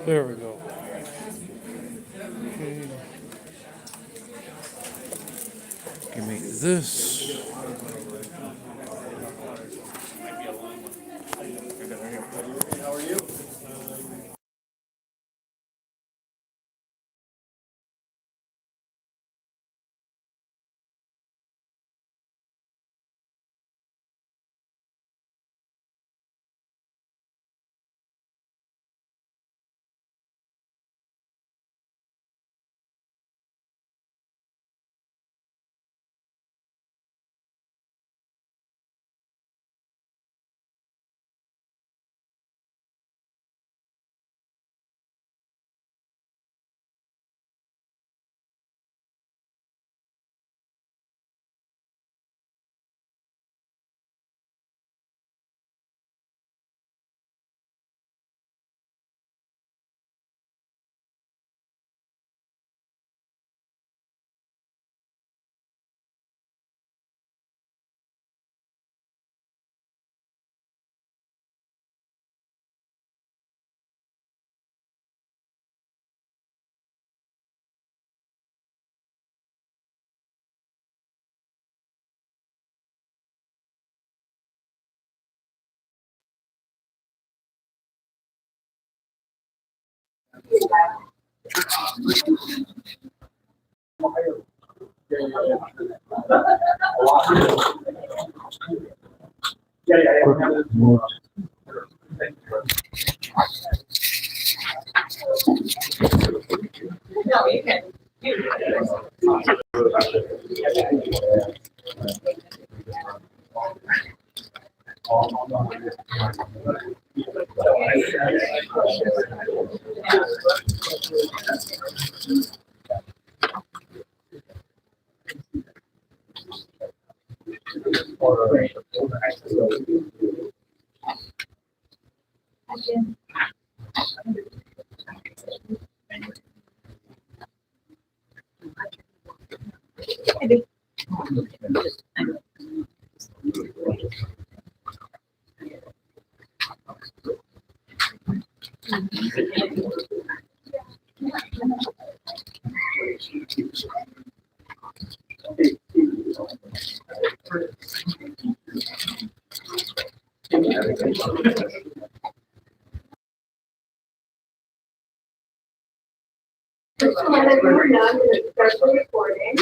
There we go. Okay. Give me this. No, you can. When we're done, I'm going to start the recording.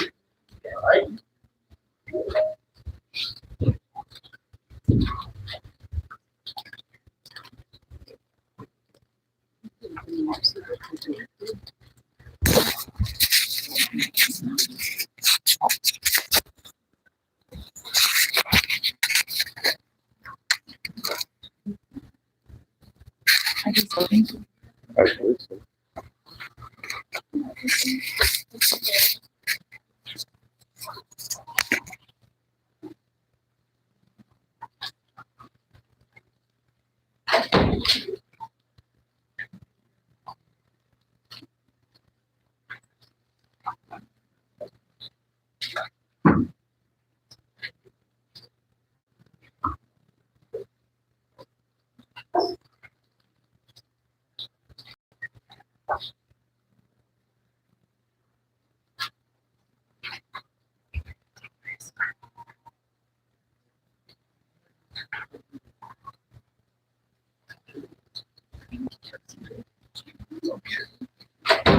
Actually, so.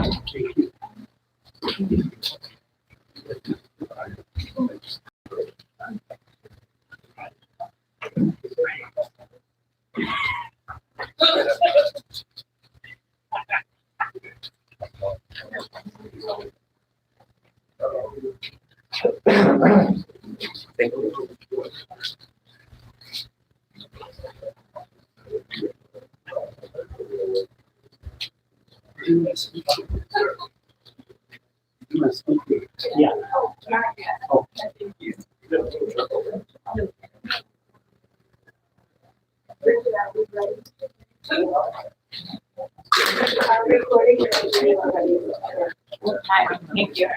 Thank you. Yeah. Oh. Recording. Thank you.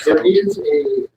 There is a.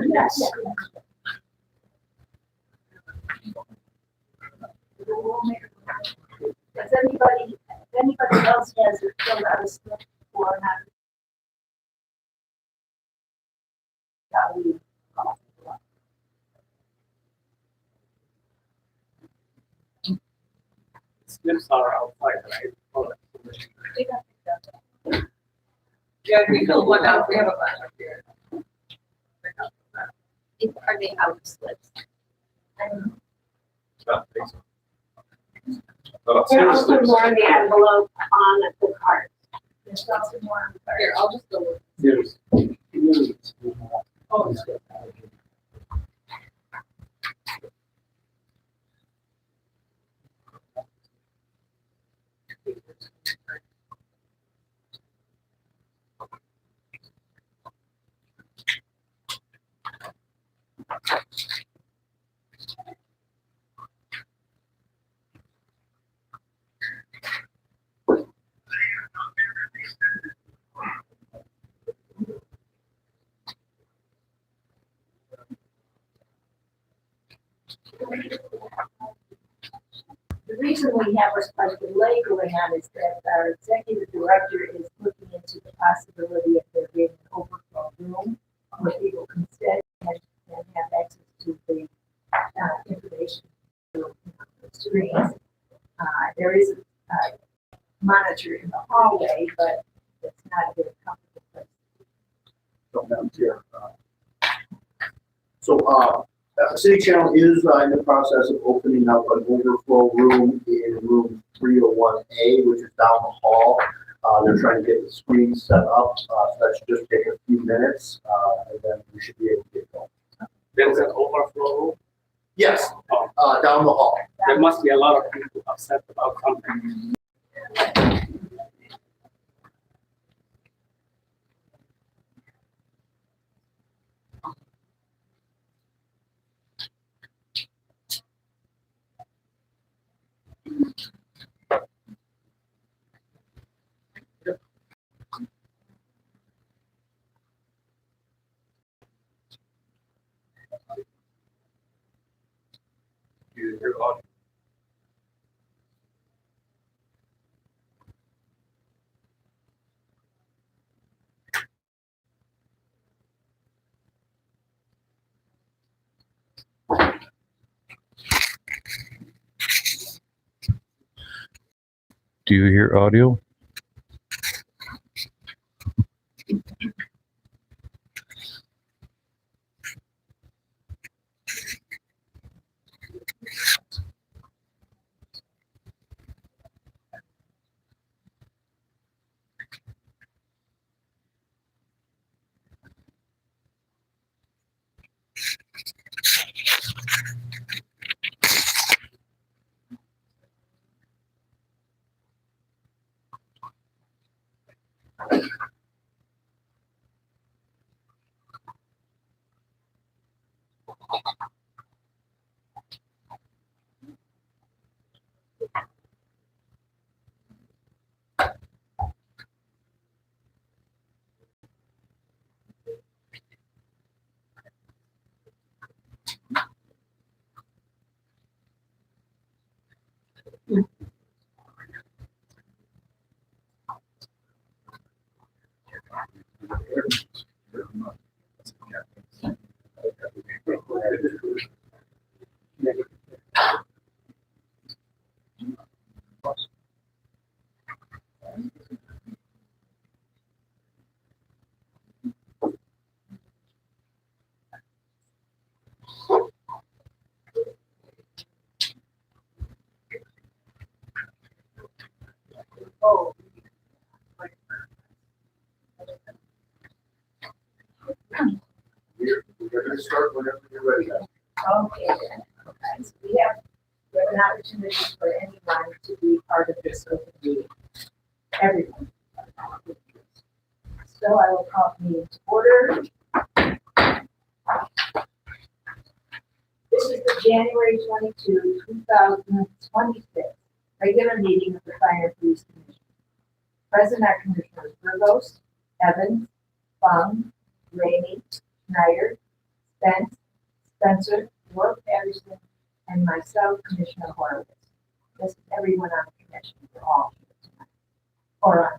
Yes. Does anybody, if anybody else has it filled out a slip or not? Slips are outside, right? Oh, Yeah, we filled one out, we have a bunch up here. Are they out of slips? There are also more in the envelope on the card. There's also more on the card. Here, I'll just go with. There's. Oh, The reason we have a delay going on is that our executive director is looking into the possibility of there being an overflow room where people can stay and have access to the information through the screens. There is a monitor in the hallway, but it's not a very comfortable place. So, Madam Chair, City Channel is in the process of opening up an overflow room in room 301A, which is down the hall. They're trying to get the screen set up, so that should just take a few minutes, and then we should be able to get going. There's an overflow. Yes, down the hall. There must be a lot of people upset about something. You're on. Do you hear audio? Oh. We're going to start whenever you're ready. Guys. Okay, then. Okay, so we have an opportunity for anyone to be part of this open meeting. Everyone. So I will call the meeting to order. This is the January 22, 2026 regular meeting of the Fire and Police Commission. Present are Commissioners Burgos, Evans, Fung, Ramey, Schneider, Spence, Spencer, York Patterson, and myself, Commissioner Horowitz. This is everyone on the commission. We're all here tonight. Or on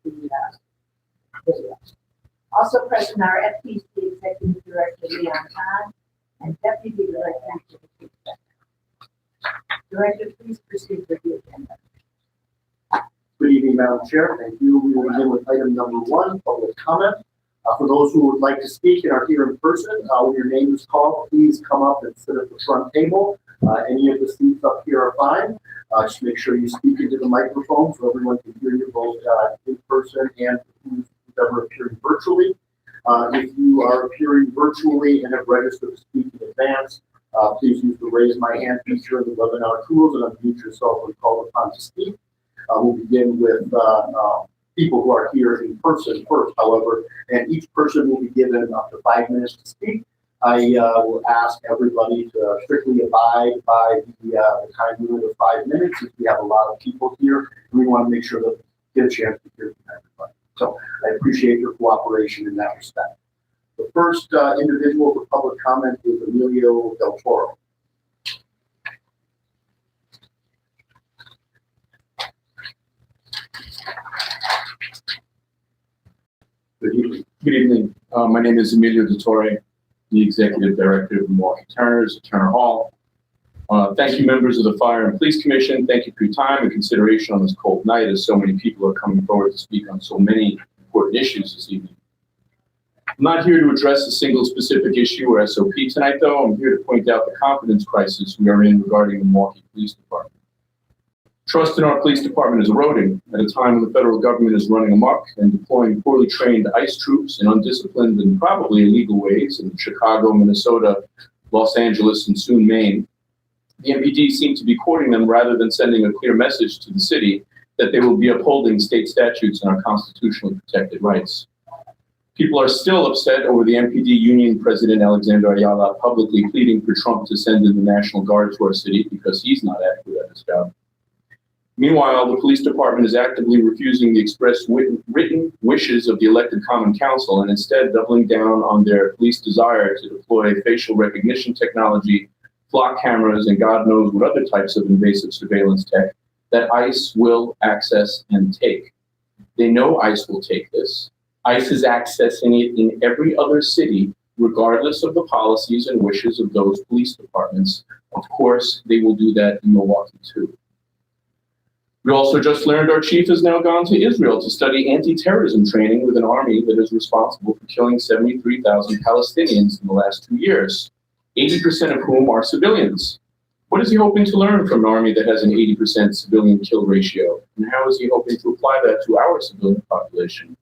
the video. Also present are FPC Executive Director Leon Kahn and Deputy Director Jim Director, please proceed with the agenda. Good evening, Madam Chair. Thank you. We will begin with item number 1, public comment. For those who would like to speak and are here in person, when your name is called, please come up and sit at the front table. Any of the seats up here are fine. Just make sure you speak into the microphone so everyone can hear you both in person and who's ever appearing virtually. If you are appearing virtually and have registered to speak in advance, please use the raise my hand feature of the webinar tools and unmute yourself when called upon to speak. We'll begin with people who are here in person first, however, and each person will be given up to 5 minutes to speak. I will ask everybody to strictly abide by the time limit of 5 minutes. If we have a lot of people here, we want to make sure that we get a chance to hear from everybody. So I appreciate your cooperation in that respect. The first individual for public comment is Emilio Del Toro. Good evening. Good evening. My name is Emilio Del Toro, the Executive Director of Milwaukee Turners at Turner Hall. Thank you, members of the Fire and Police Commission. Thank you for your time and consideration on this cold night, as so many people are coming forward to speak on so many important issues this evening. I'm not here to address a single specific issue or SOP tonight, though. I'm here to point out the confidence crisis we are in regarding the Milwaukee Police Department. Trust in our police department is eroding at a time when the federal government is running amok and deploying poorly trained ICE troops in undisciplined and probably illegal ways in Chicago, Minnesota, Los Angeles, and soon Maine. The MPD seem to be courting them rather than sending a clear message to the city that they will be upholding state statutes and our constitutionally protected rights. People are still upset over the MPD Union President Alexander Ayala publicly pleading for Trump to send in the National Guard to our city because he's not adequate at his job. Meanwhile, the police department is actively refusing the express written wishes of the elected common council and instead doubling down on their police desire to deploy facial recognition technology, flock cameras, and God knows what other types of invasive surveillance tech that ICE will access and take. They know ICE will take this. ICE is accessing it in every other city, regardless of the policies and wishes of those police departments. Of course, they will do that in Milwaukee too. We also just learned our chief has now gone to Israel to study anti-terrorism training with an army that is responsible for killing 73,000 Palestinians in the last 2 years, 80% of whom are civilians. What is he hoping to learn from an army that has an 80% civilian kill ratio? And how is he hoping to apply that to our civilian population?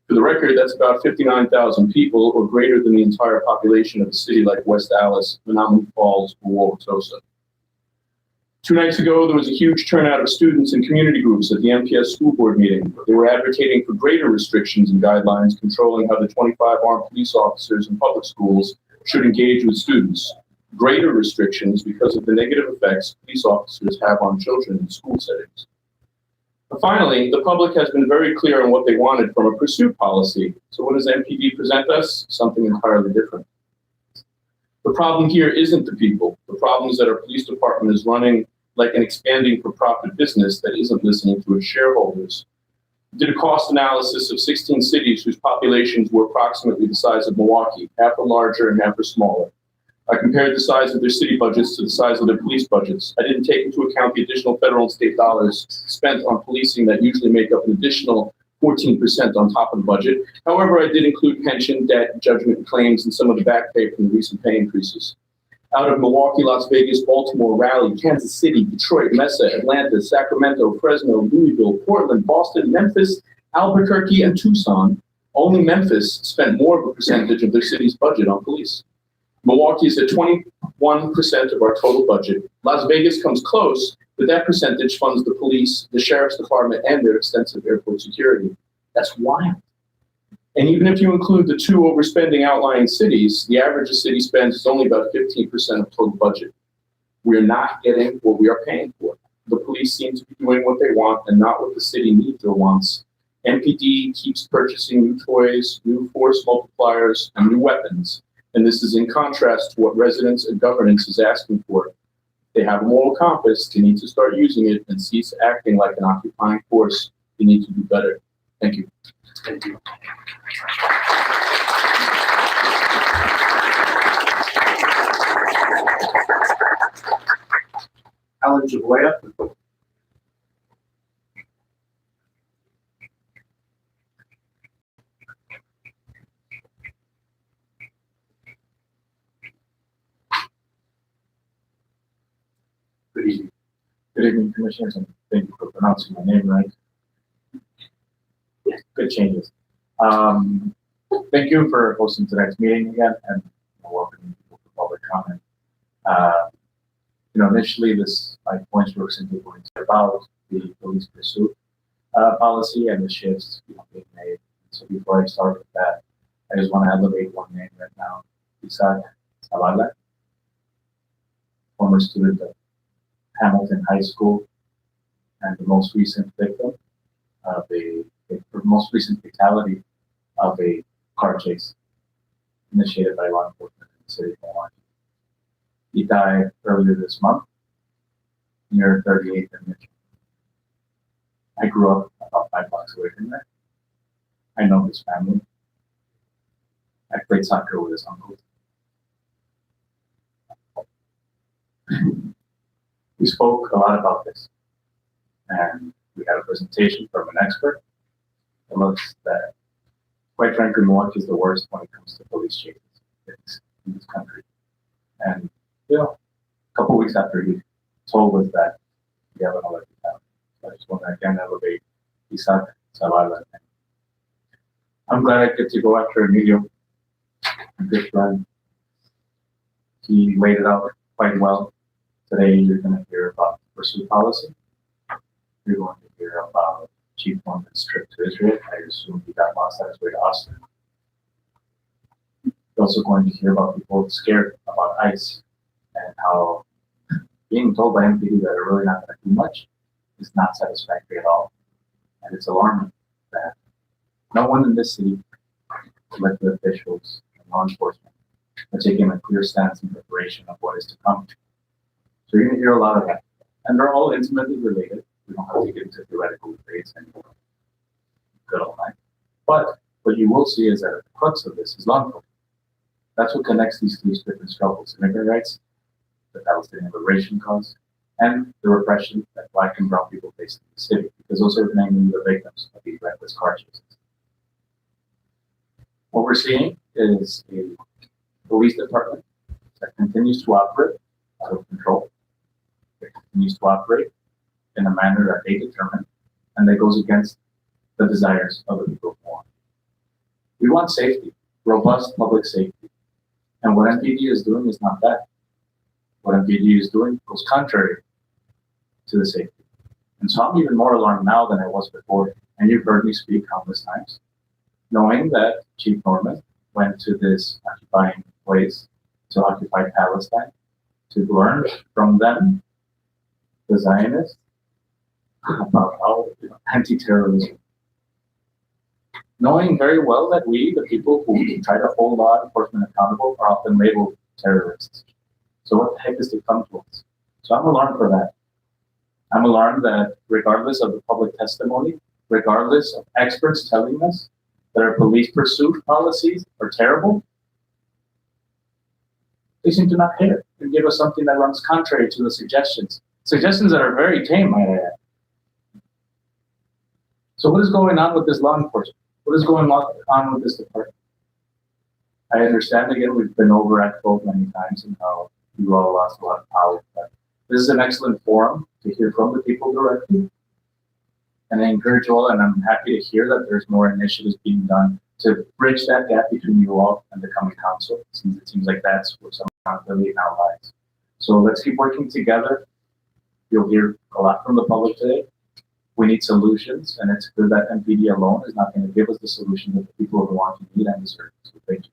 For the record, that's about 59,000 people, or greater than the entire population of a city like West Allis, Menominee Falls, or Wauwatosa. 2 nights ago, there was a huge turnout of students and community groups at the MPS school board meeting. They were advocating for greater restrictions and guidelines controlling how the 25 armed police officers in public schools should engage with students. Greater restrictions because of the negative effects police officers have on children in school settings. But finally, the public has been very clear on what they wanted from a pursuit policy. So what does MPD present us? Something entirely different. The problem here isn't the people. The problem is that our police department is running like an expanding for-profit business that isn't listening to its shareholders. We did a cost analysis of 16 cities whose populations were approximately the size of Milwaukee, half are larger and half are smaller. I compared the size of their city budgets to the size of their police budgets. I didn't take into account the additional federal and state dollars spent on policing that usually make up an additional 14% on top of the budget. However, I did include pension, debt, judgment claims, and some of the back pay from the recent pay increases. out of Milwaukee, Las Vegas, Baltimore, Raleigh, Kansas City, Detroit, Mesa, Atlanta, Sacramento, Fresno, Louisville, Portland, Boston, Memphis, Albuquerque, and Tucson. Only Memphis spent more of a percentage of their city's budget on police. Milwaukee is at 21% of our total budget. Las Vegas comes close, but that percentage funds the police, the sheriff's department, and their extensive airport security. That's wild. And even if you include the two overspending outlying cities, the average a city spends is only about 15% of total budget. We're not getting what we are paying for. The police seem to be doing what they want and not what the city needs or wants. MPD keeps purchasing new toys, new force multipliers, and new weapons. And this is in contrast to what residents and governance is asking for. They have a moral compass. They need to start using it and cease acting like an occupying force. They need to do better. Thank you. Thank you. Alan Javoya. Good evening. Good evening, Commissioners, and thank you for pronouncing my name right. Yes, good changes. Thank you for hosting tonight's meeting again, and welcoming people for public comment. Initially, my points were simply going to be about the police pursuit policy and the shifts being made. So before I start with that, I just want to elevate one name right now, Isaac Zavala, former student of Hamilton High School, and the most recent victim of the most recent fatality of a car chase initiated by law enforcement in the city of Milwaukee. He died earlier this month near 38th and Mitchell. I grew up about 5 blocks away from there. I know his family. I played soccer with his uncle. We spoke a lot about this, and we had a presentation from an expert that looks that, quite frankly, Milwaukee is the worst when it comes to police chases in this country. And, a couple weeks after he told us that, we have another fatality. So I just want to again elevate Isaac Zavala. I'm glad I get to go after Emilio, a good friend. He laid it out quite well. Today, you're going to hear about pursuit policy. You're going to hear about Chief Norman's trip to Israel. I assume he got lost on his way to Austin. You're also going to hear about people scared about ICE and how being told by MPD that they're really not going to do much is not satisfactory at all. And it's alarming that no one in this city, elected officials and law enforcement, are taking a clear stance in preparation of what is to come. So you're going to hear a lot of that. And they're all intimately related. We don't have to get into theoretical debates anymore. Good all night. But what you will see is that at the crux of this is law enforcement. That's what connects these three different struggles: immigrant rights, the Palestinian liberation cause, and the repression that Black and brown people face in the city, because those are mainly the victims of these reckless car chases. What we're seeing is a police department that continues to operate out of control. It continues to operate in a manner that they determine, and that goes against the desires of the people who want. We want safety, robust public safety. And what MPD is doing is not that. What MPD is doing goes contrary to the safety. And so I'm even more alarmed now than I was before. And you've heard me speak countless times, knowing that Chief Norman went to this occupying place to occupy Palestine, to learn from them, the Zionists, about how anti-terrorism. Knowing very well that we, the people who try to hold law enforcement accountable, are often labeled terrorists. So what the heck is to come to us? So I'm alarmed for that. I'm alarmed that regardless of the public testimony, regardless of experts telling us that our police pursuit policies are terrible, they seem to not care and give us something that runs contrary to the suggestions. Suggestions that are very tame, might I add. So what is going on with this law enforcement? What is going on with this department? I understand, again, we've been over at both many times and how you all lost a lot of power. But this is an excellent forum to hear from the people directly. And I encourage you all, and I'm happy to hear that there's more initiatives being done to bridge that gap between you all and the coming council, since it seems like that's where some accountability now lies. So let's keep working together. You'll hear a lot from the public today. We need solutions, and it's good that MPD alone is not going to give us the solution that the people of Milwaukee need and deserve. So thank you.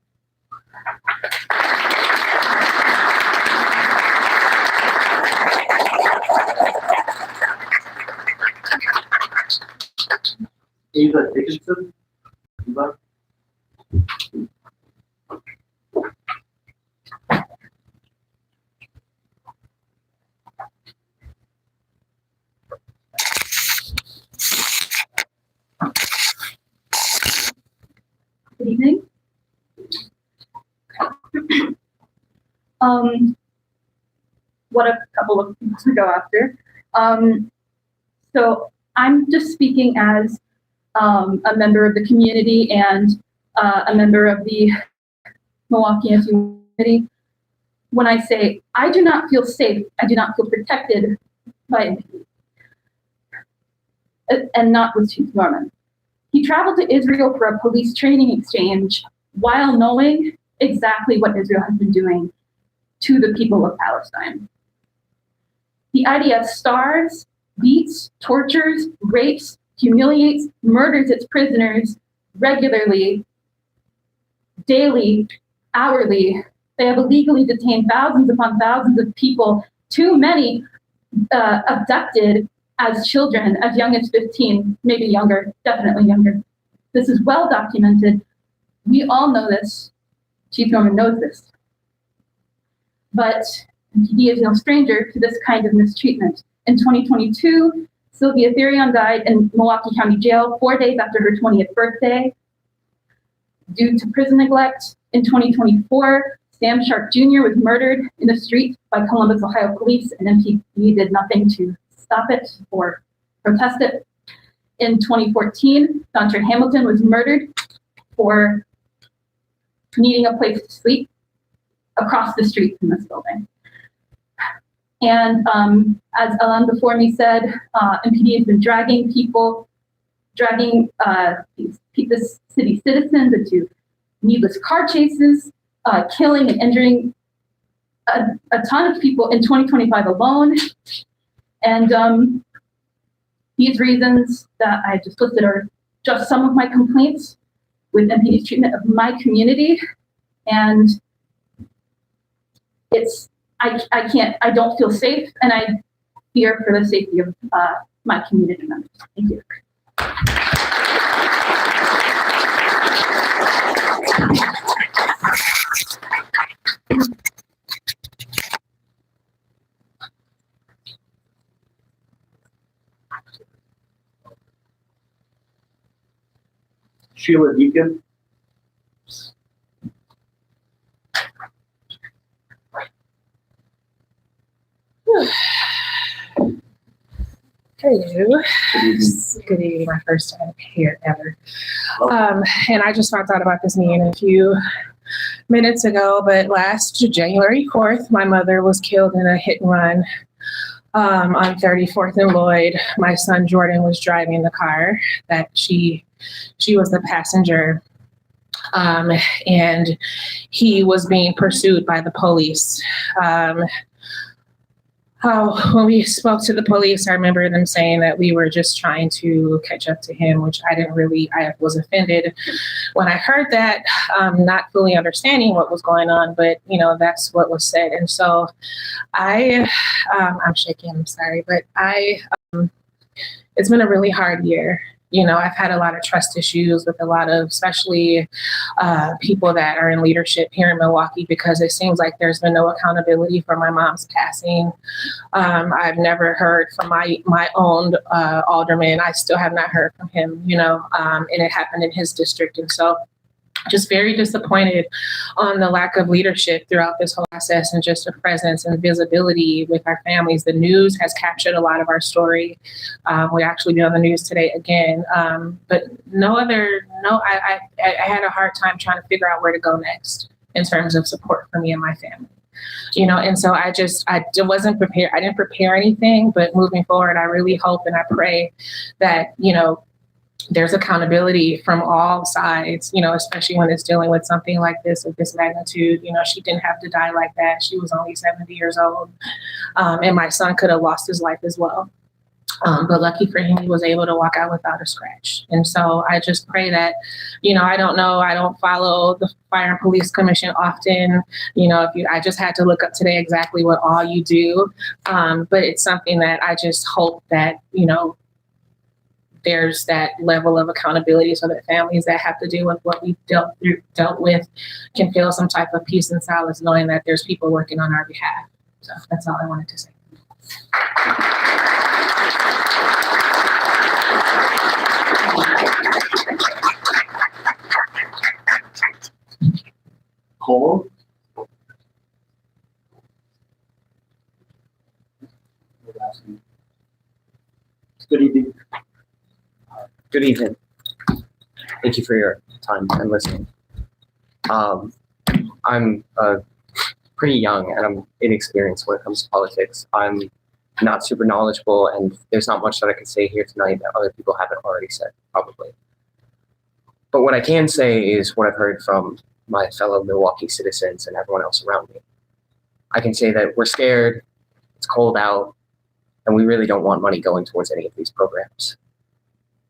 Eva Dickinson. Eva. Good evening. What a couple of things to go after. So I'm just speaking as a member of the community and a member of the Milwaukee community. When I say I do not feel safe, I do not feel protected by MPD, and not with Chief Norman. He traveled to Israel for a police training exchange while knowing exactly what Israel has been doing to the people of Palestine. The IDF starves, beats, tortures, rapes, humiliates, murders its prisoners regularly, daily, hourly. They have illegally detained thousands upon thousands of people, too many abducted as children, as young as 15, maybe younger, definitely younger. This is well documented. We all know this. Chief Norman knows this. But MPD is no stranger to this kind of mistreatment. In 2022, Sylvia Therion died in Milwaukee County Jail 4 days after her 20th birthday due to prison neglect. In 2024, Sam Sharp Jr. was murdered in the street by Columbus, Ohio police, and MPD did nothing to stop it or protest it. In 2014, Dontre Hamilton was murdered for needing a place to sleep across the street from this building. And as Alan before me said, MPD has been dragging these city citizens into needless car chases, killing and injuring a ton of people in 2025 alone. And these reasons that I just listed are just some of my complaints with MPD's treatment of my community. And I don't feel safe, and I fear for the safety of my community members. Thank you. Sheila Deacon. Hello. Good evening. My first time here ever. And I just found out about this meeting a few minutes ago, but last January 4th, my mother was killed in a hit and run on 34th and Lloyd. My son Jordan was driving the car that she was the passenger. And he was being pursued by the police. When we spoke to the police, I remember them saying that we were just trying to catch up to him, which I was offended when I heard that, not fully understanding what was going on, but that's what was said. And so I'm shaking, I'm sorry, but it's been a really hard year. I've had a lot of trust issues with a lot of, especially people that are in leadership here in Milwaukee, because it seems like there's been no accountability for my mom's passing. I've never heard from my own alderman. I still have not heard from him, and it happened in his district. And so just very disappointed on the lack of leadership throughout this whole process, and just a presence and visibility with our families. The news has captured a lot of our story. We actually be on the news today again, but I had a hard time trying to figure out where to go next in terms of support for me and my family. And so I wasn't prepared. I didn't prepare anything, but moving forward, I really hope and I pray that, there's accountability from all sides, especially when it's dealing with something like this of this magnitude. She didn't have to die like that. She was only 70 years old. And my son could have lost his life as well. But lucky for him, he was able to walk out without a scratch. And so I just pray that, I don't follow the Fire and Police Commission often. I just had to look up today exactly what all you do. But it's something that I just hope that, there's that level of accountability so that families that have to deal with what we've dealt with can feel some type of peace and solace knowing that there's people working on our behalf. So that's all I wanted to say. Cole? Good evening. Good evening. Thank you for your time and listening. I'm pretty young and I'm inexperienced when it comes to politics. I'm not super knowledgeable and there's not much that I can say here tonight that other people haven't already said, probably. But what I can say is what I've heard from my fellow Milwaukee citizens and everyone else around me. I can say that we're scared, it's cold out, and we really don't want money going towards any of these programs.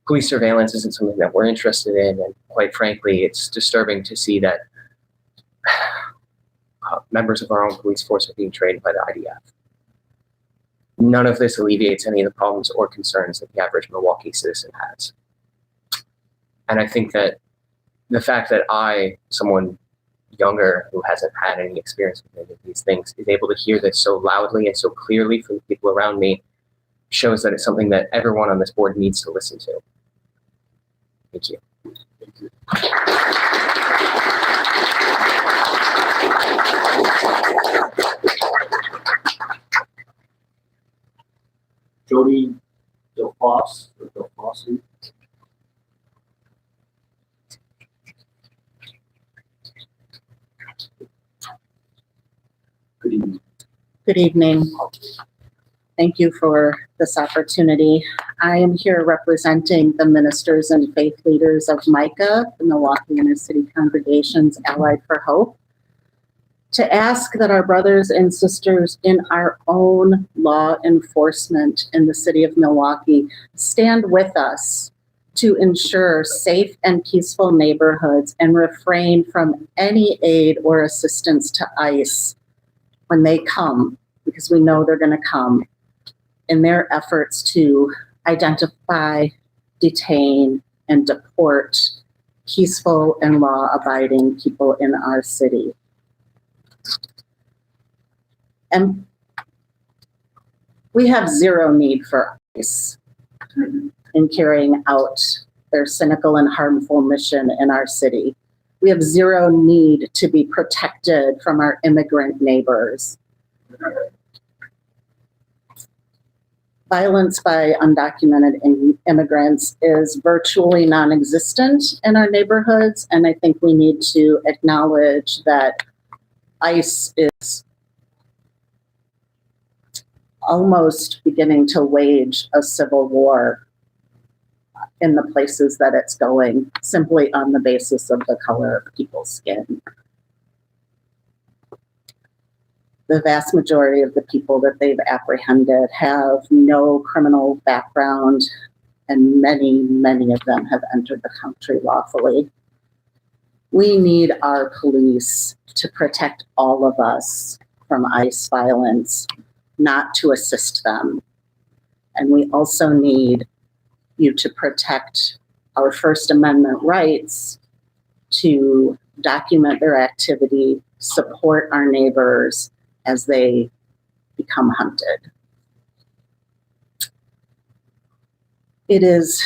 Police surveillance isn't something that we're interested in, and quite frankly, it's disturbing to see that members of our own police force are being trained by the IDF. None of this alleviates any of the problems or concerns that the average Milwaukee citizen has. And I think that the fact that I, someone younger who hasn't had any experience with any of these things, is able to hear this so loudly and so clearly from the people around me shows that it's something that everyone on this board needs to listen to. Thank you. Thank you. Jody DelFosse, or DelFosse. Good evening. Good evening. Thank you for this opportunity. I am here representing the ministers and faith leaders of MICA, the Milwaukee Inner City Congregations Allied for Hope, to ask that our brothers and sisters in our own law enforcement in the city of Milwaukee stand with us to ensure safe and peaceful neighborhoods and refrain from any aid or assistance to ICE when they come, because we know they're going to come, in their efforts to identify, detain, and deport peaceful and law-abiding people in our city. And we have zero need for ICE in carrying out their cynical and harmful mission in our city. We have zero need to be protected from our immigrant neighbors. Violence by undocumented immigrants is virtually non-existent in our neighborhoods, and I think we need to acknowledge that ICE is almost beginning to wage a civil war in the places that it's going, simply on the basis of the color of people's skin. The vast majority of the people that they've apprehended have no criminal background, and many, many of them have entered the country lawfully. We need our police to protect all of us from ICE violence, not to assist them. And we also need you to protect our First Amendment rights to document their activity, support our neighbors as they become hunted. It is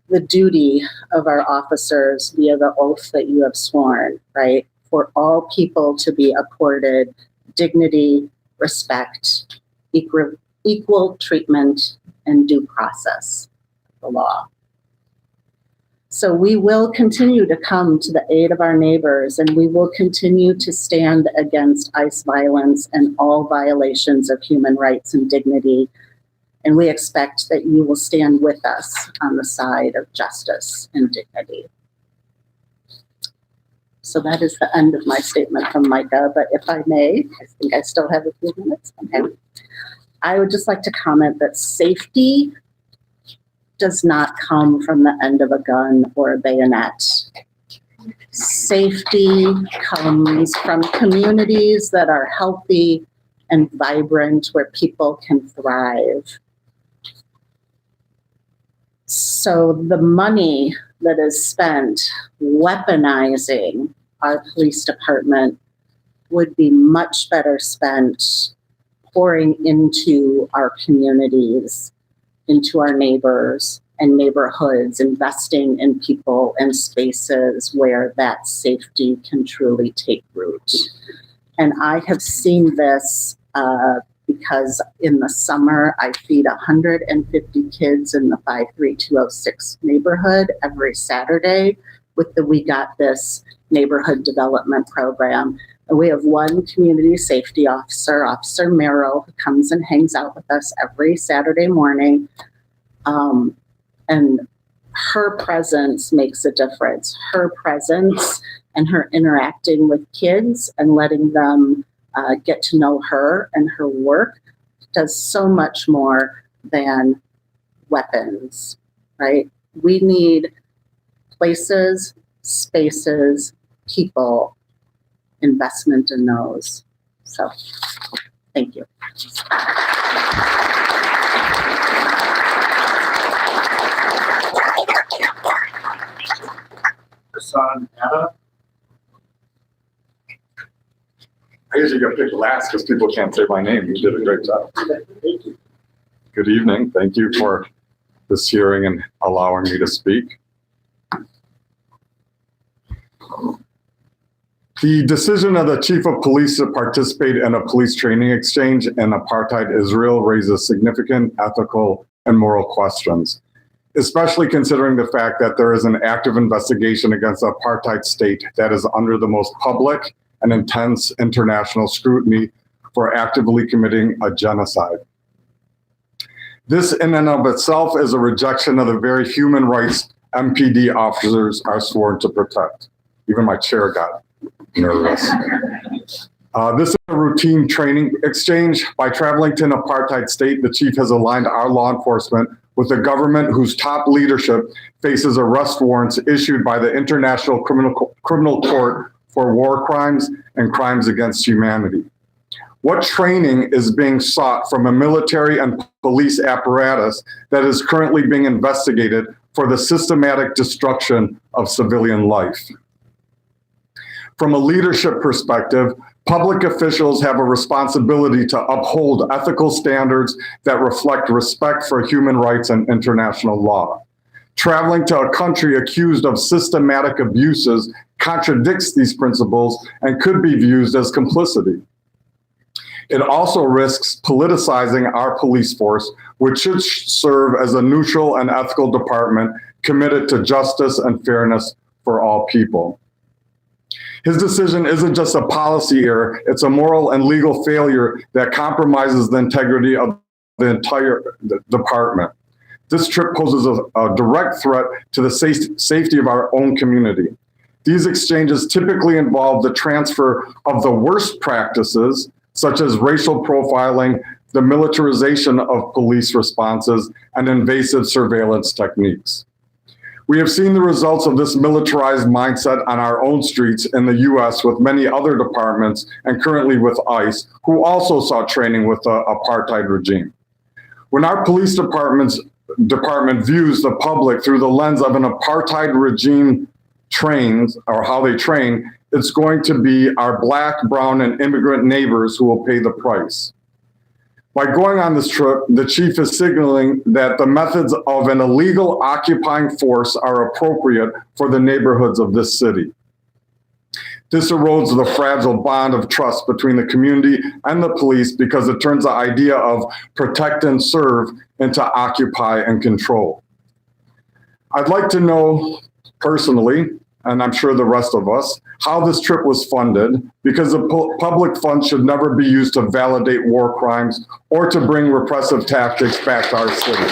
the duty of our officers via the oath that you have sworn, right, for all people to be accorded dignity, respect, equal treatment, and due process of the law. So we will continue to come to the aid of our neighbors, and we will continue to stand against ICE violence and all violations of human rights and dignity. And we expect that you will stand with us on the side of justice and dignity. So that is the end of my statement from Micah, but if I may, I think I still have a few minutes. Okay. I would just like to comment that safety does not come from the end of a gun or a bayonet. Safety comes from communities that are healthy and vibrant, where people can thrive. So the money that is spent weaponizing our police department would be much better spent pouring into our communities, into our neighbors and neighborhoods, investing in people and spaces where that safety can truly take root. And I have seen this because in the summer, I feed 150 kids in the 53206 neighborhood every Saturday with the We Got This neighborhood development program. And we have one community safety officer, Officer Merrill, who comes and hangs out with us every Saturday morning. And her presence makes a difference. Her presence and her interacting with kids and letting them get to know her and her work does so much more than weapons, right? We need places, spaces, people, investment in those. So, thank you. Hassan Anna. I usually get picked last because people can't say my name. You did a great job. Good evening. Thank you for this hearing and allowing me to speak. The decision of the chief of police to participate in a police training exchange in apartheid Israel raises significant ethical and moral questions, especially considering the fact that there is an active investigation against the apartheid state that is under the most public and intense international scrutiny for actively committing a genocide. This in and of itself is a rejection of the very human rights MPD officers are sworn to protect. Even my chair got nervous. This is a routine training exchange. By traveling to an apartheid state, the chief has aligned our law enforcement with a government whose top leadership faces arrest warrants issued by the International Criminal Court for war crimes and crimes against humanity. What training is being sought from a military and police apparatus that is currently being investigated for the systematic destruction of civilian life? From a leadership perspective, public officials have a responsibility to uphold ethical standards that reflect respect for human rights and international law. Traveling to a country accused of systematic abuses contradicts these principles and could be viewed as complicity. It also risks politicizing our police force, which should serve as a neutral and ethical department committed to justice and fairness for all people. His decision isn't just a policy error, it's a moral and legal failure that compromises the integrity of the entire department. This trip poses a direct threat to the safety of our own community. These exchanges typically involve the transfer of the worst practices, such as racial profiling, the militarization of police responses, and invasive surveillance techniques. We have seen the results of this militarized mindset on our own streets in the US with many other departments and currently with ICE, who also saw training with the apartheid regime. When our police department views the public through the lens of an apartheid regime trains, or how they train, it's going to be our Black, brown, and immigrant neighbors who will pay the price. By going on this trip, the chief is signaling that the methods of an illegal occupying force are appropriate for the neighborhoods of this city. This erodes the fragile bond of trust between the community and the police because it turns the idea of protect and serve into occupy and control. I'd like to know personally, and I'm sure the rest of us, how this trip was funded, because the public funds should never be used to validate war crimes or to bring repressive tactics back to our city.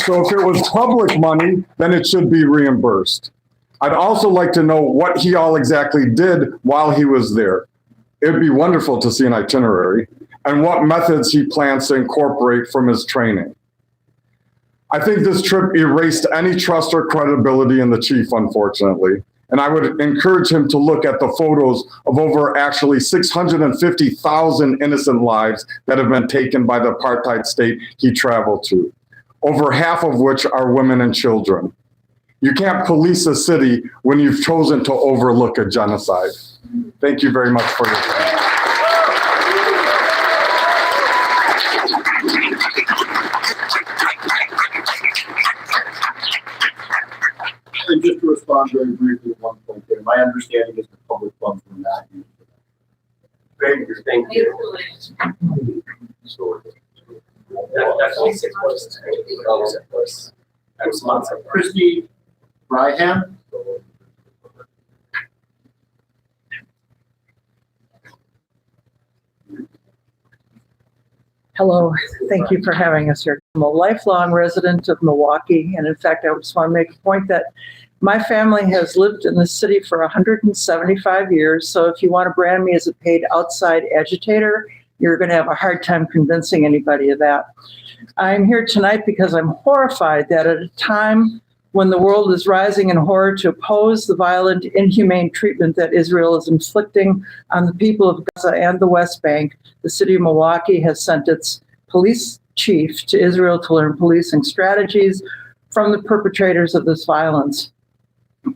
So if it was public money, then it should be reimbursed. I'd also like to know what he all exactly did while he was there. It'd be wonderful to see an itinerary and what methods he plans to incorporate from his training. I think this trip erased any trust or credibility in the chief, unfortunately. And I would encourage him to look at the photos of over actually 650,000 innocent lives that have been taken by the apartheid state he traveled to, over half of which are women and children. You can't police a city when you've chosen to overlook a genocide. Thank you very much for your time. And just to respond very briefly to one point there, my understanding is the public funds were not used for that. Thank you. That's only 6 months. That's months. Christy Bryham? Hello, thank you for having us here. I'm a lifelong resident of Milwaukee, and in fact, I just want to make a point that my family has lived in this city for 175 years, so if you want to brand me as a paid outside agitator, you're going to have a hard time convincing anybody of that. I'm here tonight because I'm horrified that at a time when the world is rising in horror to oppose the violent, inhumane treatment that Israel is inflicting on the people of Gaza and the West Bank, the city of Milwaukee has sent its police chief to Israel to learn policing strategies from the perpetrators of this violence.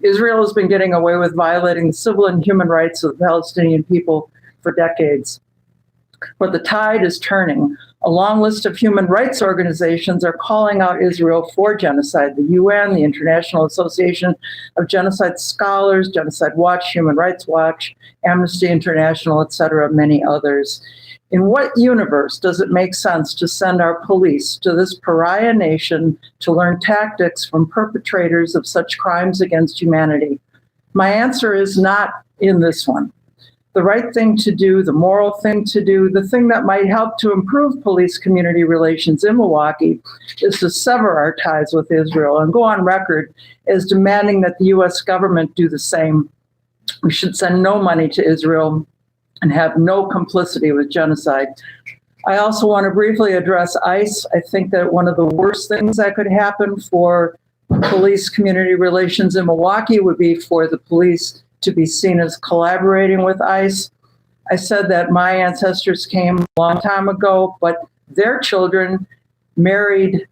Israel has been getting away with violating the civil and human rights of the Palestinian people for decades. But the tide is turning. A long list of human rights organizations are calling out Israel for genocide. The UN, the International Association of Genocide Scholars, Genocide Watch, Human Rights Watch, Amnesty International, etc., many others. In what universe does it make sense to send our police to this pariah nation to learn tactics from perpetrators of such crimes against humanity? My answer is not in this one. The right thing to do, the moral thing to do, the thing that might help to improve police-community relations in Milwaukee is to sever our ties with Israel and go on record as demanding that the U.S. government do the same. We should send no money to Israel and have no complicity with genocide. I also want to briefly address ICE. I think that one of the worst things that could happen for police-community relations in Milwaukee would be for the police to be seen as collaborating with ICE. I said that my ancestors came a long time ago, but their children married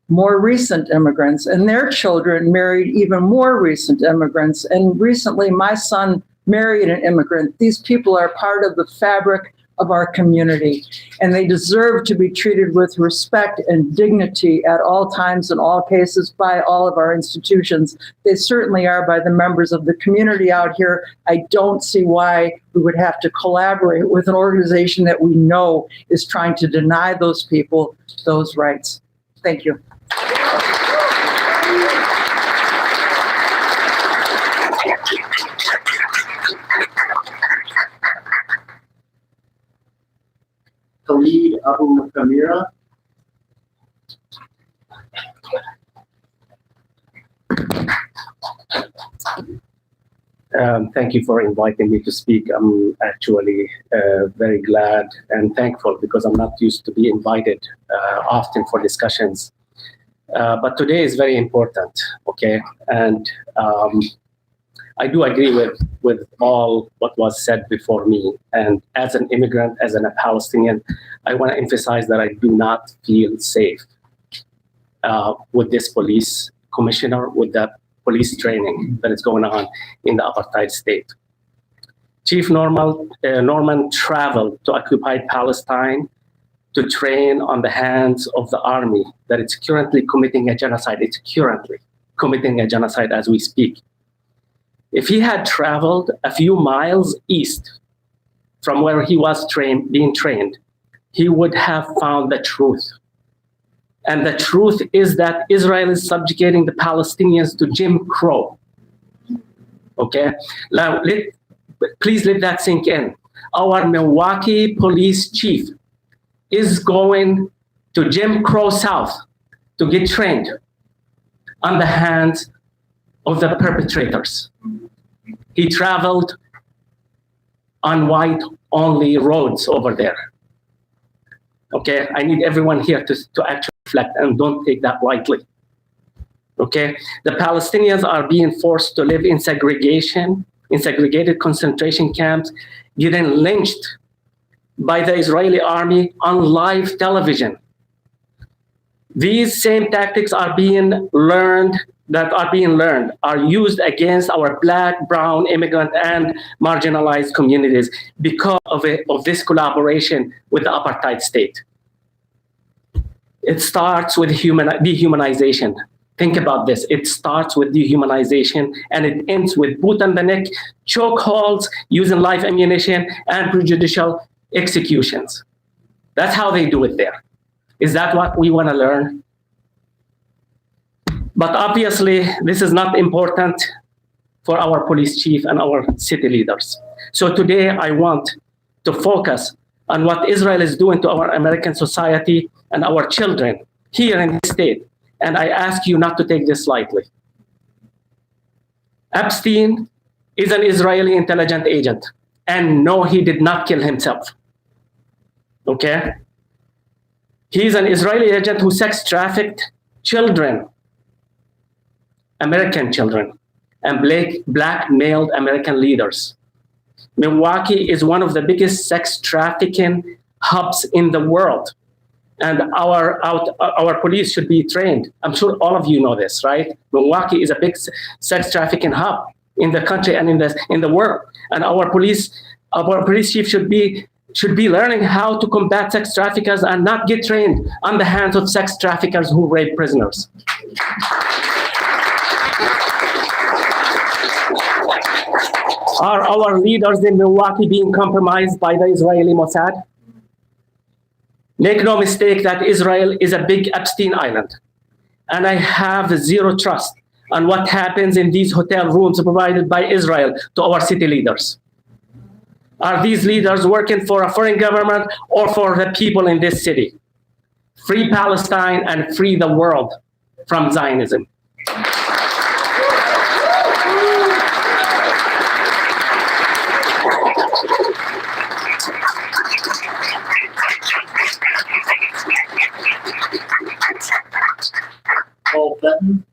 more recent immigrants, and their children married even more recent immigrants. And recently, my son married an immigrant. These people are part of the fabric of our community, and they deserve to be treated with respect and dignity at all times, in all cases, by all of our institutions. They certainly are by the members of the community out here. I don't see why we would have to collaborate with an organization that we know is trying to deny those people those rights. Thank you. Khalid Abu Kamira? Thank you for inviting me to speak. I'm actually very glad and thankful because I'm not used to be invited often for discussions. But today is very important, okay? And I do agree with all what was said before me. And as an immigrant, as a Palestinian, I want to emphasize that I do not feel safe with this police commissioner, with that police training that is going on in the apartheid state. Chief Norman traveled to occupied Palestine to train on the hands of the army that is currently committing a genocide. It's currently committing a genocide as we speak. If he had traveled a few miles east from where he was being trained, he would have found the truth. And the truth is that Israel is subjugating the Palestinians to Jim Crow. Okay? Now, please let that sink in. Our Milwaukee police chief is going to Jim Crow South to get trained on the hands of the perpetrators. He traveled on white-only roads over there. Okay, I need everyone here to actually reflect and don't take that lightly. Okay, the Palestinians are being forced to live in segregated concentration camps, getting lynched by the Israeli army on live television. These same tactics are used against our Black, brown, immigrant, and marginalized communities because of this collaboration with the apartheid state. It starts with dehumanization. Think about this. It starts with dehumanization and it ends with boot on the neck, chokeholds, using live ammunition, and prejudicial executions. That's how they do it there. Is that what we want to learn? But obviously, this is not important for our police chief and our city leaders. So today, I want to focus on what Israel is doing to our American society and our children here in the state. And I ask you not to take this lightly. Epstein is an Israeli intelligence agent. And no, he did not kill himself. Okay? He's an Israeli agent who sex trafficked children, American children, and blackmailed American leaders. Milwaukee is one of the biggest sex trafficking hubs in the world. And our police should be trained. I'm sure all of you know this, right? Milwaukee is a big sex trafficking hub in the country and in the world. And our police chief should be learning how to combat sex traffickers and not get trained on the hands of sex traffickers who rape prisoners. Are our leaders in Milwaukee being compromised by the Israeli Mossad? Make no mistake that Israel is a big Epstein Island. And I have zero trust on what happens in these hotel rooms provided by Israel to our city leaders. Are these leaders working for a foreign government or for the people in this city? Free Palestine and free the world from Zionism. Paul Fenton.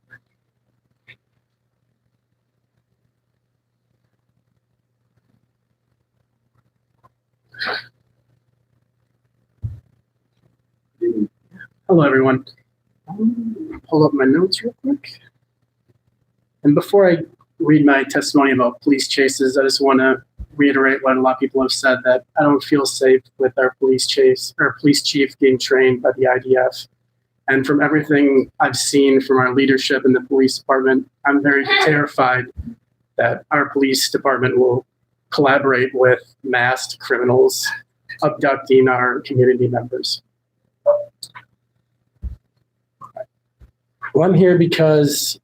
Hello, everyone. Pull up my notes real quick. And before I read my testimony about police chases, I just want to reiterate what a lot of people have said, that I don't feel safe with our police chief getting trained by the IDF. And from everything I've seen from our leadership in the police department, I'm very terrified that our police department will collaborate with masked criminals abducting our community members. Well, I'm here because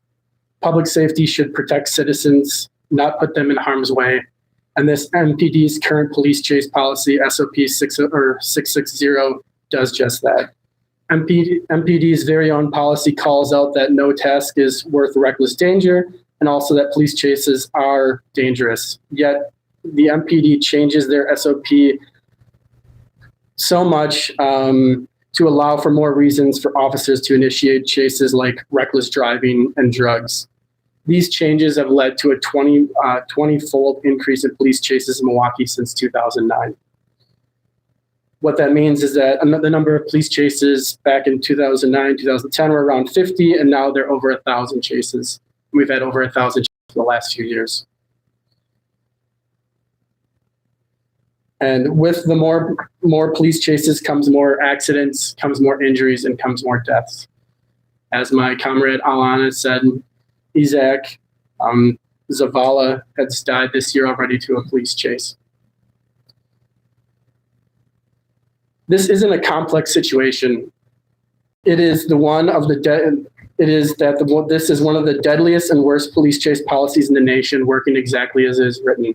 public safety should protect citizens, not put them in harm's way. And this MPD's current police chase policy, SOP 660, does just that. MPD's very own policy calls out that no task is worth reckless danger, and also that police chases are dangerous. Yet the MPD changes their SOP so much to allow for more reasons for officers to initiate chases like reckless driving and drugs. These changes have led to a 20-fold increase in police chases in Milwaukee since 2009. What that means is that the number of police chases back in 2009, 2010 were around 50, and now they're over 1,000 chases. We've had over 1,000 chases in the last few years. And with the more police chases comes more accidents, comes more injuries, and comes more deaths. As my comrade Alana said, Isaac Zavala has died this year already to a police chase. This isn't a complex situation. It is the one of the this is one of the deadliest and worst police chase policies in the nation, working exactly as is written.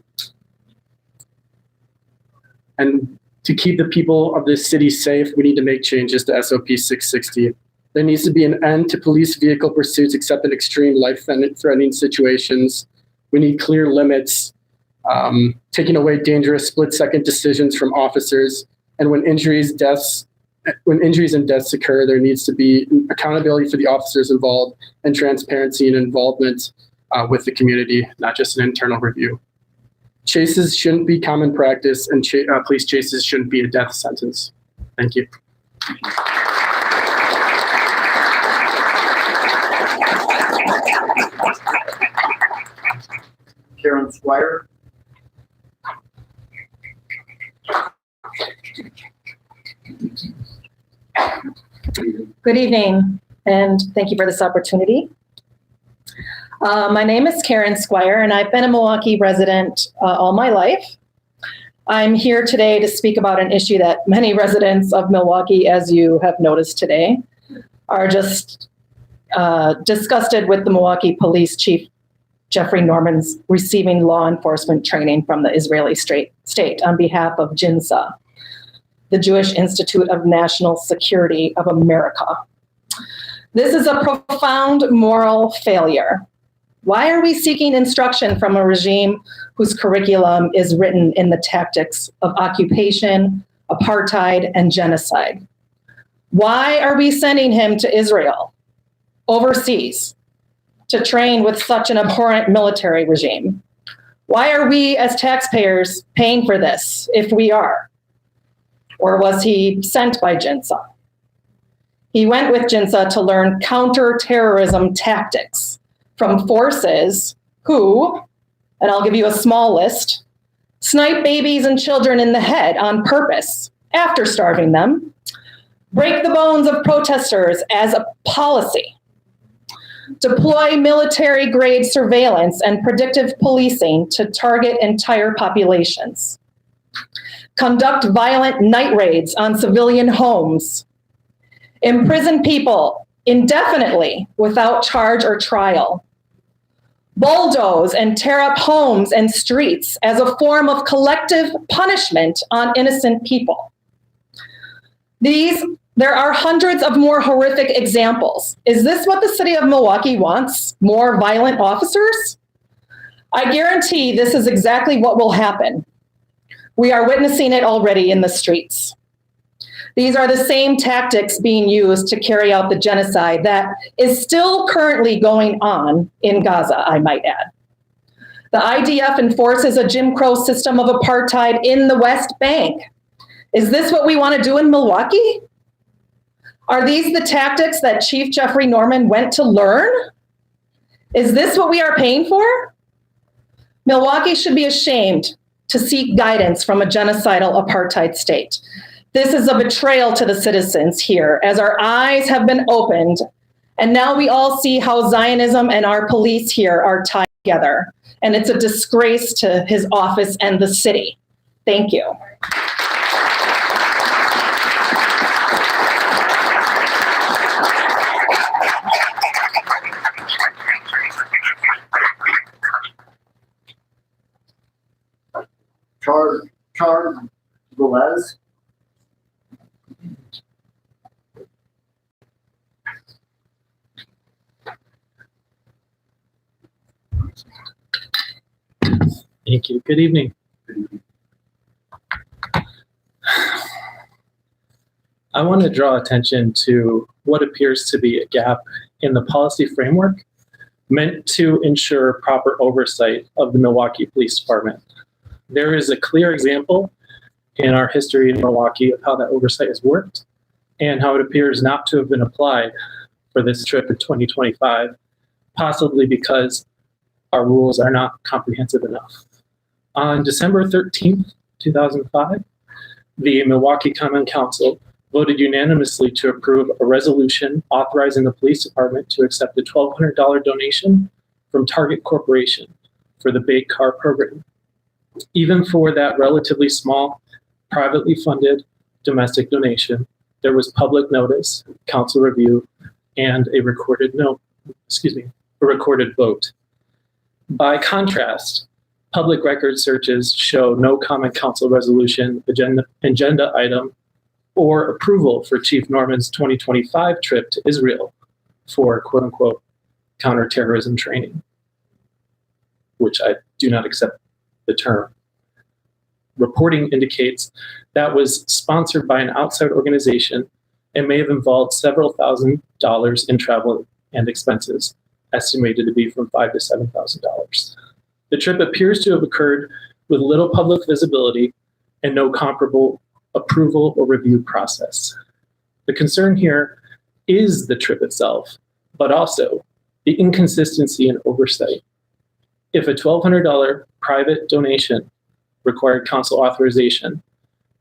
And to keep the people of this city safe, we need to make changes to SOP 660. There needs to be an end to police vehicle pursuits except in extreme life-threatening situations. We need clear limits, taking away dangerous split-second decisions from officers. And when injuries and deaths occur, there needs to be accountability for the officers involved and transparency and involvement with the community, not just an internal review. Chases shouldn't be common practice, and police chases shouldn't be a death sentence. Thank you. Karen Squire. Good evening, and thank you for this opportunity. My name is Karen Squire, and I've been a Milwaukee resident all my life. I'm here today to speak about an issue that many residents of Milwaukee, as you have noticed today, are just disgusted with the Milwaukee Police Chief Jeffrey Norman's receiving law enforcement training from the Israeli state on behalf of JINSA, the Jewish Institute of National Security of America. This is a profound moral failure. Why are we seeking instruction from a regime whose curriculum is written in the tactics of occupation, apartheid, and genocide? Why are we sending him to Israel, overseas, to train with such an abhorrent military regime? Why are we as taxpayers paying for this if we are? Or was he sent by JINSA? He went with JINSA to learn counterterrorism tactics from forces who, and I'll give you a small list, snipe babies and children in the head on purpose after starving them, break the bones of protesters as a policy, deploy military-grade surveillance and predictive policing to target entire populations, conduct violent night raids on civilian homes, imprison people indefinitely without charge or trial, bulldoze and tear up homes and streets as a form of collective punishment on innocent people. There are hundreds of more horrific examples. Is this what the city of Milwaukee wants? More violent officers? I guarantee this is exactly what will happen. We are witnessing it already in the streets. These are the same tactics being used to carry out the genocide that is still currently going on in Gaza, I might add. The IDF enforces a Jim Crow system of apartheid in the West Bank. Is this what we want to do in Milwaukee? Are these the tactics that Chief Jeffrey Norman went to learn? Is this what we are paying for? Milwaukee should be ashamed to seek guidance from a genocidal apartheid state. This is a betrayal to the citizens here, as our eyes have been opened, and now we all see how Zionism and our police here are tied together, and it's a disgrace to his office and the city. Thank you. Charles Velez. Thank you. Good evening. I want to draw attention to what appears to be a gap in the policy framework meant to ensure proper oversight of the Milwaukee Police Department. There is a clear example in our history in Milwaukee of how that oversight has worked and how it appears not to have been applied for this trip in 2025, possibly because our rules are not comprehensive enough. On December 13th, 2005, the Milwaukee Common Council voted unanimously to approve a resolution authorizing the police department to accept a $1,200 donation from Target Corporation for the Big Car program. Even for that relatively small, privately funded domestic donation, There was public notice, council review, and a recorded vote. By contrast, public record searches show no common council resolution, agenda item, or approval for Chief Norman's 2025 trip to Israel for quote unquote counterterrorism training, which I do not accept the term. Reporting indicates that was sponsored by an outside organization and may have involved several $1,000s in travel and expenses, estimated to be from $5,000 to $7,000. The trip appears to have occurred with little public visibility and no comparable approval or review process. The concern here is the trip itself, but also the inconsistency and oversight. If a $1,200 private donation required council authorization,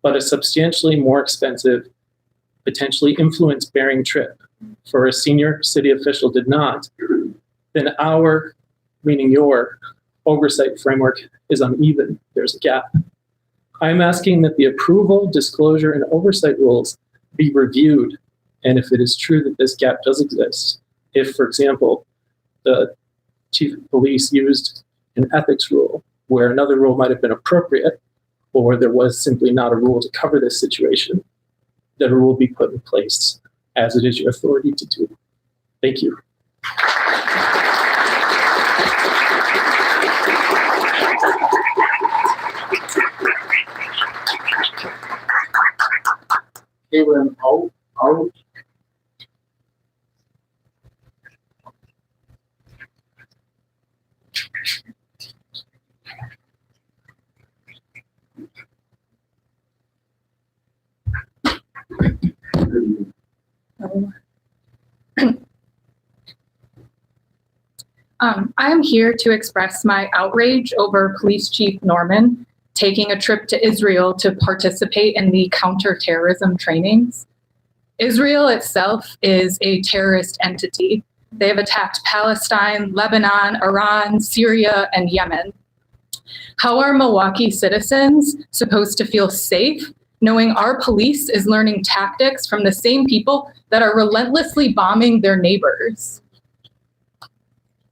but a substantially more expensive, potentially influence-bearing trip for a senior city official did not, then our, meaning your, oversight framework is uneven. There's a gap. I'm asking that the approval, disclosure, and oversight rules be reviewed. And if it is true that this gap does exist, if, for example, the chief of police used an ethics rule where another rule might have been appropriate, or there was simply not a rule to cover this situation, that a rule be put in place as it is your authority to do. Thank you. Caitlin, out. I am here to express my outrage over Police Chief Norman taking a trip to Israel to participate in the counterterrorism trainings. Israel itself is a terrorist entity. They have attacked Palestine, Lebanon, Iran, Syria, and Yemen. How are Milwaukee citizens supposed to feel safe knowing our police is learning tactics from the same people that are relentlessly bombing their neighbors?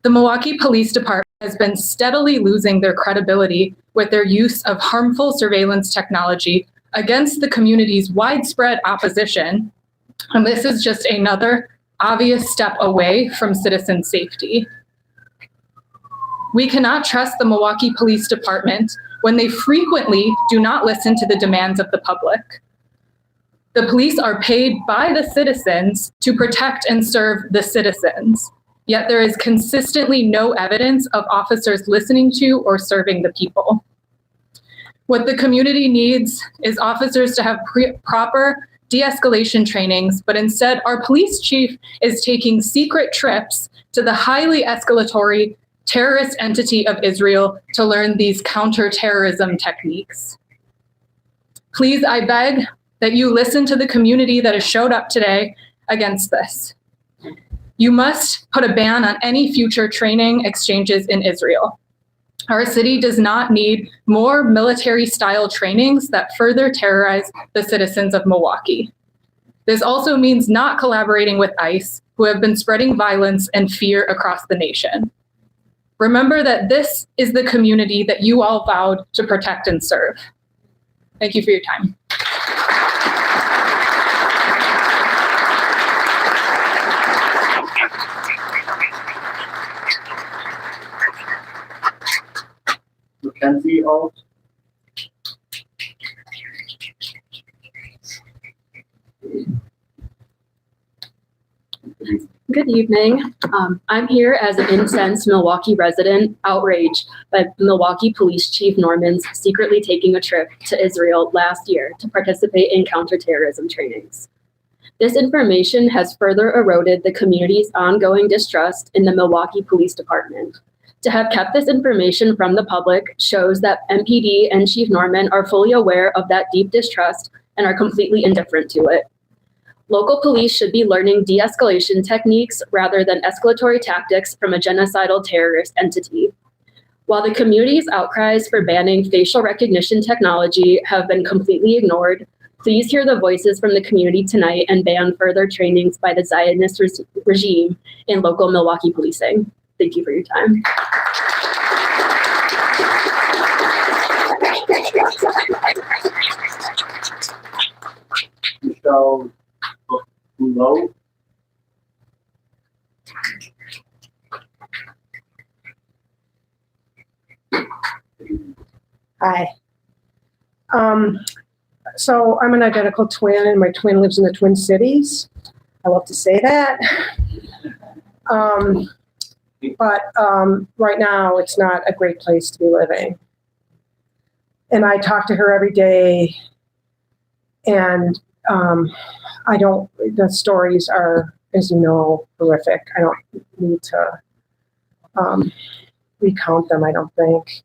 The Milwaukee Police Department has been steadily losing their credibility with their use of harmful surveillance technology against the community's widespread opposition. And this is just another obvious step away from citizen safety. We cannot trust the Milwaukee Police Department when they frequently do not listen to the demands of the public. The police are paid by the citizens to protect and serve the citizens. Yet there is consistently no evidence of officers listening to or serving the people. What the community needs is officers to have proper de-escalation trainings, but instead our police chief is taking secret trips to the highly escalatory terrorist entity of Israel to learn these counterterrorism techniques. Please, I beg that you listen to the community that has showed up today against this. You must put a ban on any future training exchanges in Israel. Our city does not need more military-style trainings that further terrorize the citizens of Milwaukee. This also means not collaborating with ICE, who have been spreading violence and fear across the nation. Remember that this is the community that you all vowed to protect and serve. Thank you for your time. Mackenzie, out. Good evening. I'm here as an incensed Milwaukee resident, outraged by Milwaukee Police Chief Norman's secretly taking a trip to Israel last year to participate in counterterrorism trainings. This information has further eroded the community's ongoing distrust in the Milwaukee Police Department. To have kept this information from the public shows that MPD and Chief Norman are fully aware of that deep distrust and are completely indifferent to it. Local police should be learning de-escalation techniques rather than escalatory tactics from a genocidal terrorist entity. While the community's outcries for banning facial recognition technology have been completely ignored, Please hear the voices from the community tonight and ban further trainings by the Zionist regime in local Milwaukee policing. Thank you for your time. Michelle Boulot. Hi. So I'm an identical twin, and my twin lives in the Twin Cities. I love to say that. But right now, it's not a great place to be living. And I talk to her every day, and the stories are, as you know, horrific. I don't need to recount them, I don't think.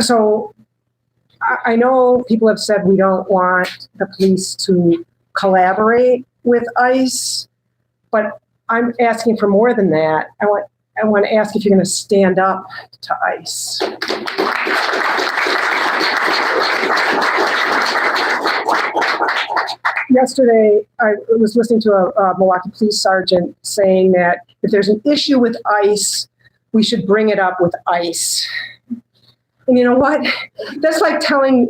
So I know people have said we don't want the police to collaborate with ICE, but I'm asking for more than that. I want to ask if you're going to stand up to ICE. Yesterday, I was listening to a Milwaukee police sergeant saying that if there's an issue with ICE, we should bring it up with ICE. And you know what? That's like telling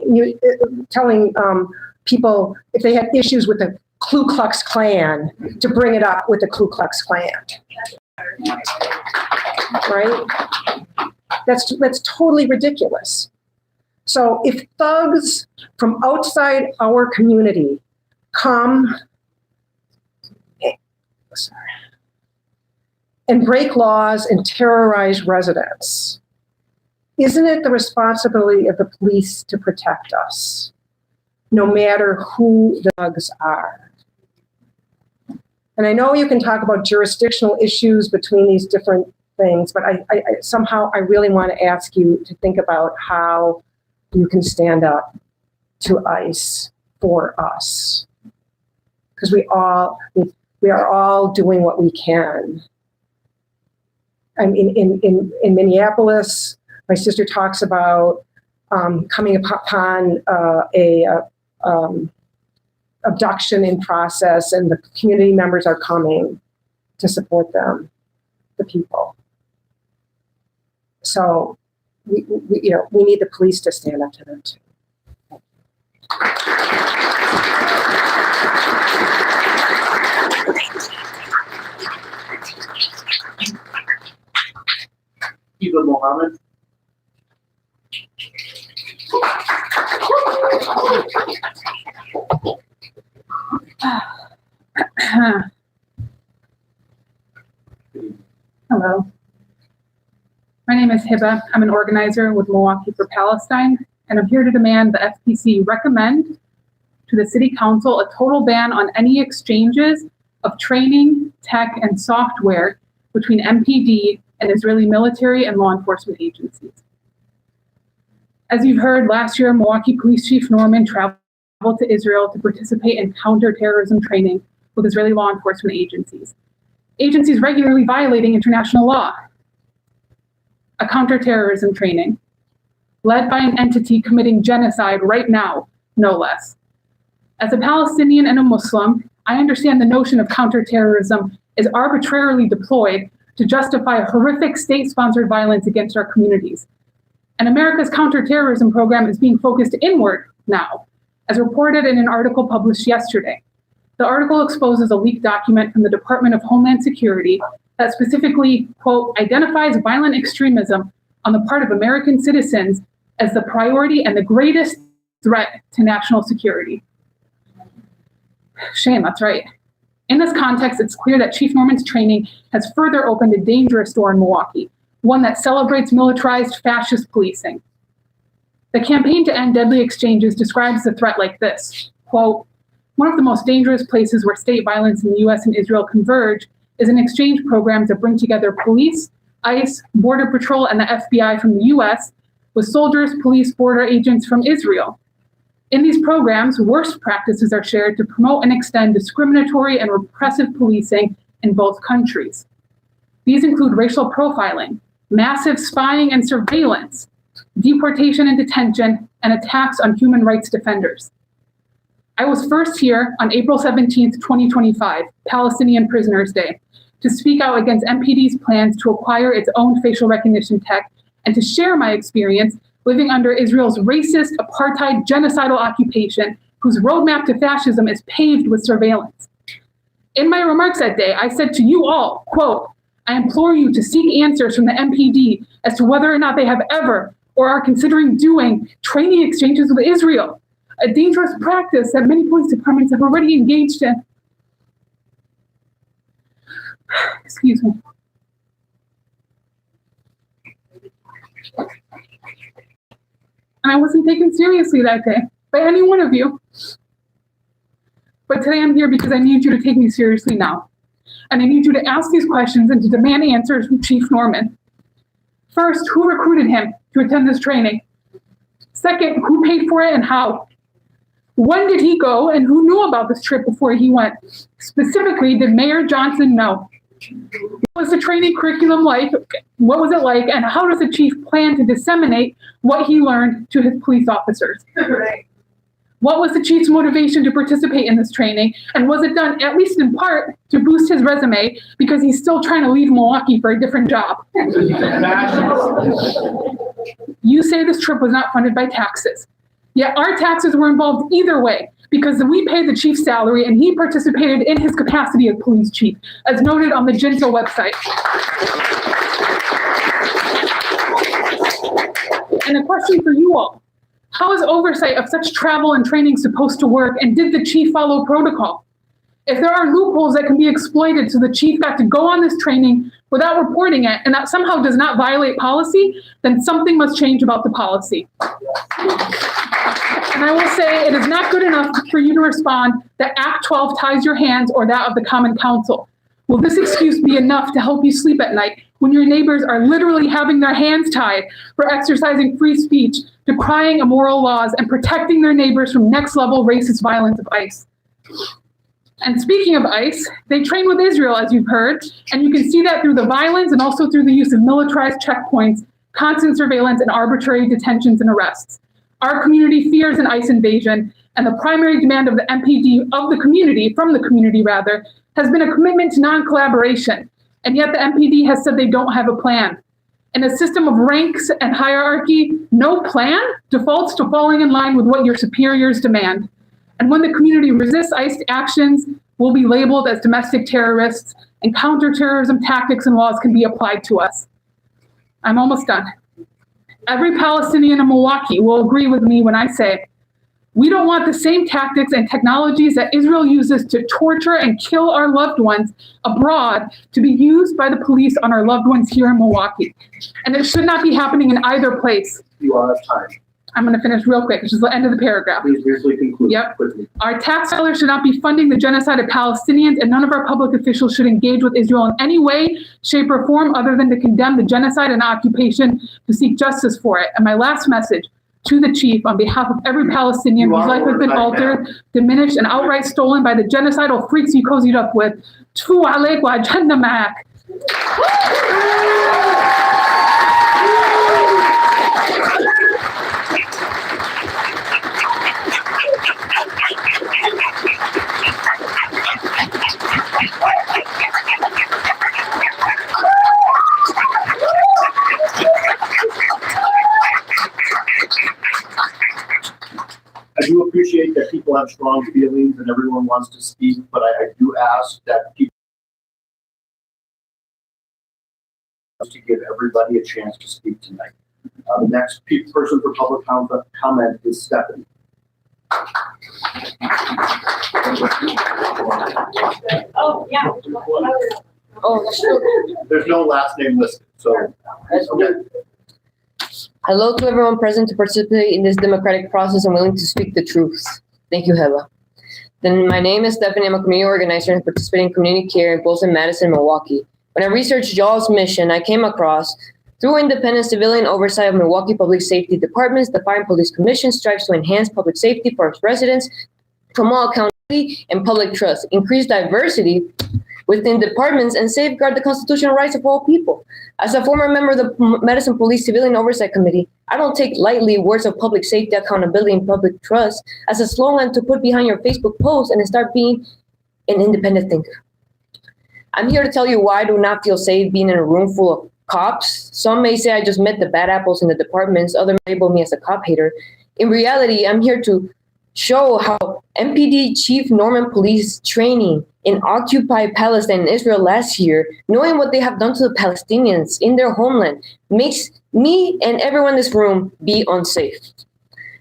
people if they had issues with the Ku Klux Klan to bring it up with the Ku Klux Klan. Right? That's totally ridiculous. So if thugs from outside our community come and break laws and terrorize residents, isn't it the responsibility of the police to protect us, no matter who the thugs are? And I know you can talk about jurisdictional issues between these different things, but I somehow really want to ask you to think about how you can stand up to ICE for us. Because we are all doing what we can. I mean, in Minneapolis, my sister talks about coming upon a abduction in process, and the community members are coming to support them, the people. So we need the police to stand up to them too. Eva Mohammed. Hello. My name is Hiba. I'm an organizer with Milwaukee for Palestine, and I'm here to demand the FPC recommend to the City Council a total ban on any exchanges of training, tech, and software between MPD and Israeli military and law enforcement agencies. As you've heard, last year, Milwaukee Police Chief Norman traveled to Israel to participate in counterterrorism training with Israeli law enforcement agencies. Agencies regularly violating international law. A counterterrorism training led by an entity committing genocide right now, no less. As a Palestinian and a Muslim, I understand the notion of counterterrorism is arbitrarily deployed to justify horrific state-sponsored violence against our communities. And America's counterterrorism program is being focused inward now, as reported in an article published yesterday. The article exposes a leaked document from the Department of Homeland Security that specifically, quote, identifies violent extremism on the part of American citizens as the priority and the greatest threat to national security. Shame, that's right. In this context, it's clear that Chief Norman's training has further opened a dangerous door in Milwaukee, one that celebrates militarized fascist policing. The Campaign to End Deadly Exchanges describes the threat like this, quote, one of the most dangerous places where state violence in the US and Israel converge is in exchange programs that bring together police, ICE, Border Patrol, and the FBI from the US with soldiers, police, border agents from Israel. In these programs, worst practices are shared to promote and extend discriminatory and repressive policing in both countries. These include racial profiling, massive spying and surveillance, deportation and detention, and attacks on human rights defenders. I was first here on April 17th, 2025, Palestinian Prisoners Day, to speak out against MPD's plans to acquire its own facial recognition tech and to share my experience living under Israel's racist, apartheid, genocidal occupation, whose roadmap to fascism is paved with surveillance. In my remarks that day, I said to you all, quote, I implore you to seek answers from the MPD as to whether or not they have ever or are considering doing training exchanges with Israel, a dangerous practice that many police departments have already engaged in. Excuse me. And I wasn't taken seriously that day by any one of you. But today I'm here because I need you to take me seriously now. And I need you to ask these questions and to demand answers from Chief Norman. First, who recruited him to attend this training? Second, who paid for it and how? When did he go and who knew about this trip before he went? Specifically, did Mayor Johnson know? What was the training curriculum like? What was it like? And how does the chief plan to disseminate what he learned to his police officers? What was the chief's motivation to participate in this training? And was it done, at least in part, to boost his resume because he's still trying to leave Milwaukee for a different job? You say this trip was not funded by taxes. Yet our taxes were involved either way because we paid the chief's salary and he participated in his capacity as police chief, as noted on the Jinto website. And a question for you all. How is oversight of such travel and training supposed to work, and did the chief follow protocol? If there are loopholes that can be exploited so the chief got to go on this training without reporting it, and that somehow does not violate policy, then something must change about the policy. And I will say it is not good enough for you to respond that Act 12 ties your hands or that of the Common Council. Will this excuse be enough to help you sleep at night when your neighbors are literally having their hands tied for exercising free speech, decrying immoral laws, and protecting their neighbors from next-level racist violence of ICE? And speaking of ICE, they train with Israel, as you've heard, and you can see that through the violence and also through the use of militarized checkpoints, constant surveillance, and arbitrary detentions and arrests. Our community fears an ICE invasion, and the primary demand of the MPD, from the community rather, has been a commitment to non-collaboration. And yet the MPD has said they don't have a plan. In a system of ranks and hierarchy, no plan defaults to falling in line with what your superiors demand. And when the community resists ICE actions, we'll be labeled as domestic terrorists, and counterterrorism tactics and laws can be applied to us. I'm almost done. Every Palestinian in Milwaukee will agree with me when I say, we don't want the same tactics and technologies that Israel uses to torture and kill our loved ones abroad to be used by the police on our loved ones here in Milwaukee. And it should not be happening in either place. You are out of time. I'm going to finish real quick. This is the end of the paragraph. Please briefly conclude. Yep. Quickly. Our tax dollars should not be funding the genocide of Palestinians, and none of our public officials should engage with Israel in any way, shape, or form other than to condemn the genocide and occupation, to seek justice for it. And my last message to the chief, on behalf of every Palestinian whose life has been altered, diminished, and outright stolen by the genocidal freaks you cozied up with, Tfu alaik wa jannah ma'ak. I do appreciate that people have strong feelings and everyone wants to speak, but I do ask that people to give everybody a chance to speak tonight. The next person for public comment is Stephanie. Oh, yeah. Oh, there's no last name listed, so. Okay. Hello to everyone present to participate in this democratic process and willing to speak the truth. Thank you, Heba. Then my name is Stephanie. I'm a community organizer and participating in community care in both in Madison and Milwaukee. When I researched y'all's mission, I came across, through independent civilian oversight of Milwaukee Public Safety Departments, the Fire and Police Commission strives to enhance public safety for its residents, promote accountability and public trust, increase diversity within departments and safeguard the constitutional rights of all people. As a former member of the Medicine Police Civilian Oversight Committee, I don't take lightly words of public safety, accountability, and public trust as a slogan to put behind your Facebook post and start being an independent thinker. I'm here to tell you why I do not feel safe being in a room full of cops. Some may say I just met the bad apples in the departments, others label me as a cop hater. In reality, I'm here to show how MPD Chief Norman Police training in occupied Palestine and Israel last year, knowing what they have done to the Palestinians in their homeland, makes me and everyone in this room be unsafe.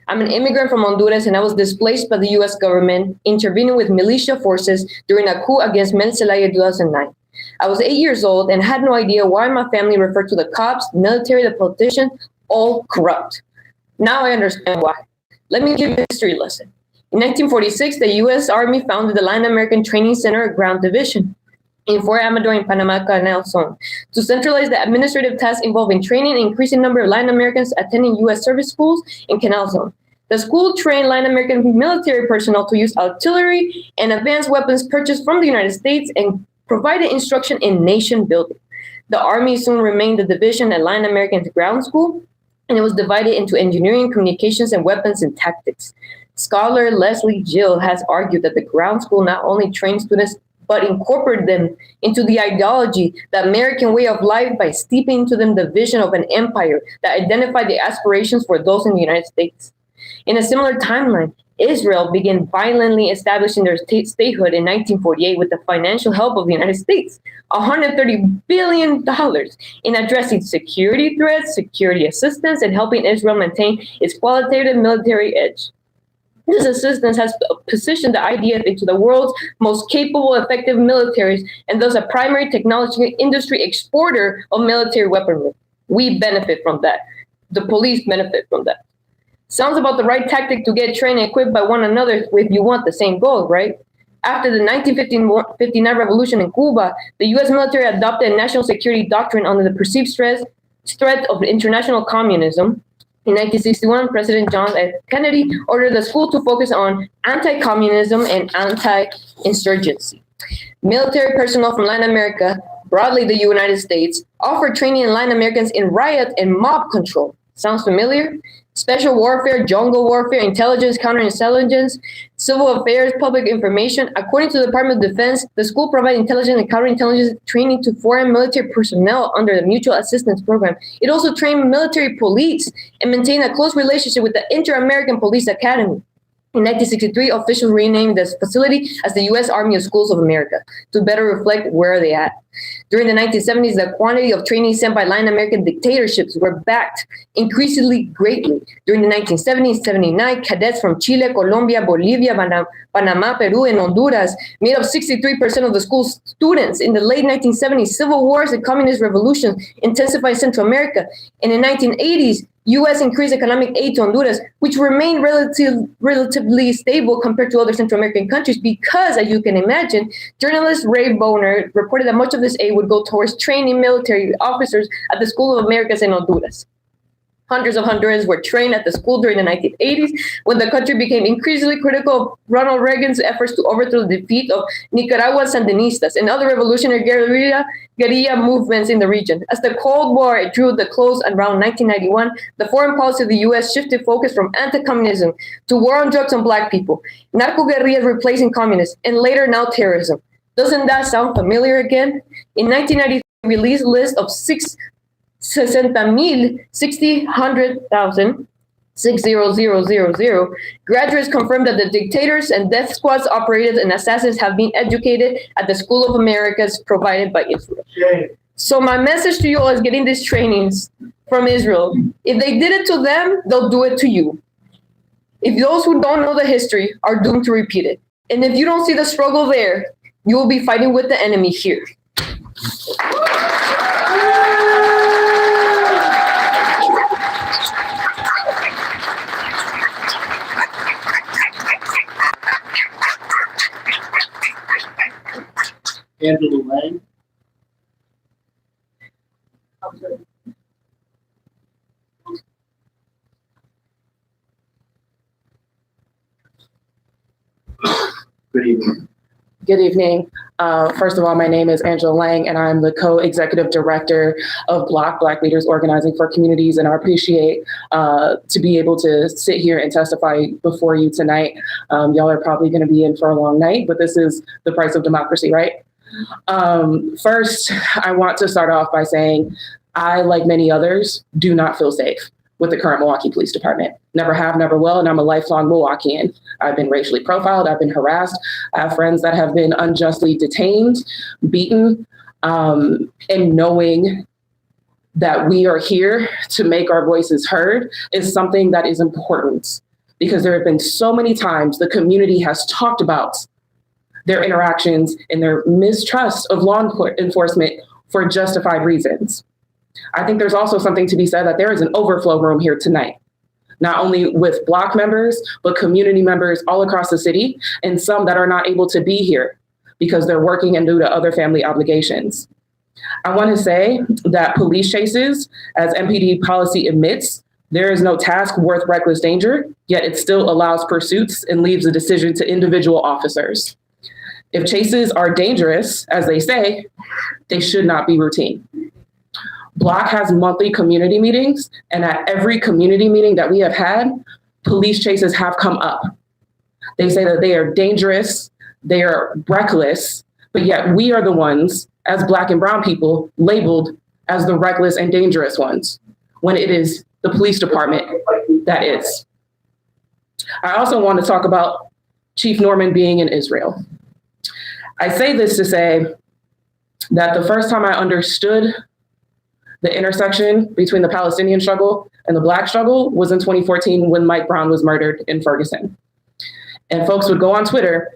I'm an immigrant from Honduras, and I was displaced by the U.S. government, intervening with militia forces during a coup against Mel Zelaya in 2009. I was 8 years old and had no idea why my family referred to the cops, military, the politicians, all corrupt. Now I understand why. Let me give you a history lesson. In 1946, the U.S. Army founded the Latin American Training Center Ground Division in Fort Amador in Panama Canal Zone to centralize the administrative tasks involving training an increasing number of Latin Americans attending U.S. service schools in Canal Zone. The school trained Latin American military personnel to use artillery and advanced weapons purchased from the United States and provided instruction in nation building. The Army soon remained the division at Latin American Ground School, and it was divided into engineering, communications, and weapons and tactics. Scholar Leslie Gill has argued that the ground school not only trained students, but incorporated them into the ideology, the American way of life, by steeping into them the vision of an empire that identified the aspirations for those in the United States. In a similar timeline, Israel began violently establishing their statehood in 1948 with the financial help of the United States, $130 billion in addressing security threats, security assistance, and helping Israel maintain its qualitative military edge. This assistance has positioned the IDF into the world's most capable, effective militaries, and thus a primary technology industry exporter of military weaponry. We benefit from that. The police benefit from that. Sounds about the right tactic to get trained and equipped by one another if you want the same goal, right? After the 1959 revolution in Cuba, the U.S. military adopted a national security doctrine under the perceived threat of international communism. In 1961, President John F. Kennedy ordered the school to focus on anti-communism and anti-insurgency. Military personnel from Latin America, broadly the United States, offered training in Latin Americans in riot and mob control. Sounds familiar? Special warfare, jungle warfare, intelligence, counterintelligence, civil affairs, public information. According to the Department of Defense, the school provided intelligence and counterintelligence training to foreign military personnel under the Mutual Assistance Program. It also trained military police and maintained a close relationship with the Inter-American Police Academy. In 1963, officials renamed this facility as the U.S. Army of Schools of America to better reflect where they at. During the 1970s, the quantity of training sent by Latin American dictatorships were backed increasingly greatly. During the 1970s, 79, cadets from Chile, Colombia, Bolivia, Panama, Peru, and Honduras made up 63% of the school's students. In the late 1970s, civil wars and communist revolutions intensified Central America. And in the 1980s, U.S. increased economic aid to Honduras, which remained relatively stable compared to other Central American countries because, as you can imagine, journalist Ray Boner reported that much of this aid would go towards training military officers at the School of Americas in Honduras. Hundreds of Hondurans were trained at the school during the 1980s when the country became increasingly critical of Ronald Reagan's efforts to overthrow the defeat of Nicaragua's Sandinistas and other revolutionary guerrilla movements in the region. As the Cold War drew to a close around 1991, the foreign policy of the U.S. shifted focus from anti-communism to war on drugs on Black people, narco-guerrillas replacing communists, and later now terrorism. Doesn't that sound familiar again? In 1993, released a list of 600,000 graduates confirmed that the dictators and death squads operated and assassins have been educated at the School of Americas provided by Israel. So my message to you all is getting these trainings from Israel. If they did it to them, they'll do it to you. If those who don't know the history are doomed to repeat it. And if you don't see the struggle there, you will be fighting with the enemy here. Angela Lang. Good evening. Good evening. First of all, my name is Angela Lang, and I'm the co-executive director of Black Leaders Organizing for Communities, and I appreciate to be able to sit here and testify before you tonight. Y'all are probably going to be in for a long night, but this is the price of democracy, right? First, I want to start off by saying I, like many others, do not feel safe with the current Milwaukee Police Department. Never have, never will, and I'm a lifelong Milwaukeean. I've been racially profiled, I've been harassed. I have friends that have been unjustly detained, beaten, and knowing that we are here to make our voices heard is something that is important, because there have been so many times the community has talked about their interactions and their mistrust of law enforcement for justified reasons. I think there's also something to be said that there is an overflow room here tonight, not only with Block members, but community members all across the city, and some that are not able to be here because they're working and due to other family obligations. I want to say that police chases, as MPD policy admits, there is no task worth reckless danger, yet it still allows pursuits and leaves the decision to individual officers. If chases are dangerous, as they say, they should not be routine. Block has monthly community meetings, and at every community meeting that we have had, police chases have come up. They say that they are dangerous, they are reckless, but yet we are the ones, as Black and brown people, labeled as the reckless and dangerous ones, when it is the police department that is. I also want to talk about Chief Norman being in Israel. I say this to say that the first time I understood the intersection between the Palestinian struggle and the Black struggle was in 2014 when Mike Brown was murdered in Ferguson. And folks would go on Twitter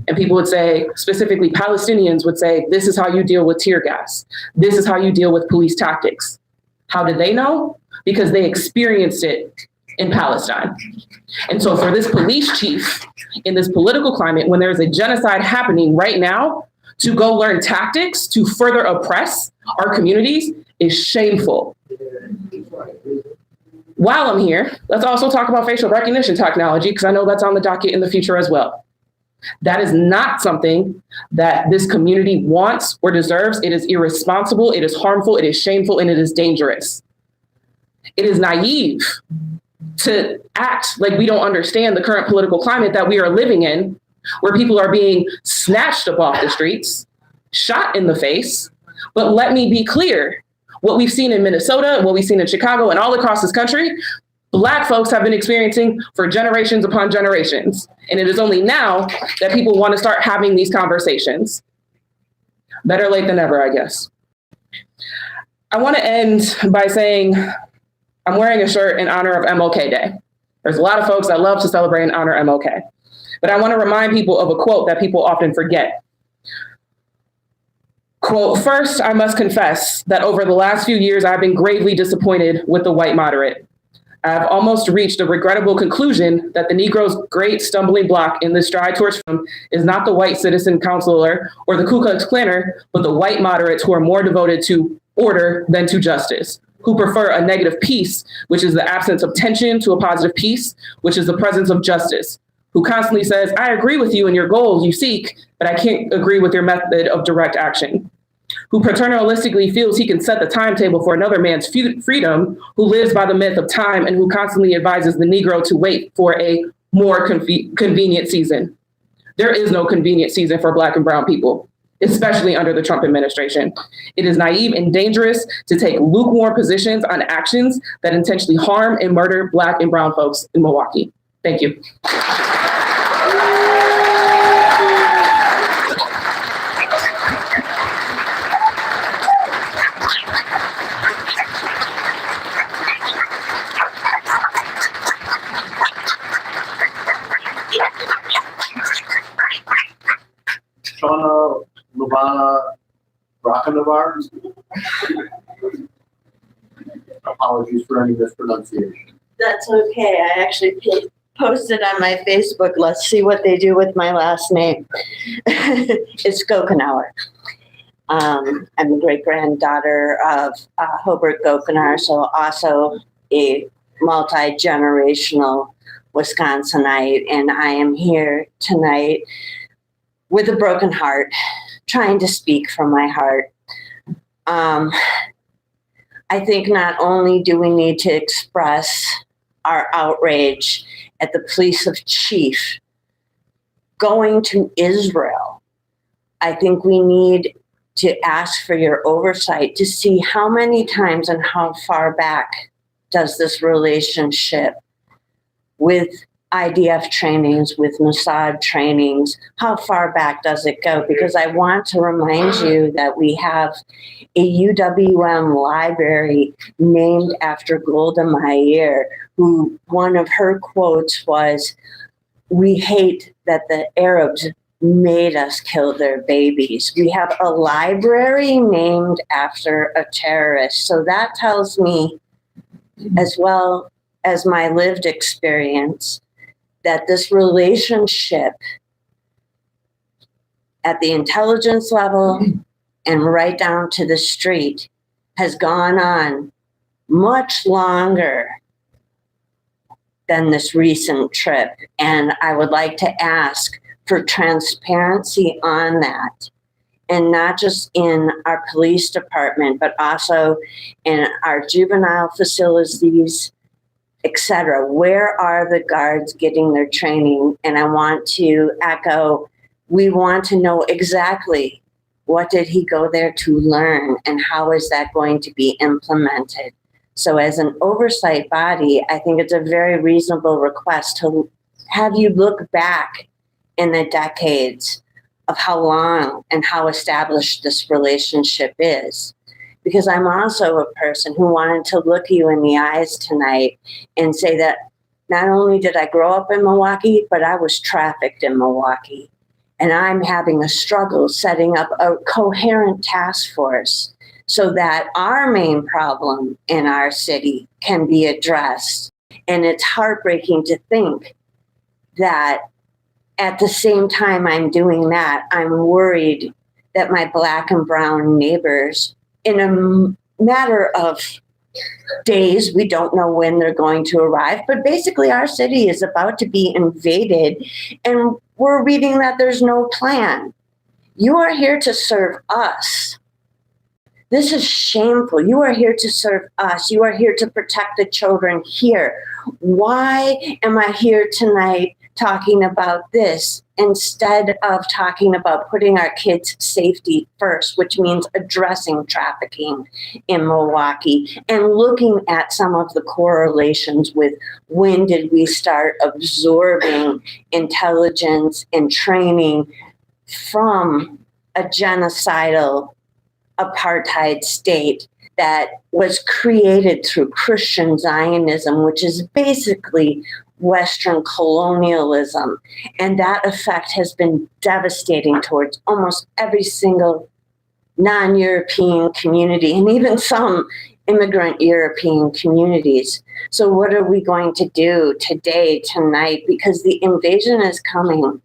and people would say, specifically Palestinians would say, this is how you deal with tear gas. This is how you deal with police tactics. How did they know? Because they experienced it in Palestine. And so for this police chief in this political climate, when there's a genocide happening right now, to go learn tactics to further oppress our communities is shameful. While I'm here, let's also talk about facial recognition technology, because I know that's on the docket in the future as well. That is not something that this community wants or deserves. It is irresponsible, it is harmful, it is shameful, and it is dangerous. It is naive to act like we don't understand the current political climate that we are living in, where people are being snatched up off the streets, shot in the face. But let me be clear, what we've seen in Minnesota, what we've seen in Chicago, and all across this country, Black folks have been experiencing for generations upon generations. And it is only now that people want to start having these conversations. Better late than never, I guess. I want to end by saying I'm wearing a shirt in honor of MLK Day. There's a lot of folks that love to celebrate and honor MLK. But I want to remind people of a quote that people often forget. Quote, first, I must confess that over the last few years, I've been gravely disappointed with the white moderate. I've almost reached a regrettable conclusion that the Negro's great stumbling block in this stride towards freedom is not the white citizen counselor or the Ku Klux Klanner, but the white moderates who are more devoted to order than to justice, who prefer a negative peace, which is the absence of tension, to a positive peace, which is the presence of justice, who constantly says, I agree with you and your goals you seek, but I can't agree with your method of direct action, who paternalistically feels he can set the timetable for another man's freedom, who lives by the myth of time, and who constantly advises the Negro to wait for a more convenient season. There is no convenient season for Black and brown people, especially under the Trump administration. It is naive and dangerous to take lukewarm positions on actions that intentionally harm and murder Black and brown folks in Milwaukee. Thank you. Shauna Lubana Brockenavar. Apologies for any mispronunciation. That's okay. I actually posted on my Facebook, let's see what they do with my last name. It's Gokenauer. I'm the great-granddaughter of Hobart Gokenar, so also a multi-generational Wisconsinite, and I am here tonight with a broken heart trying to speak from my heart. I think not only do we need to express our outrage at the police chief going to Israel, I think we need to ask for your oversight to see how many times and how far back does this relationship with IDF trainings, with Mossad trainings, how far back does it go? Because I want to remind you that we have a UWM library named after Golda Meir, who one of her quotes was, "We hate that the Arabs made us kill their babies." We have a library named after a terrorist. So that tells me, as well as my lived experience, that this relationship at the intelligence level and right down to the street has gone on much longer than this recent trip. And I would like to ask for transparency on that. And not just in our police department, but also in our juvenile facilities, etc. Where are the guards getting their training? And I want to echo, we want to know exactly what did he go there to learn and how is that going to be implemented? So as an oversight body, I think it's a very reasonable request to have you look back in the decades of how long and how established this relationship is. Because I'm also a person who wanted to look you in the eyes tonight and say that not only did I grow up in Milwaukee, but I was trafficked in Milwaukee. And I'm having a struggle setting up a coherent task force so that our main problem in our city can be addressed. And it's heartbreaking to think that at the same time I'm doing that, I'm worried that my Black and brown neighbors, in a matter of days, we don't know when they're going to arrive, but basically our city is about to be invaded and we're reading that there's no plan. You are here to serve us. This is shameful. You are here to serve us. You are here to protect the children here. Why am I here tonight talking about this instead of talking about putting our kids' safety first, which means addressing trafficking in Milwaukee and looking at some of the correlations with when did we start absorbing intelligence and training from a genocidal apartheid state that was created through Christian Zionism, which is basically Western colonialism. And that effect has been devastating towards almost every single non-European community and even some immigrant European communities. So what are we going to do today, tonight? Because the invasion is coming,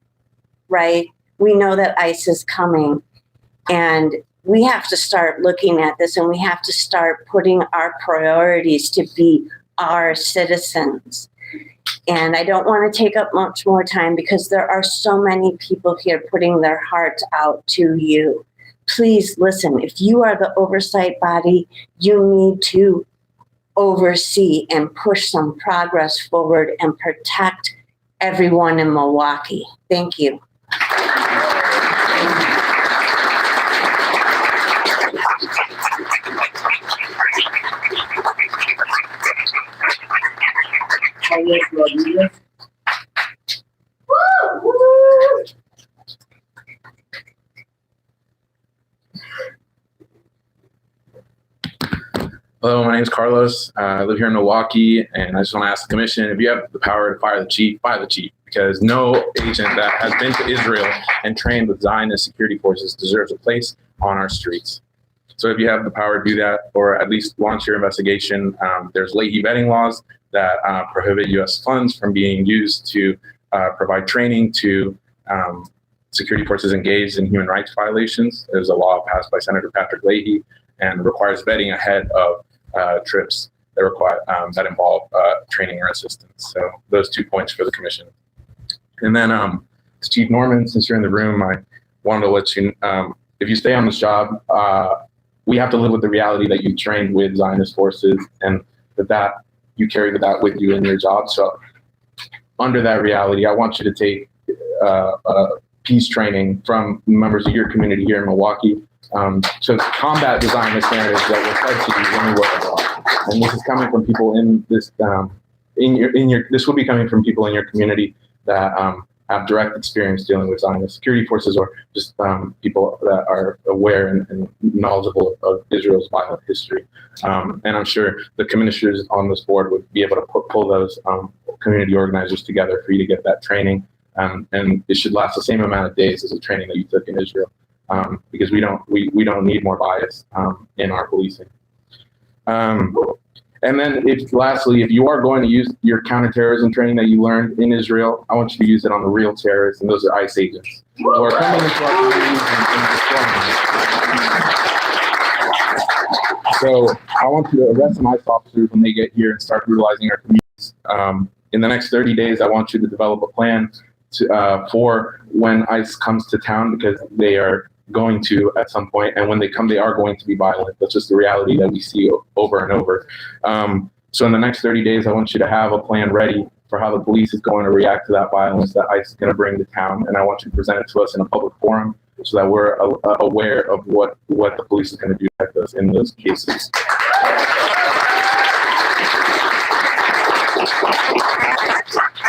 right? We know that ICE is coming. And we have to start looking at this and we have to start putting our priorities to be our citizens. And I don't want to take up much more time because there are so many people here putting their hearts out to you. Please listen, if you are the oversight body, you need to oversee and push some progress forward and protect everyone in Milwaukee. Thank you. Hello, my name is Carlos. I live here in Milwaukee, and I just want to ask the commission, if you have the power to fire the chief, fire the chief, because no agent that has been to Israel and trained with Zionist security forces deserves a place on our streets. So if you have the power to do that, or at least launch your investigation, there's Leahy vetting laws that prohibit U.S. funds from being used to provide training to security forces engaged in human rights violations. There's a law passed by Senator Patrick Leahy and requires vetting ahead of trips that require that involve training or assistance. So those 2 points for the commission. And then Chief Norman, since you're in the room, I wanted to let you if you stay on this job, we have to live with the reality that you trained with Zionist forces and that you carry that with you in your job. So under that reality, I want you to take peace training from members of your community here in Milwaukee to combat the Zionist narratives that were fed to you anywhere. And this is coming from people in this this will be coming from people in your community that have direct experience dealing with Zionist security forces, or just people that are aware and knowledgeable of Israel's violent history. And I'm sure the commissioners on this board would be able to pull those community organizers together for you to get that training. And it should last the same amount of days as the training that you took in Israel, because we don't need more bias in our policing. And then lastly, if you are going to use your counterterrorism training that you learned in Israel, I want you to use it on the real terrorists, and those are ICE agents who are coming into our communities and so I want you to arrest some ICE officers when they get here and start brutalizing our communities. In the next 30 days, I want you to develop a plan for when ICE comes to town, because they are going to at some point, and when they come, they are going to be violent. That's just the reality that we see over and over. So in the next 30 days, I want you to have a plan ready for how the police is going to react to that violence that ICE is going to bring to town, and I want you to present it to us in a public forum so that we're aware of what the police is going to do to us in those cases.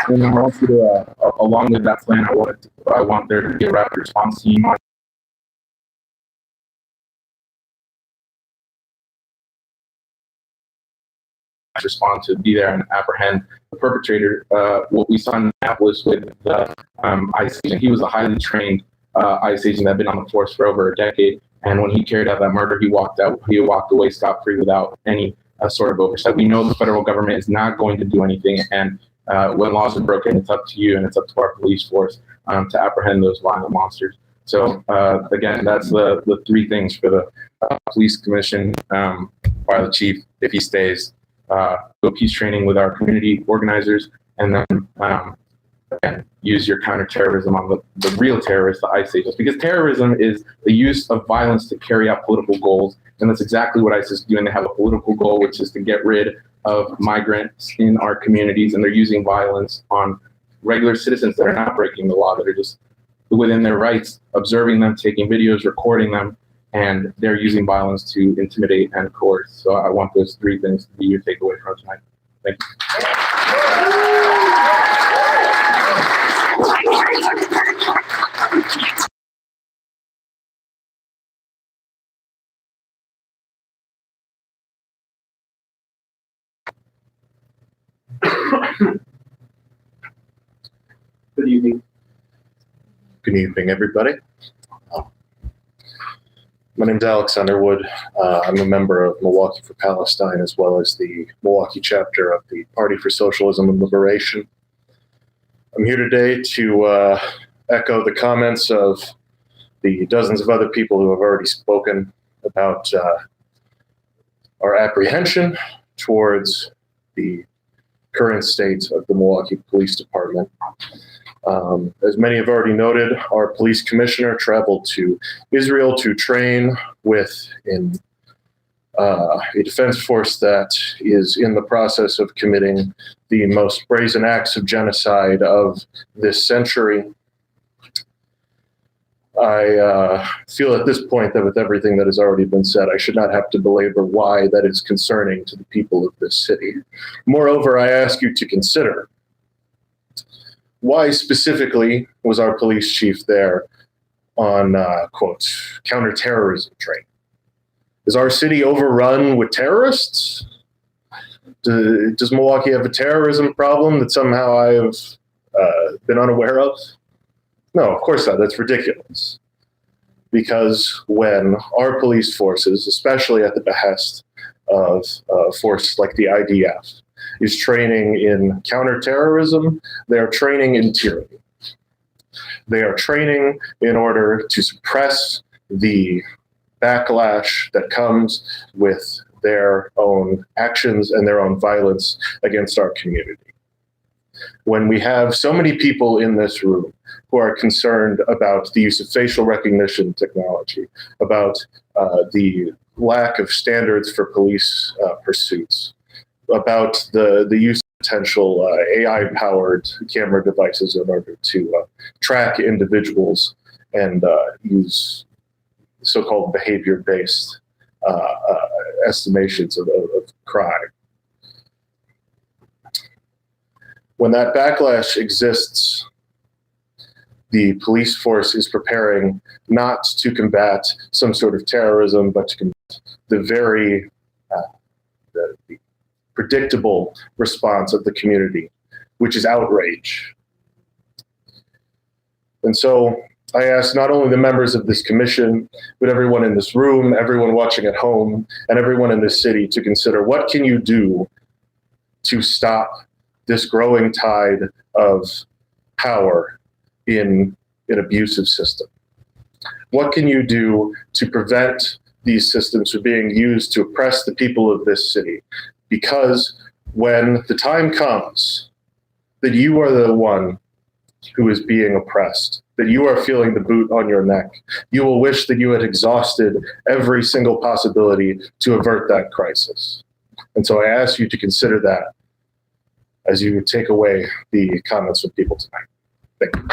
And I want you to, along with that plan, I want there to be a rapid response team respond to be there and apprehend the perpetrator. What we saw in Minneapolis with the ICE agent, he was a highly trained ICE agent that had been on the force for over a decade. And when he carried out that murder, he walked away scot-free without any sort of oversight. We know the federal government is not going to do anything. And when laws are broken, it's up to you and it's up to our police force to apprehend those violent monsters. So again, that's the three things for the police commission. Fire the chief if he stays. Go peace training with our community organizers, and then again, use your counterterrorism on the real terrorists, the ICE agents, because terrorism is the use of violence to carry out political goals, and that's exactly what ICE is doing. They have a political goal, which is to get rid of migrants in our communities, and they're using violence on regular citizens that are not breaking the law, that are just within their rights, observing them, taking videos, recording them, and they're using violence to intimidate and coerce. So I want those three things to be your takeaway from tonight. Thank you. Good evening. Good evening, everybody. My name is Alex Underwood. I'm a member of Milwaukee for Palestine, as well as the Milwaukee chapter of the Party for Socialism and Liberation. I'm here today to echo the comments of the dozens of other people who have already spoken about our apprehension towards the current state of the Milwaukee Police Department. As many have already noted, our police commissioner traveled to Israel to train with a defense force that is in the process of committing the most brazen acts of genocide of this century. I feel at this point that with everything that has already been said, I should not have to belabor why that is concerning to the people of this city. Moreover, I ask you to consider, why specifically was our police chief there on, quote, counterterrorism training? Is our city overrun with terrorists? Does Milwaukee have a terrorism problem that somehow I have been unaware of? No, of course not. That's ridiculous. Because when our police forces, especially at the behest of a force like the IDF, is training in counterterrorism, they are training in tyranny. They are training in order to suppress the backlash that comes with their own actions and their own violence against our community. when we have so many people in this room who are concerned about the use of facial recognition technology, about the lack of standards for police pursuits, about the use of potential AI-powered camera devices in order to track individuals and use so-called behavior-based estimations of crime. When that backlash exists, the police force is preparing not to combat some sort of terrorism, but to combat the very the predictable response of the community, which is outrage. And so I ask not only the members of this commission, but everyone in this room, everyone watching at home, and everyone in this city to consider, what can you do to stop this growing tide of power in an abusive system? What can you do to prevent these systems from being used to oppress the people of this city? Because when the time comes that you are the one who is being oppressed, that you are feeling the boot on your neck, you will wish that you had exhausted every single possibility to avert that crisis. And so I ask you to consider that as you take away the comments from people tonight. Thank you.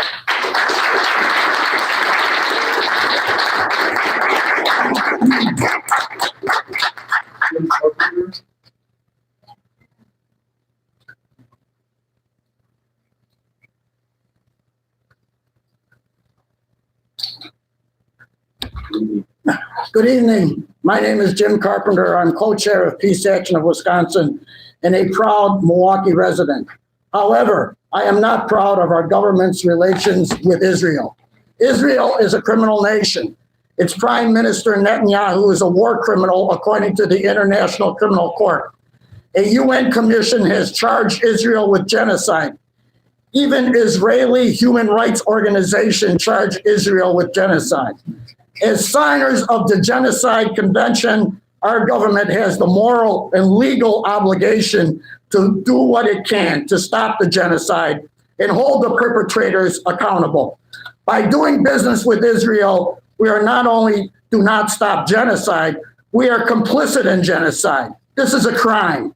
Good evening. My name is Jim Carpenter. I'm co-chair of Peace Action of Wisconsin and a proud Milwaukee resident. However, I am not proud of our government's relations with Israel. Israel is a criminal nation. Its Prime Minister Netanyahu is a war criminal according to the International Criminal Court. A UN commission has charged Israel with genocide. Even Israeli human rights organization charged Israel with genocide. As signers of the Genocide Convention, our government has the moral and legal obligation to do what it can to stop the genocide and hold the perpetrators accountable. By doing business with Israel, we are not only do not stop genocide, we are complicit in genocide. This is a crime.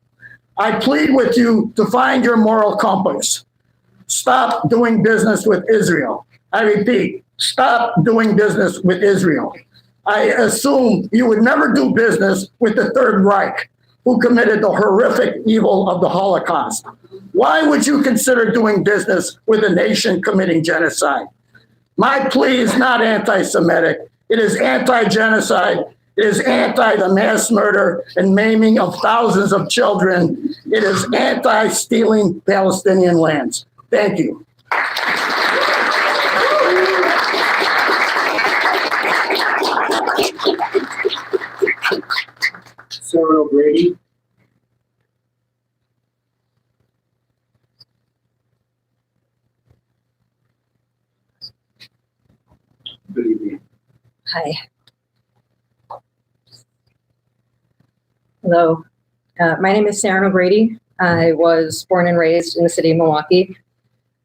I plead with you to find your moral compass. Stop doing business with Israel. I repeat, stop doing business with Israel. I assume you would never do business with the Third Reich, who committed the horrific evil of the Holocaust. Why would you consider doing business with a nation committing genocide? My plea is not anti-Semitic. It is anti-genocide. It is anti the mass murder and maiming of thousands of children. It is anti-stealing Palestinian lands. Thank you. Sarah O'Grady. Good evening. Hi. Hello. My name is Sarah O'Grady. I was born and raised in the city of Milwaukee,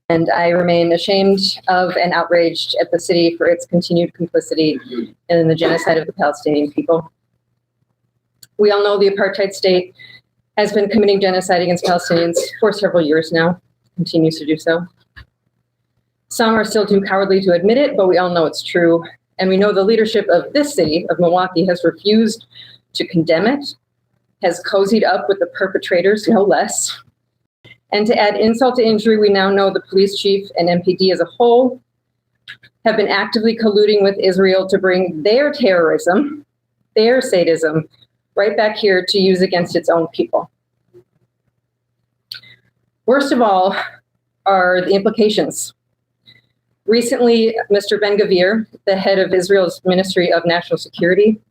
and I remain ashamed of and outraged at the city for its continued complicity in the genocide of the Palestinian people. We all know the apartheid state has been committing genocide against Palestinians for several years now, continues to do so. Some are still too cowardly to admit it, but we all know it's true. And we know the leadership of this city, of Milwaukee, has refused to condemn it, has cozied up with the perpetrators, no less. And to add insult to injury, we now know the police chief and MPD as a whole have been actively colluding with Israel to bring their terrorism, their sadism, right back here to use against its own people. Worst of all are the implications. Recently, Mr. Ben-Gvir, the head of Israel's Ministry of National Security,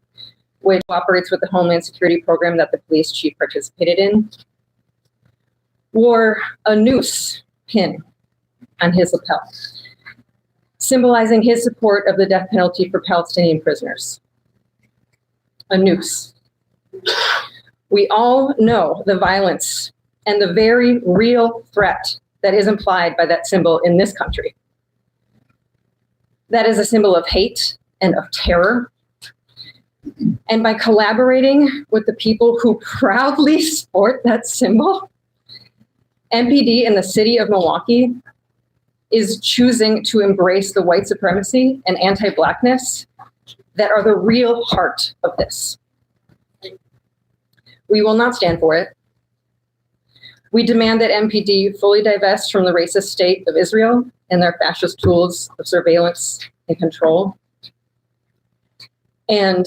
which operates with the Homeland Security program that the police chief participated in, wore a noose pin on his lapel, symbolizing his support of the death penalty for Palestinian prisoners. A noose. We all know the violence and the very real threat that is implied by that symbol in this country. That is a symbol of hate and of terror. And by collaborating with the people who proudly sport that symbol, MPD in the city of Milwaukee is choosing to embrace the white supremacy and anti-Blackness that are the real heart of this. We will not stand for it. We demand that MPD fully divest from the racist state of Israel and their fascist tools of surveillance and control. And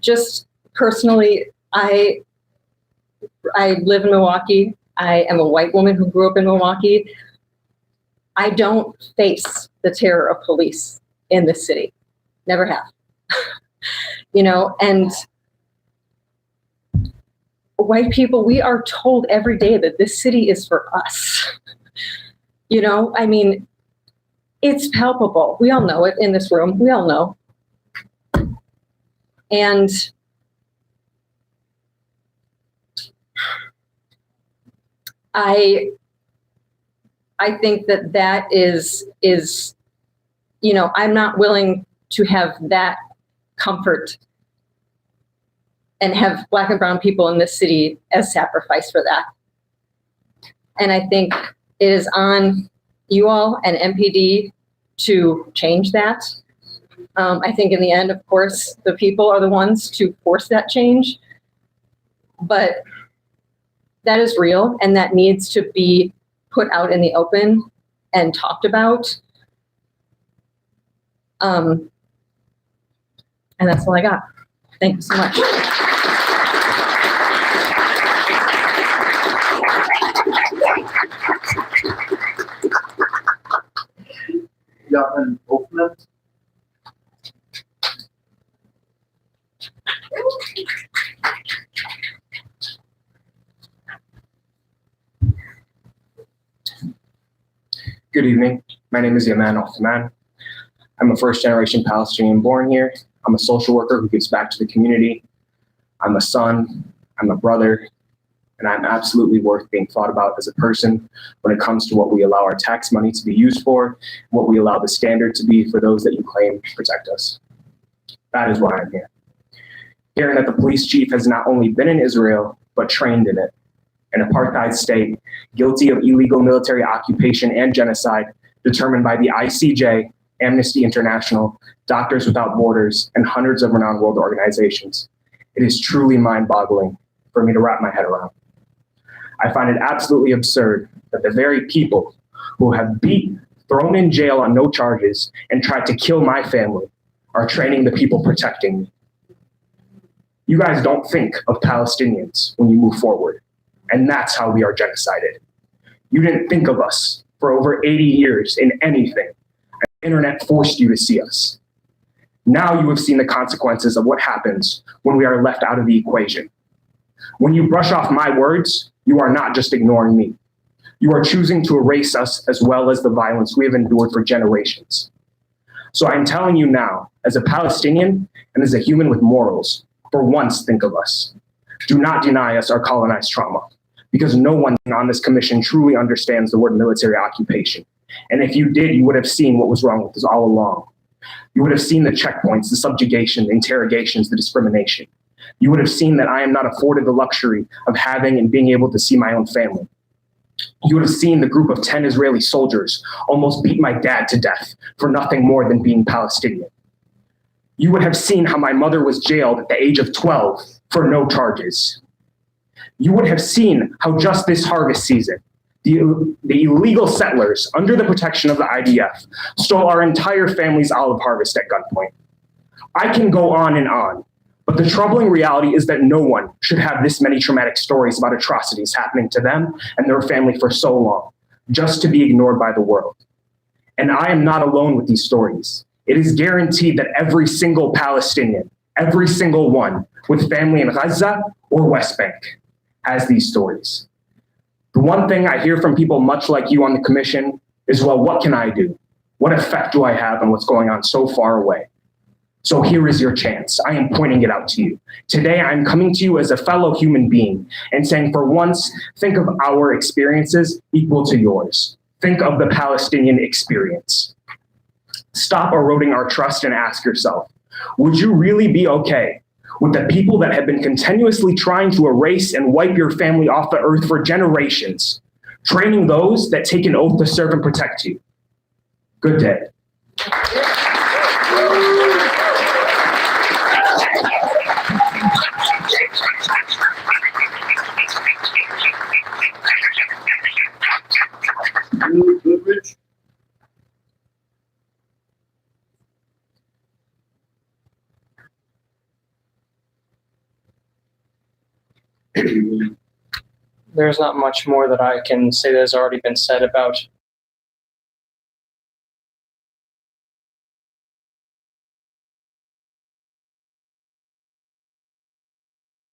just personally, I live in Milwaukee. I am a white woman who grew up in Milwaukee. I don't face the terror of police in this city. Never have. You know, and white people, we are told every day that this city is for us. You know, I mean, it's palpable. We all know it in this room. We all know. And I think that is, you know, I'm not willing to have that comfort and have Black and brown people in this city as sacrifice for that. And I think it is on you all and MPD to change that. I think in the end, of course, the people are the ones to force that change. But that is real, and that needs to be put out in the open and talked about. And that's all I got. Thank you so much. Jochen Hoffman. Good evening. My name is Yaman Othman. I'm a first-generation Palestinian born here. I'm a social worker who gives back to the community. I'm a son, I'm a brother, and I'm absolutely worth being thought about as a person when it comes to what we allow our tax money to be used for, what we allow the standard to be for those that you claim protect us. That is why I'm here. Hearing that the police chief has not only been in Israel, but trained in it, an apartheid state guilty of illegal military occupation and genocide determined by the ICJ, Amnesty International, Doctors Without Borders, and hundreds of renowned world organizations. It is truly mind-boggling for me to wrap my head around. I find it absolutely absurd that the very people who have beat, thrown in jail on no charges, and tried to kill my family are training the people protecting me. You guys don't think of Palestinians when you move forward, and that's how we are genocided. You didn't think of us for over 80 years in anything. The internet forced you to see us. Now you have seen the consequences of what happens when we are left out of the equation. When you brush off my words, you are not just ignoring me. You are choosing to erase us as well as the violence we have endured for generations. So I'm telling you now, as a Palestinian and as a human with morals, for once think of us. Do not deny us our colonized trauma, because no one on this commission truly understands the word military occupation. And if you did, you would have seen what was wrong with us all along. You would have seen the checkpoints, the subjugation, the interrogations, the discrimination. You would have seen that I am not afforded the luxury of having and being able to see my own family. You would have seen the group of 10 Israeli soldiers almost beat my dad to death for nothing more than being Palestinian. You would have seen how my mother was jailed at the age of 12 for no charges. You would have seen how just this harvest season, the illegal settlers under the protection of the IDF stole our entire family's olive harvest at gunpoint. I can go on, but the troubling reality is that no one should have this many traumatic stories about atrocities happening to them and their family for so long, just to be ignored by the world. And I am not alone with these stories. It is guaranteed that every single Palestinian, every single one with family in Gaza or West Bank has these stories. The one thing I hear from people much like you on the commission is, well, what can I do? What effect do I have on what's going on so far away? So here is your chance. I am pointing it out to you. Today, I'm coming to you as a fellow human being and saying, for once, think of our experiences equal to yours. Think of the Palestinian experience. Stop eroding our trust and ask yourself, would you really be okay with the people that have been continuously trying to erase and wipe your family off the earth for generations, training those that take an oath to serve and protect you? Good day. Goodrich? There's not much more that I can say that has already been said about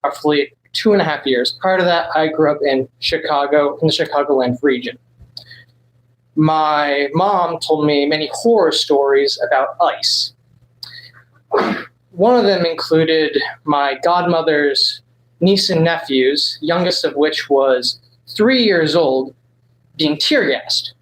roughly 2.5 years. Prior to that, I grew up in Chicago, in the Chicagoland region. My mom told me many horror stories about ICE. One of them included my godmother's niece and nephews, youngest of which was 3 years old, being tear gassed.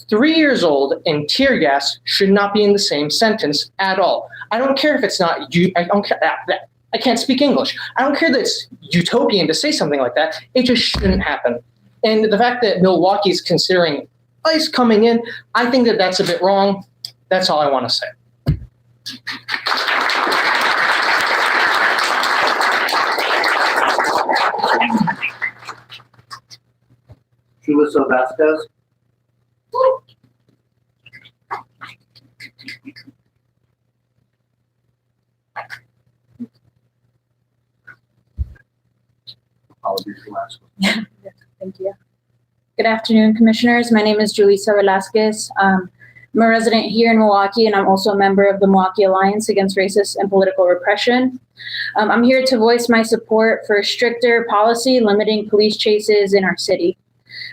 3 years old and tear gas should not be in the same sentence at all. I don't care if it's not you. I don't care that. I can't speak English. I don't care that it's utopian to say something like that. It just shouldn't happen. And the fact that Milwaukee's considering ICE coming in, I think that that's a bit wrong. That's all I want to say. Julissa Vasquez? Apologies for last one. Thank you. Good afternoon, Commissioners. My name is Julissa Velasquez. I'm a resident here in Milwaukee, and I'm also a member of the Milwaukee Alliance Against Racist and Political Repression. I'm here to voice my support for stricter policy limiting police chases in our city.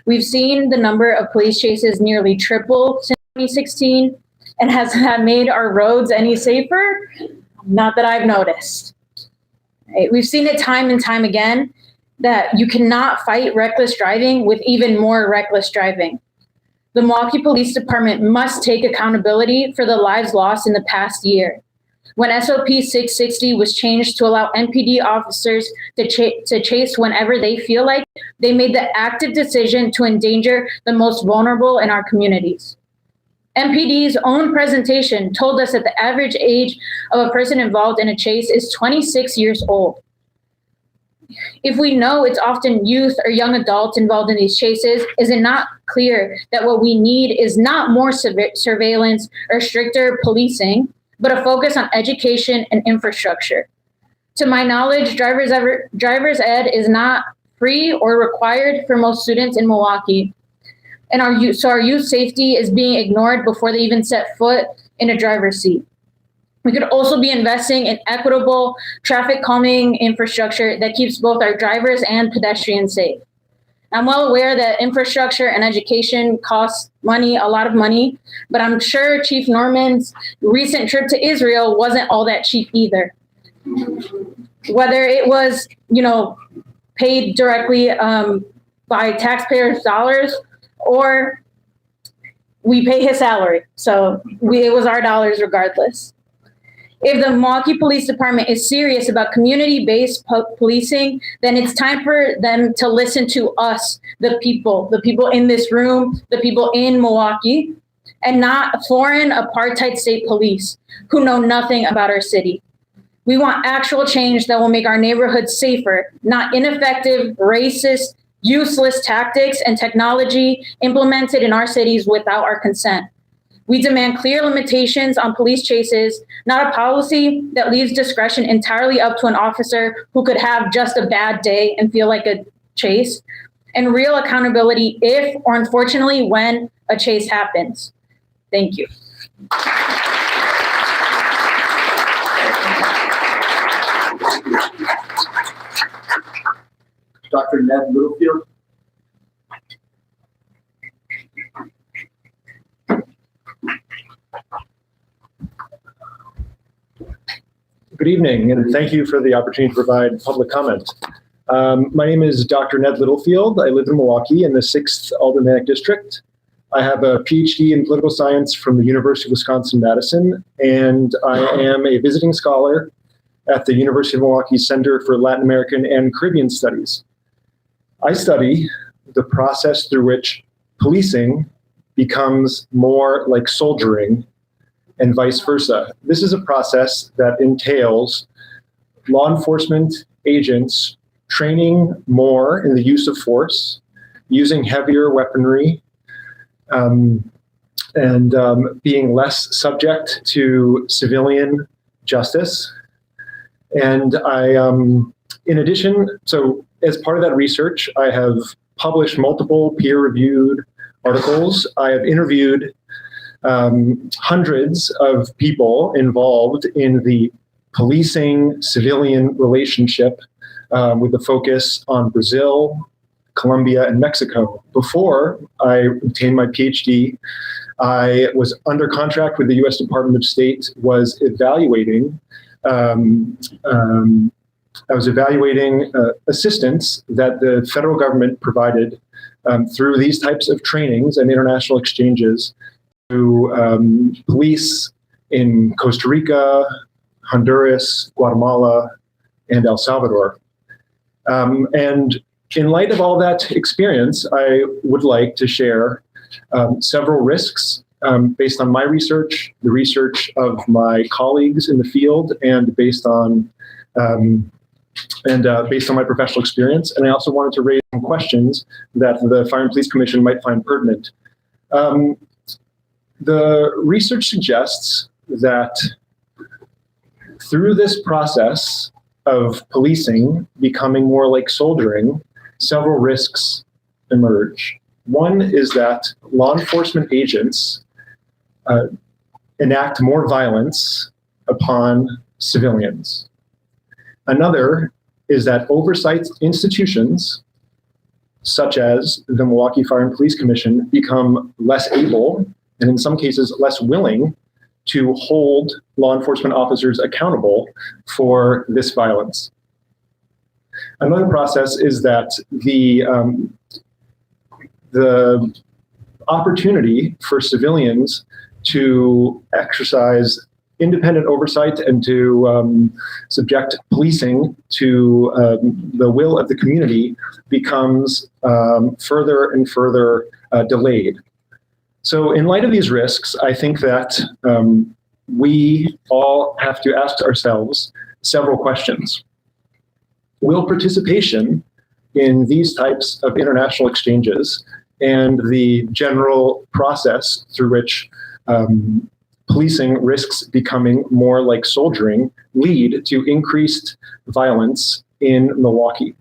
We've seen the number of police chases nearly triple since 2016, and has that made our roads any safer? Not that I've noticed. Right? We've seen it time and time again that you cannot fight reckless driving with even more reckless driving. The Milwaukee Police Department must take accountability for the lives lost in the past year. When SOP 660 was changed to allow MPD officers to chase whenever they feel like, they made the active decision to endanger the most vulnerable in our communities. MPD's own presentation told us that the average age of a person involved in a chase is 26 years old. If we know it's often youth or young adults involved in these chases, is it not clear that what we need is not more surveillance or stricter policing, but a focus on education and infrastructure? To my knowledge, driver's ed is not free or required for most students in Milwaukee. And our youth safety is being ignored before they even set foot in a driver's seat. We could also be investing in equitable traffic calming infrastructure that keeps both our drivers and pedestrians safe. I'm well aware that infrastructure and education costs money, a lot of money, but I'm sure Chief Norman's recent trip to Israel wasn't all that cheap either. Whether it was, paid directly by taxpayers' dollars, or we pay his salary. So it was our dollars regardless. If the Milwaukee Police Department is serious about community-based policing, then it's time for them to listen to us, the people in this room, the people in Milwaukee, and not foreign apartheid state police who know nothing about our city. We want actual change that will make our neighborhoods safer, not ineffective, racist, useless tactics and technology implemented in our cities without our consent. We demand clear limitations on police chases, not a policy that leaves discretion entirely up to an officer who could have just a bad day and feel like a chase, and real accountability if, or unfortunately when, a chase happens. Thank you. Dr. Ned Littlefield? Good evening, and thank you for the opportunity to provide public comment. My name is Dr. Ned Littlefield. I live in Milwaukee in the 6th Aldermanic District. I have a PhD in political science from the University of Wisconsin-Madison, and I am a visiting scholar at the University of Milwaukee Center for Latin American and Caribbean Studies. I study the process through which policing becomes more like soldiering and vice versa. This is a process that entails law enforcement agents training more in the use of force, using heavier weaponry, and being less subject to civilian justice. And in addition, so as part of that research, I have published multiple peer-reviewed articles. I have interviewed hundreds of people involved in the policing-civilian relationship with a focus on Brazil, Colombia, and Mexico. Before I obtained my PhD, I was under contract with the U.S. Department of State, was evaluating assistance that the federal government provided through these types of trainings and international exchanges to police in Costa Rica, Honduras, Guatemala, and El Salvador. And in light of all that experience, I would like to share several risks based on my research, the research of my colleagues in the field, and based on my professional experience. And I also wanted to raise some questions that the Fire and Police Commission might find pertinent. The research suggests that through this process of policing becoming more like soldiering, several risks emerge. One is that law enforcement agents enact more violence upon civilians. Another is that oversight institutions, such as the Milwaukee Fire and Police Commission, become less able, and in some cases less willing, to hold law enforcement officers accountable for this violence. Another process is that the opportunity for civilians to exercise independent oversight and to subject policing to the will of the community becomes further and further delayed. So in light of these risks, I think that we all have to ask ourselves several questions. Will participation in these types of international exchanges and the general process through which policing risks becoming more like soldiering lead to increased violence in Milwaukee?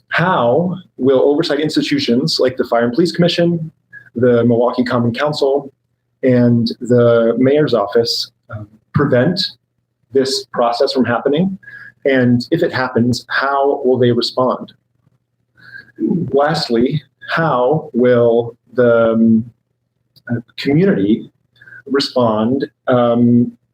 How will oversight institutions like the Fire and Police Commission, the Milwaukee Common Council, and the mayor's office prevent this process from happening? And if it happens, how will they respond? Lastly, how will the community respond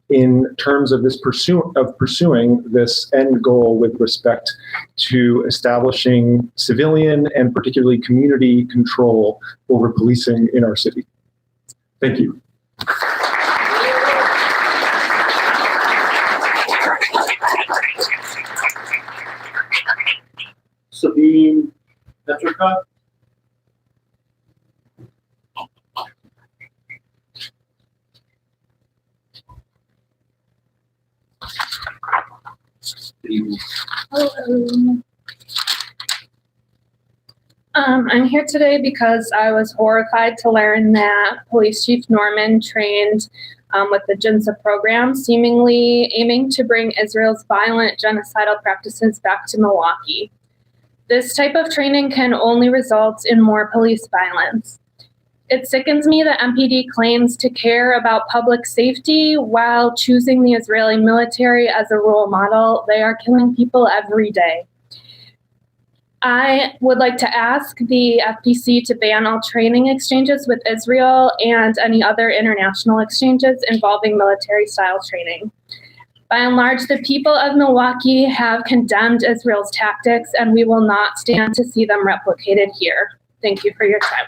in terms of this pursuing this end goal with respect to establishing civilian and particularly community control over policing in our city? Thank you. Sabine Petrica. Hello. I'm here today because I was horrified to learn that Police Chief Norman trained with the JINSA program, seemingly aiming to bring Israel's violent genocidal practices back to Milwaukee. This type of training can only result in more police violence. It sickens me that MPD claims to care about public safety while choosing the Israeli military as a role model. They are killing people every day. I would like to ask the FPC to ban all training exchanges with Israel and any other international exchanges involving military-style training. By and large, the people of Milwaukee have condemned Israel's tactics, and we will not stand to see them replicated here. Thank you for your time.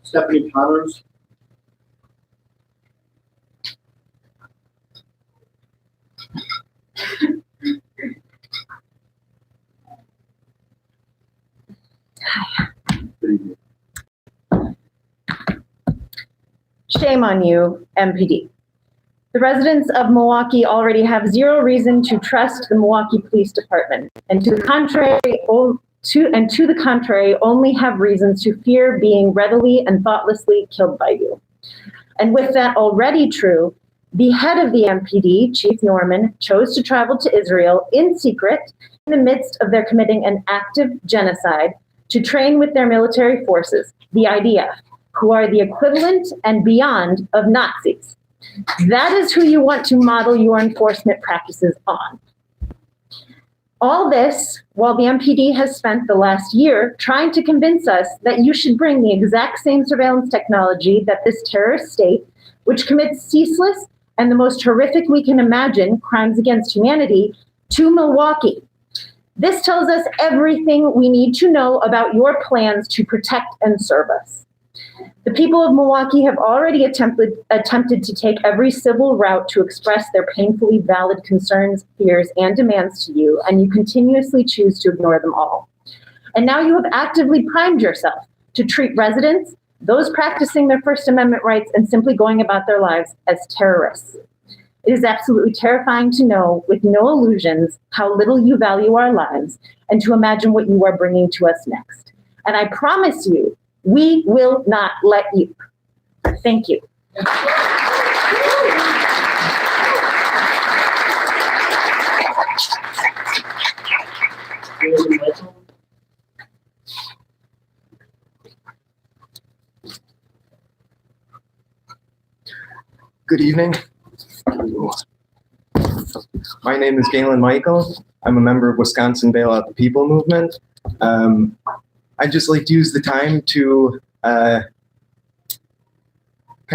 Stephanie Connors. Shame on you, MPD. The residents of Milwaukee already have zero reason to trust the Milwaukee Police Department, and to the contrary, only have reasons to fear being readily and thoughtlessly killed by you. And with that already true, the head of the MPD, Chief Norman, chose to travel to Israel in secret in the midst of their committing an active genocide to train with their military forces, the IDF, who are the equivalent and beyond of Nazis. That is who you want to model your enforcement practices on. All this while the MPD has spent the last year trying to convince us that you should bring the exact same surveillance technology that this terrorist state, which commits ceaseless and the most horrific we can imagine crimes against humanity, to Milwaukee. This tells us everything we need to know about your plans to protect and serve us. The people of Milwaukee have already attempted to take every civil route to express their painfully valid concerns, fears, and demands to you, and you continuously choose to ignore them all. And now you have actively primed yourself to treat residents, those practicing their First Amendment rights, and simply going about their lives as terrorists. It is absolutely terrifying to know, with no illusions, how little you value our lives, and to imagine what you are bringing to us next. And I promise you, we will not let you. Thank you. Good evening. My name is Galen Michael. I'm a member of Wisconsin Bail Out the People movement. I'd just like to use the time to kind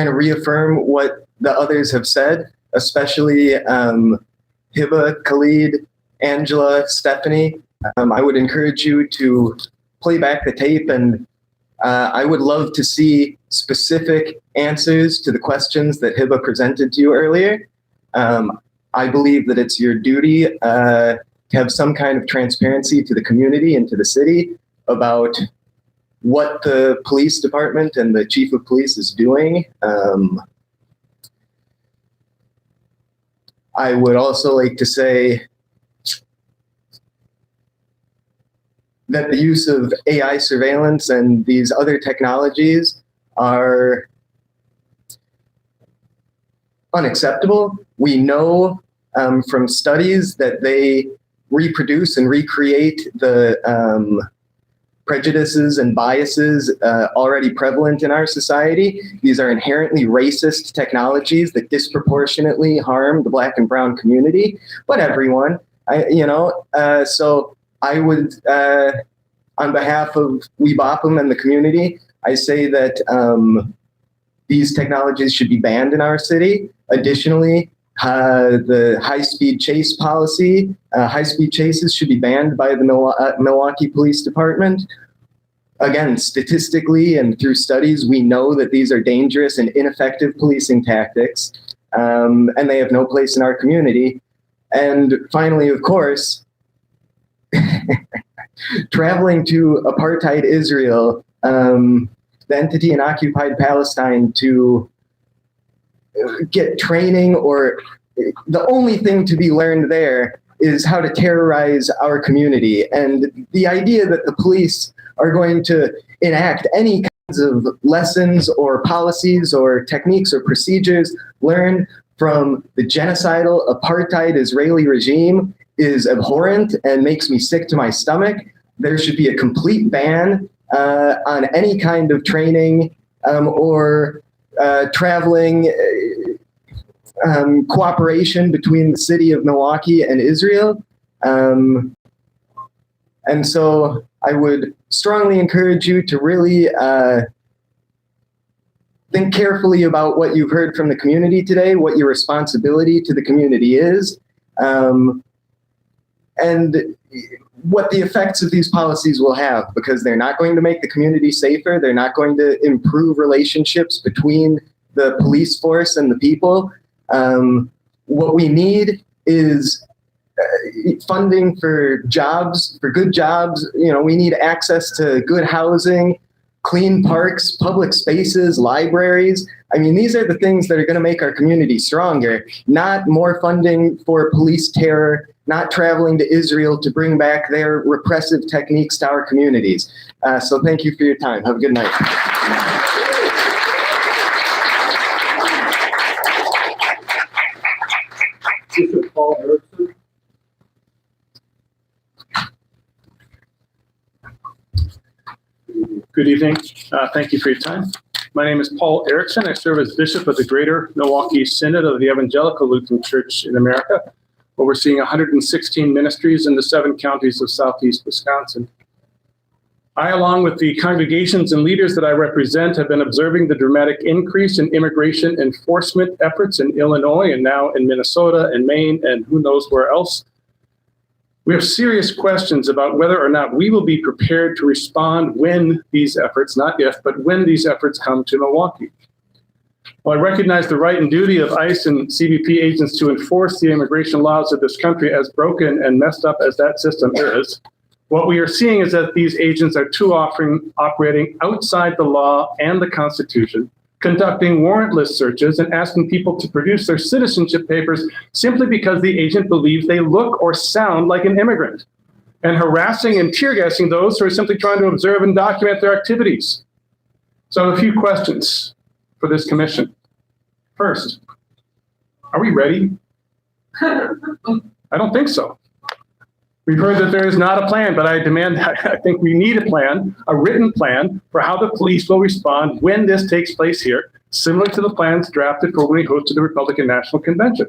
of reaffirm what the others have said, especially Hiba, Khalid, Angela, Stephanie. I would encourage you to play back the tape, and I would love to see specific answers to the questions that Hiba presented to you earlier. I believe that it's your duty to have some kind of transparency to the community and to the city about what the police department and the chief of police is doing. I would also like to say that the use of AI surveillance and these other technologies are unacceptable. We know from studies that they reproduce and recreate the prejudices and biases already prevalent in our society. These are inherently racist technologies that disproportionately harm the Black and Brown community, but everyone, so I would, on behalf of We Bop 'Em and the community, I say that these technologies should be banned in our city. Additionally, the high-speed chase policy, high-speed chases should be banned by the Milwaukee Police Department. Again, statistically and through studies, we know that these are dangerous and ineffective policing tactics, and they have no place in our community. And finally, of course, traveling to apartheid Israel, the entity in occupied Palestine, to get training, or the only thing to be learned there is how to terrorize our community. And the idea that the police are going to enact any kinds of lessons or policies or techniques or procedures learned from the genocidal apartheid Israeli regime is abhorrent and makes me sick to my stomach. There should be a complete ban on any kind of training or traveling cooperation between the city of Milwaukee and Israel. And so I would strongly encourage you to really think carefully about what you've heard from the community today, what your responsibility to the community is, and what the effects of these policies will have, because they're not going to make the community safer. They're not going to improve relationships between the police force and the people. What we need is funding for jobs, for good jobs. We need access to good housing, clean parks, public spaces, libraries. I mean, these are the things that are going to make our community stronger, not more funding for police terror, not traveling to Israel to bring back their repressive techniques to our communities. So thank you for your time. Have a good night. Paul Erickson. Good evening. Thank you for your time. My name is Paul Erickson. I serve as Bishop of the Greater Milwaukee Synod of the Evangelical Lutheran Church in America, overseeing 116 ministries in the 7 counties of southeast Wisconsin. I, along with the congregations and leaders that I represent, have been observing the dramatic increase in immigration enforcement efforts in Illinois and now in Minnesota and Maine and who knows where else. We have serious questions about whether or not we will be prepared to respond when these efforts, not if, but when these efforts come to Milwaukee. While I recognize the right and duty of ICE and CBP agents to enforce the immigration laws of this country, as broken and messed up as that system is, what we are seeing is that these agents are too often operating outside the law and the Constitution, conducting warrantless searches and asking people to produce their citizenship papers simply because the agent believes they look or sound like an immigrant, and harassing and tear gassing those who are simply trying to observe and document their activities. So I have a few questions for this commission. First, are we ready? I don't think so. We've heard that there is not a plan, but I think we need a plan, a written plan for how the police will respond when this takes place here, similar to the plans drafted for when we hosted the Republican National Convention.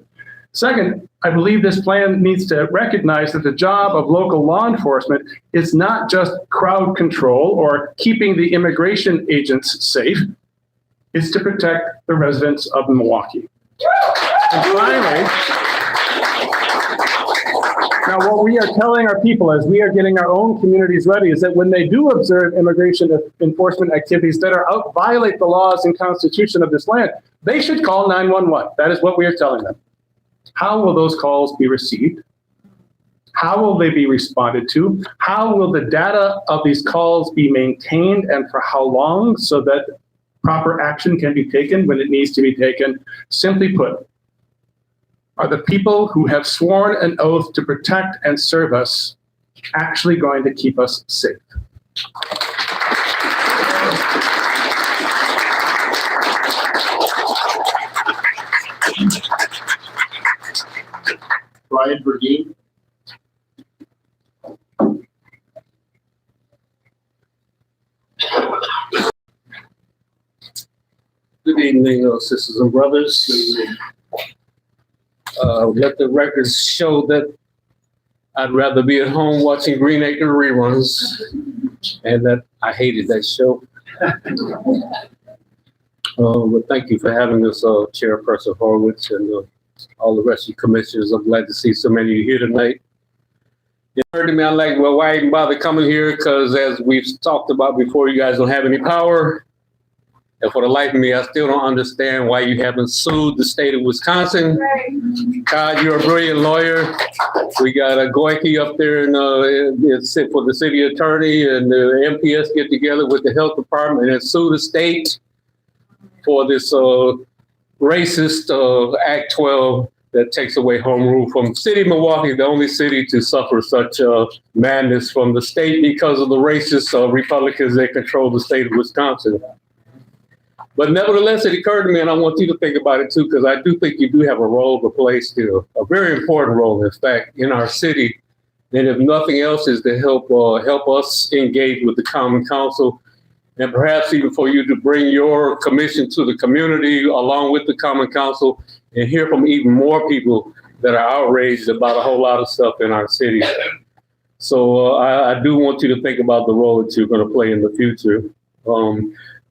Second, I believe this plan needs to recognize that the job of local law enforcement is not just crowd control or keeping the immigration agents safe. It's to protect the residents of Milwaukee. And finally, now, what we are telling our people as we are getting our own communities ready is that when they do observe immigration enforcement activities that are violate the laws and constitution of this land, they should call 911. That is what we are telling them. How will those calls be received? How will they be responded to? How will the data of these calls be maintained and for how long so that proper action can be taken when it needs to be taken? Simply put, are the people who have sworn an oath to protect and serve us actually going to keep us safe? Brian Berdeen. Good evening, sisters and brothers. Let the records show that I'd rather be at home watching Green Acre reruns, and that I hated that show. But thank you for having us, Chairperson Horowitz, and all the rest of you commissioners. I'm glad to see so many of you here tonight. You heard me, I'm like, well, why even bother coming here? Because as we've talked about before, you guys don't have any power. And for the life of me, I still don't understand why you haven't sued the state of Wisconsin. Todd, you're a brilliant lawyer. We got a Goyke up there for the city attorney, and the MPS get together with the health department and sue the state for this racist Act 12 that takes away home rule from the city of Milwaukee, the only city to suffer such madness from the state because of the racist Republicans that control the state of Wisconsin. But nevertheless, it occurred to me, and I want you to think about it too, because I do think you do have a role to play still, a very important role, in fact, in our city. And if nothing else, is to help us engage with the Common Council, and perhaps even for you to bring your commission to the community along with the Common Council and hear from even more people that are outraged about a whole lot of stuff in our city. So I do want you to think about the role that you're going to play in the future.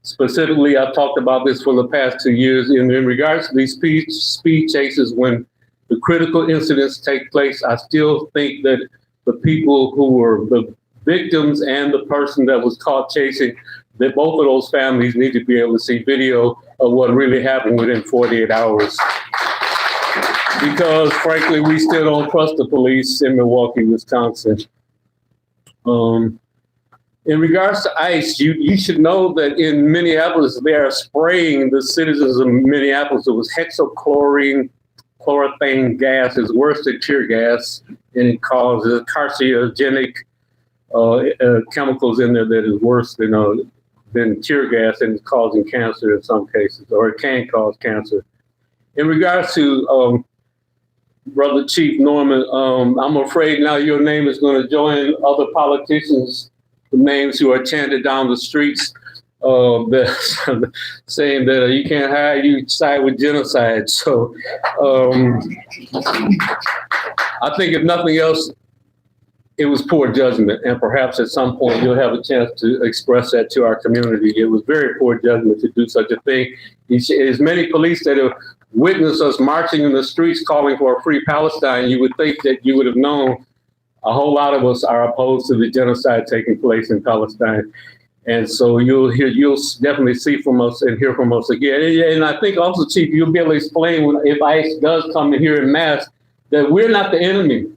Specifically, I've talked about this for the past 2 years. In regards to these speed chases, when the critical incidents take place, I still think that the people who were the victims and the person that was caught chasing, that both of those families need to be able to see video of what really happened within 48 hours. Because frankly, we still don't trust the police in Milwaukee, Wisconsin. In regards to ICE, you should know that in Minneapolis, they are spraying the citizens of Minneapolis. It was hexachlorothane gas. It's worse than tear gas, and it causes carcinogenic chemicals in there that is worse than tear gas, and it's causing cancer in some cases, or it can cause cancer. In regards to Brother Chief Norman, I'm afraid now your name is going to join other politicians' names who are chanted down the streets saying that you can't hide, you side with genocide. So I think if nothing else, it was poor judgment, and perhaps at some point you'll have a chance to express that to our community. It was very poor judgment to do such a thing. As many police that have witnessed us marching in the streets calling for a free Palestine, you would think that you would have known a whole lot of us are opposed to the genocide taking place in Palestine. And so you'll definitely see from us and hear from us again. And I think also, Chief, you'll be able to explain if ICE does come in here in mass that we're not the enemy.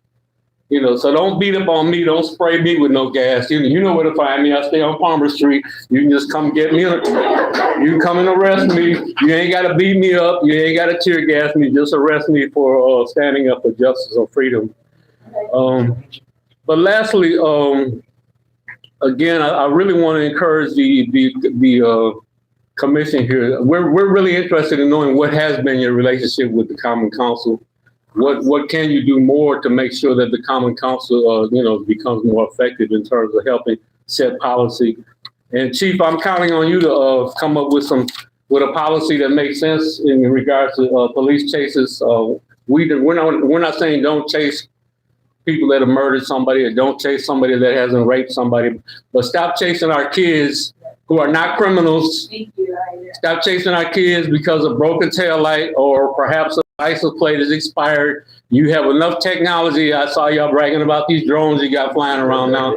So don't beat up on me. Don't spray me with no gas. You know where to find me. I stay on Palmer Street. You can just come get me. You can come and arrest me. You ain't got to beat me up. You ain't got to tear gas me. Just arrest me for standing up for justice or freedom. But lastly, again, I really want to encourage the commission here. We're really interested in knowing what has been your relationship with the Common Council. What can you do more to make sure that the Common Council, becomes more effective in terms of helping set policy? And Chief, I'm counting on you to come up with a policy that makes sense in regards to police chases. We're not saying don't chase people that have murdered somebody, or don't chase somebody that hasn't raped somebody, but stop chasing our kids who are not criminals. Stop chasing our kids because of broken taillight, or perhaps a license plate is expired. You have enough technology. I saw y'all bragging about these drones you got flying around now.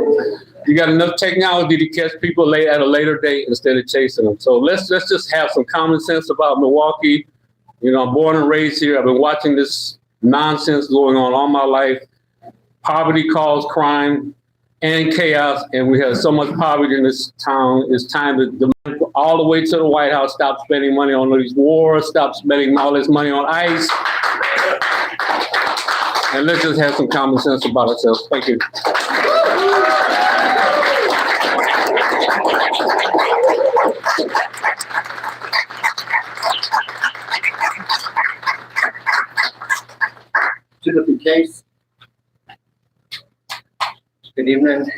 You got enough technology to catch people at a later date instead of chasing them. So let's just have some common sense about Milwaukee. I'm born and raised here. I've been watching this nonsense going on all my life. Poverty caused crime and chaos, and we have so much poverty in this town. It's time to demand all the way to the White House, stop spending money on these wars, stop spending all this money on ICE, and let's just have some common sense about ourselves. Thank you. Timothy Case. Good evening.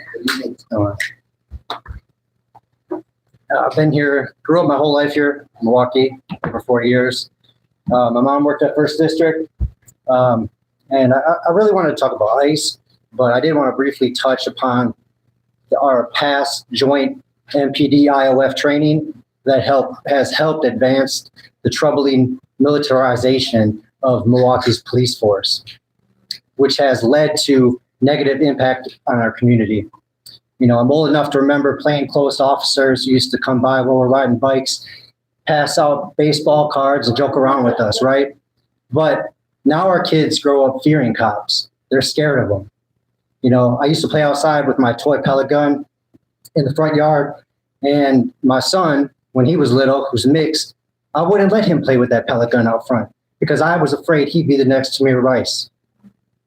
I've been here, grew up my whole life here in Milwaukee for 40 years. My mom worked at First District. And I really wanted to talk about ICE, but I did want to briefly touch upon our past joint MPD IOF training that has helped advance the troubling militarization of Milwaukee's police force, which has led to negative impact on our community. I'm old enough to remember plainclothes officers who used to come by while we're riding bikes, pass out baseball cards and joke around with us, right? But now our kids grow up fearing cops. They're scared of them. I used to play outside with my toy pellet gun in the front yard, and my son, when he was little, who's mixed, I wouldn't let him play with that pellet gun out front because I was afraid he'd be the next Tamir Rice.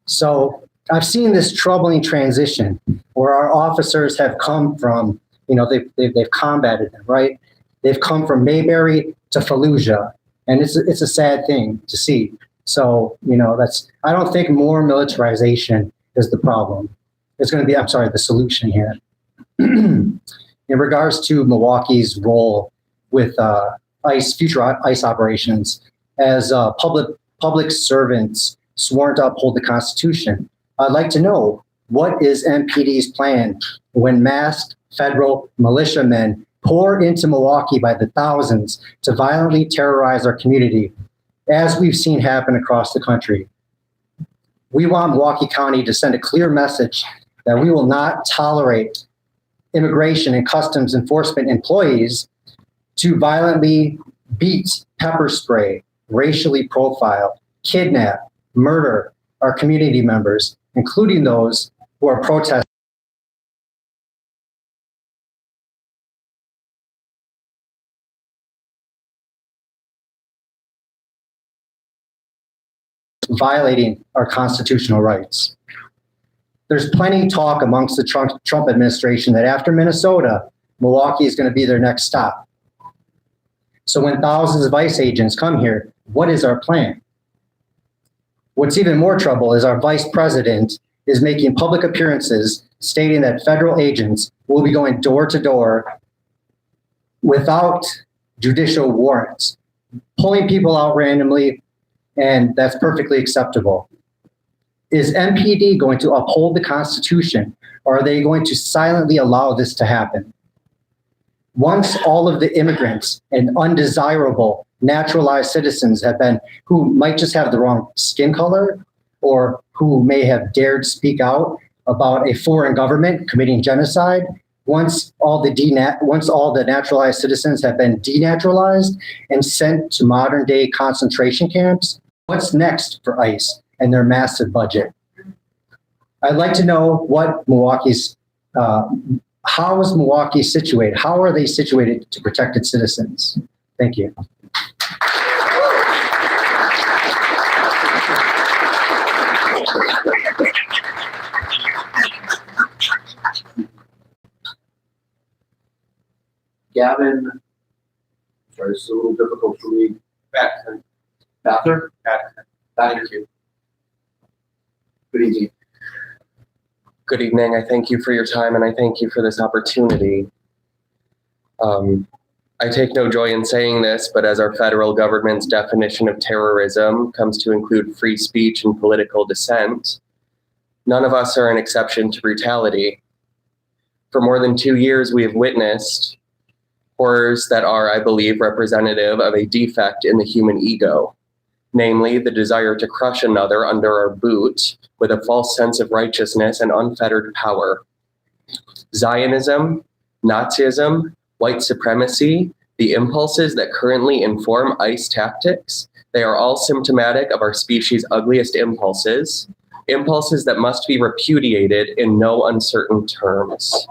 So I've seen this troubling transition where our officers have come from, they've combated them, right? They've come from Mayberry to Fallujah, and it's a sad thing to see. So, I don't think more militarization is the problem. It's going to be, the solution here. In regards to Milwaukee's role with future ICE operations, as public servants sworn to uphold the Constitution, I'd like to know, what is MPD's plan when masked federal militiamen pour into Milwaukee by the thousands to violently terrorize our community, as we've seen happen across the country. We want Milwaukee County to send a clear message that we will not tolerate immigration and customs enforcement employees to violently beat, pepper spray, racially profile, kidnap, murder our community members, including those who are protesting violating our constitutional rights. There's plenty talk amongst the Trump administration that after Minnesota, Milwaukee is going to be their next stop. So when thousands of ICE agents come here, what is our plan? What's even more trouble is our vice president is making public appearances stating that federal agents will be going door to door without judicial warrants, pulling people out randomly, and that's perfectly acceptable. Is MPD going to uphold the Constitution, or are they going to silently allow this to happen? Once all of the immigrants and undesirable naturalized citizens have been, who might just have the wrong skin color, or who may have dared speak out about a foreign government committing genocide, once all the naturalized citizens have been denaturalized and sent to modern day concentration camps, what's next for ICE and their massive budget? I'd like to know what how is Milwaukee situated? How are they situated to protect its citizens? Thank you. Gavin, sorry, this is a little difficult for me. Bather? Thank you. Good evening. Good evening. I thank you for your time and I thank you for this opportunity. I take no joy in saying this, but as our federal government's definition of terrorism comes to include free speech and political dissent, none of us are an exception to brutality. For more than 2 years, we have witnessed horrors that are, I believe, representative of a defect in the human ego, namely the desire to crush another under our boot with a false sense of righteousness and unfettered power. Zionism, Nazism, white supremacy, the impulses that currently inform ICE tactics, they are all symptomatic of our species' ugliest impulses, impulses that must be repudiated in no uncertain terms.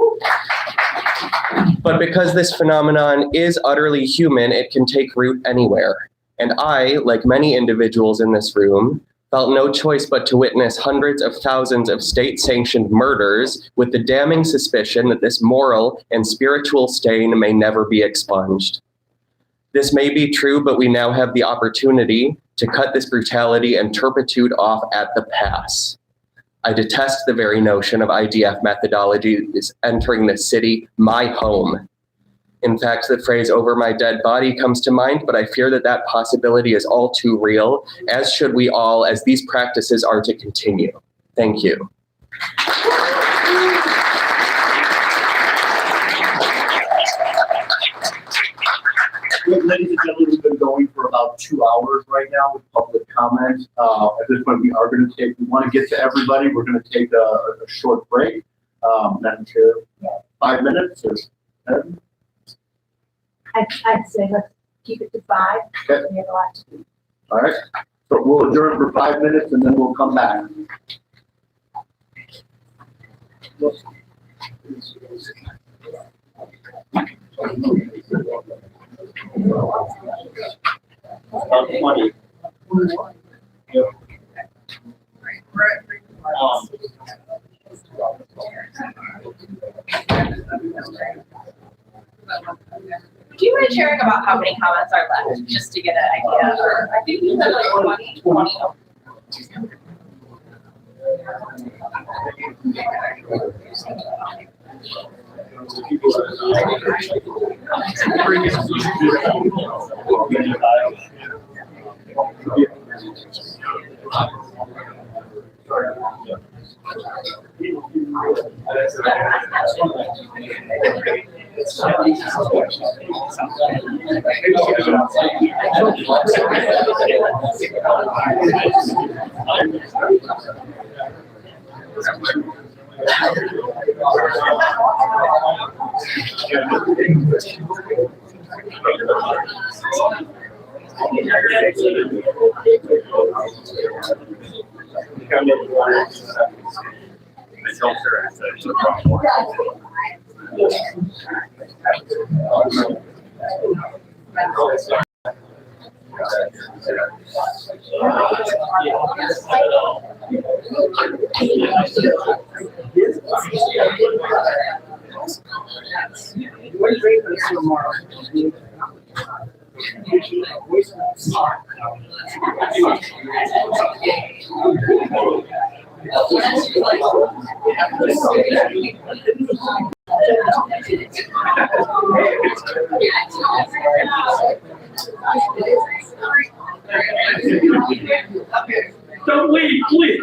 But because this phenomenon is utterly human, it can take root anywhere. And I, like many individuals in this room, felt no choice but to witness hundreds of thousands of state-sanctioned murders with the damning suspicion that this moral and spiritual stain may never be expunged. This may be true, but we now have the opportunity to cut this brutality and turpitude off at the pass. I detest the very notion of IDF methodology is entering the city, my home. In fact, the phrase "over my dead body" comes to mind, but I fear that that possibility is all too real, as should we all, as these practices are to continue. Thank you. Ladies and gentlemen, we've been going for about 2 hours right now with public comment. At this point, we want to get to everybody. We're going to take a short break. Madam Chair, 5 minutes or 10? I'd say let's keep it to 5. Okay. We have a lot to do. All right. So we'll adjourn for 5 minutes and then we'll come back. Money. Do you mind sharing about how many comments are left, just to get an idea? Or I think you said like 20. Don't leave, please.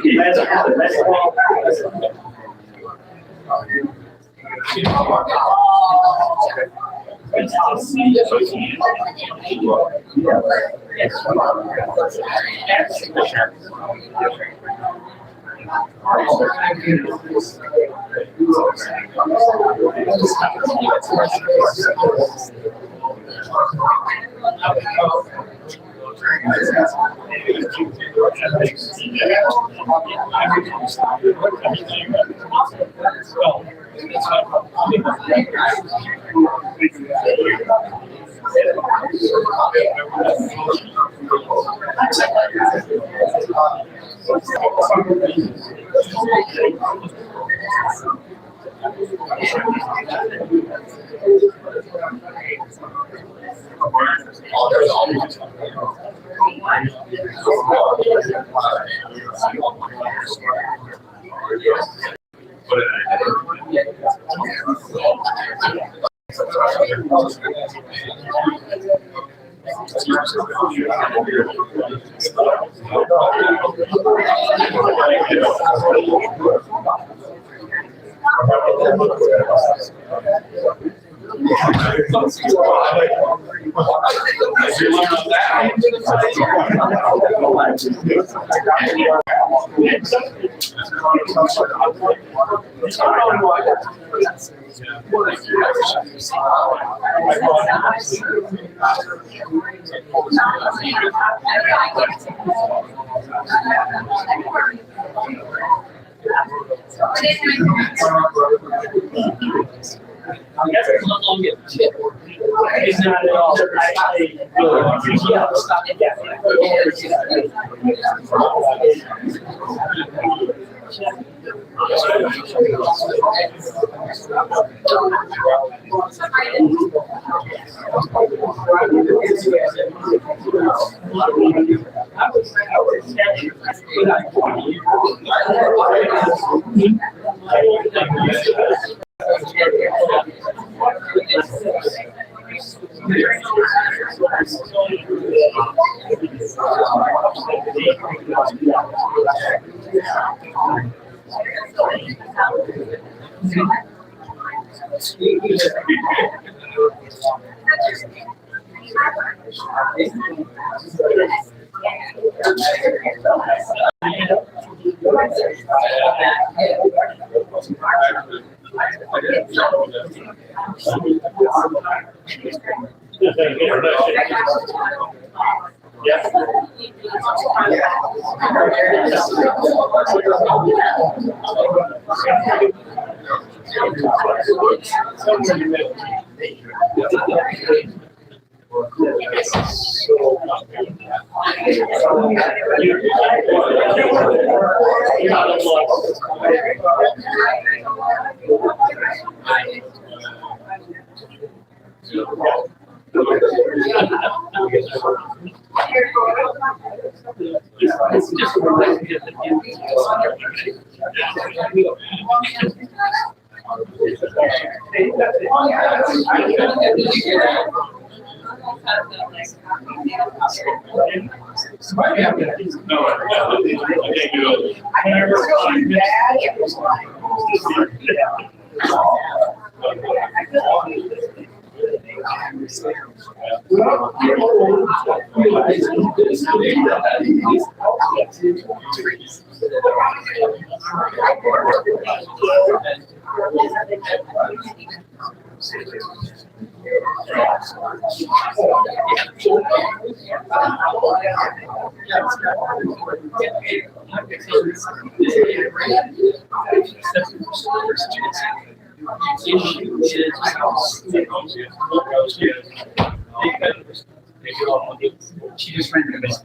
She just ran the business.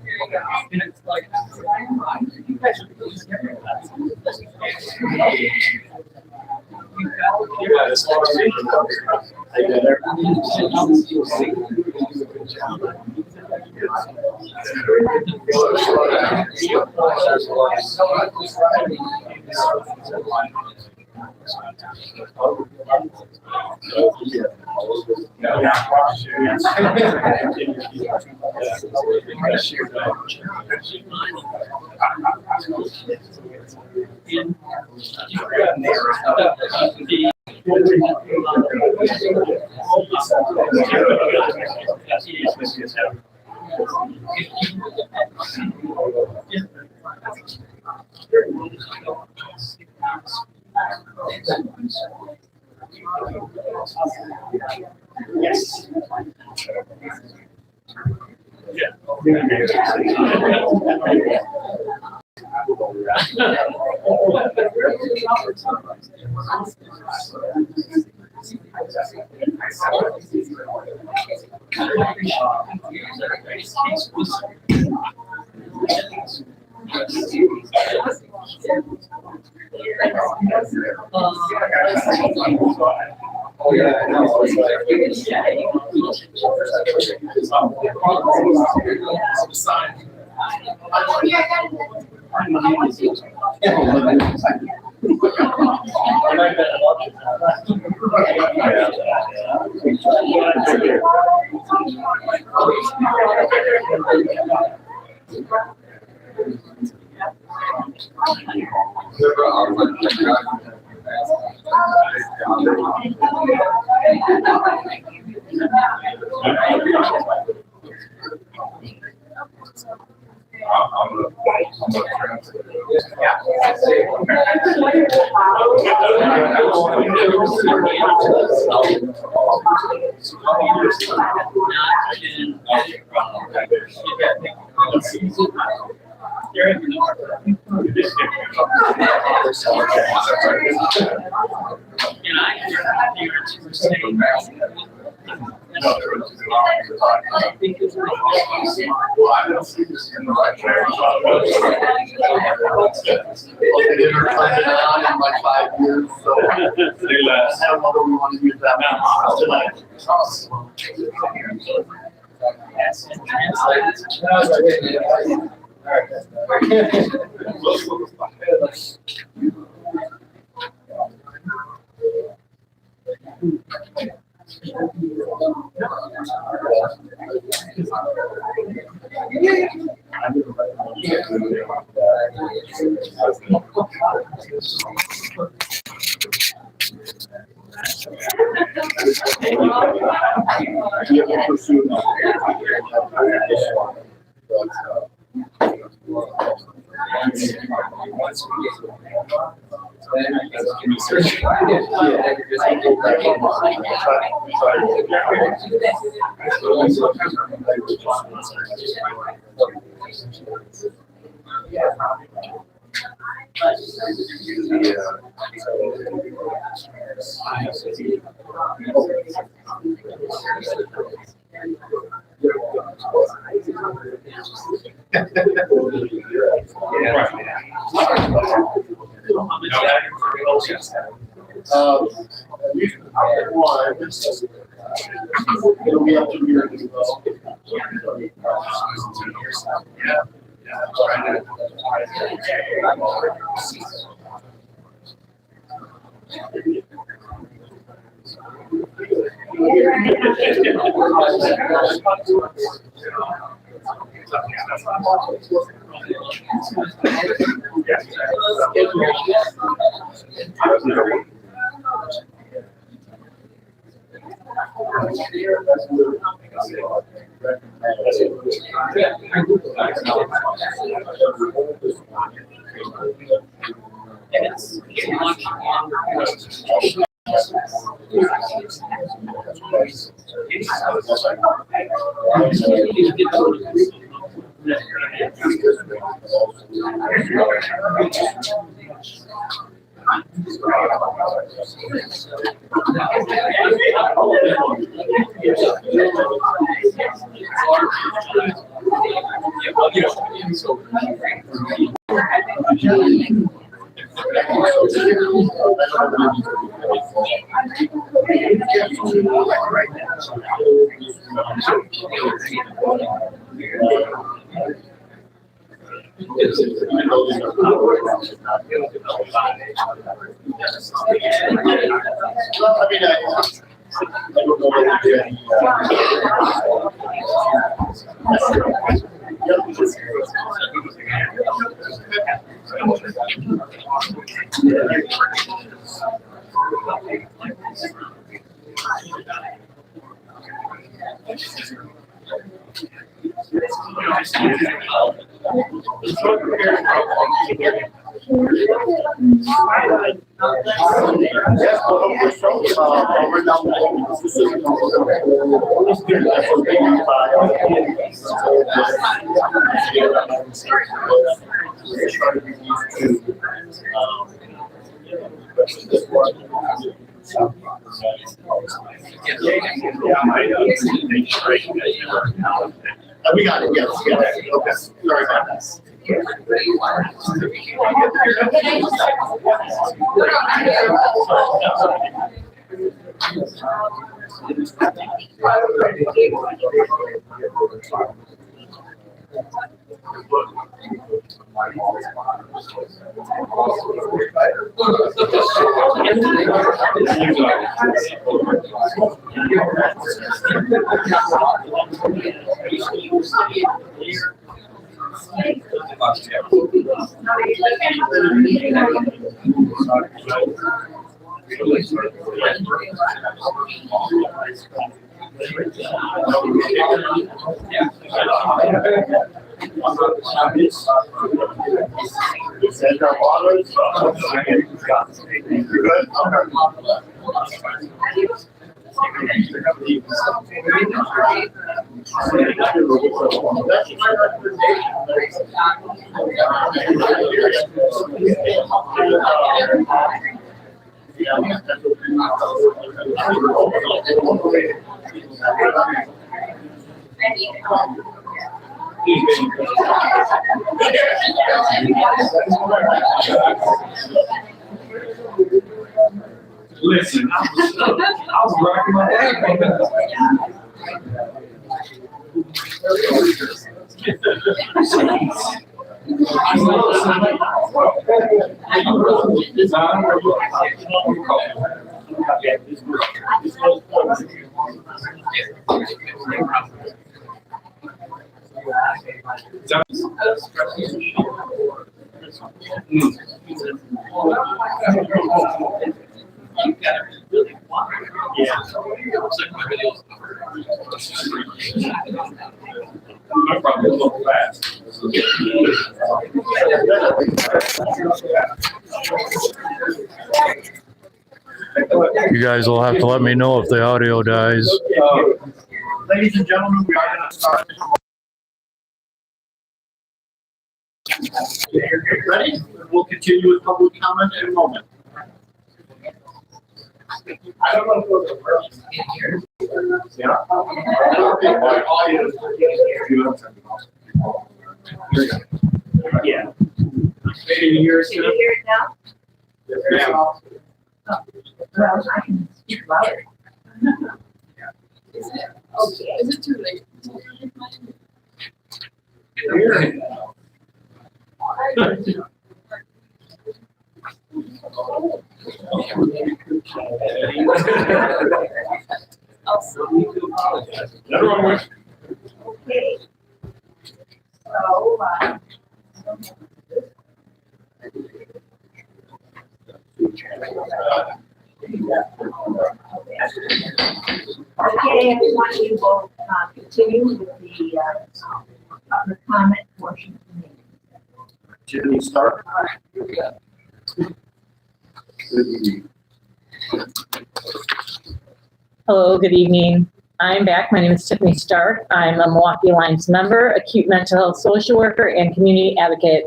And it's like, you guys are really scared. Yes. It'll be up to you as well. We got it, yes, yes, okay, sorry about that. Listen, I was rocking my My problem is a little fast. You guys will have to let me know if the audio dies. Ladies and gentlemen, we are going to start. Ready? We'll continue with public comment in a moment. I don't want to go to the first in here. Yeah. Yeah. Maybe you hear us. Can you hear it now? Yeah. Well, I can speak louder. Okay. Is it too late? Okay. So, Okay, everyone, we will continue with the public comment portion of the meeting. Jimmy Stark. Hello, good evening. I'm back. My name is Tiffany Stark. I'm a Milwaukee Alliance member, acute mental health social worker, and community advocate.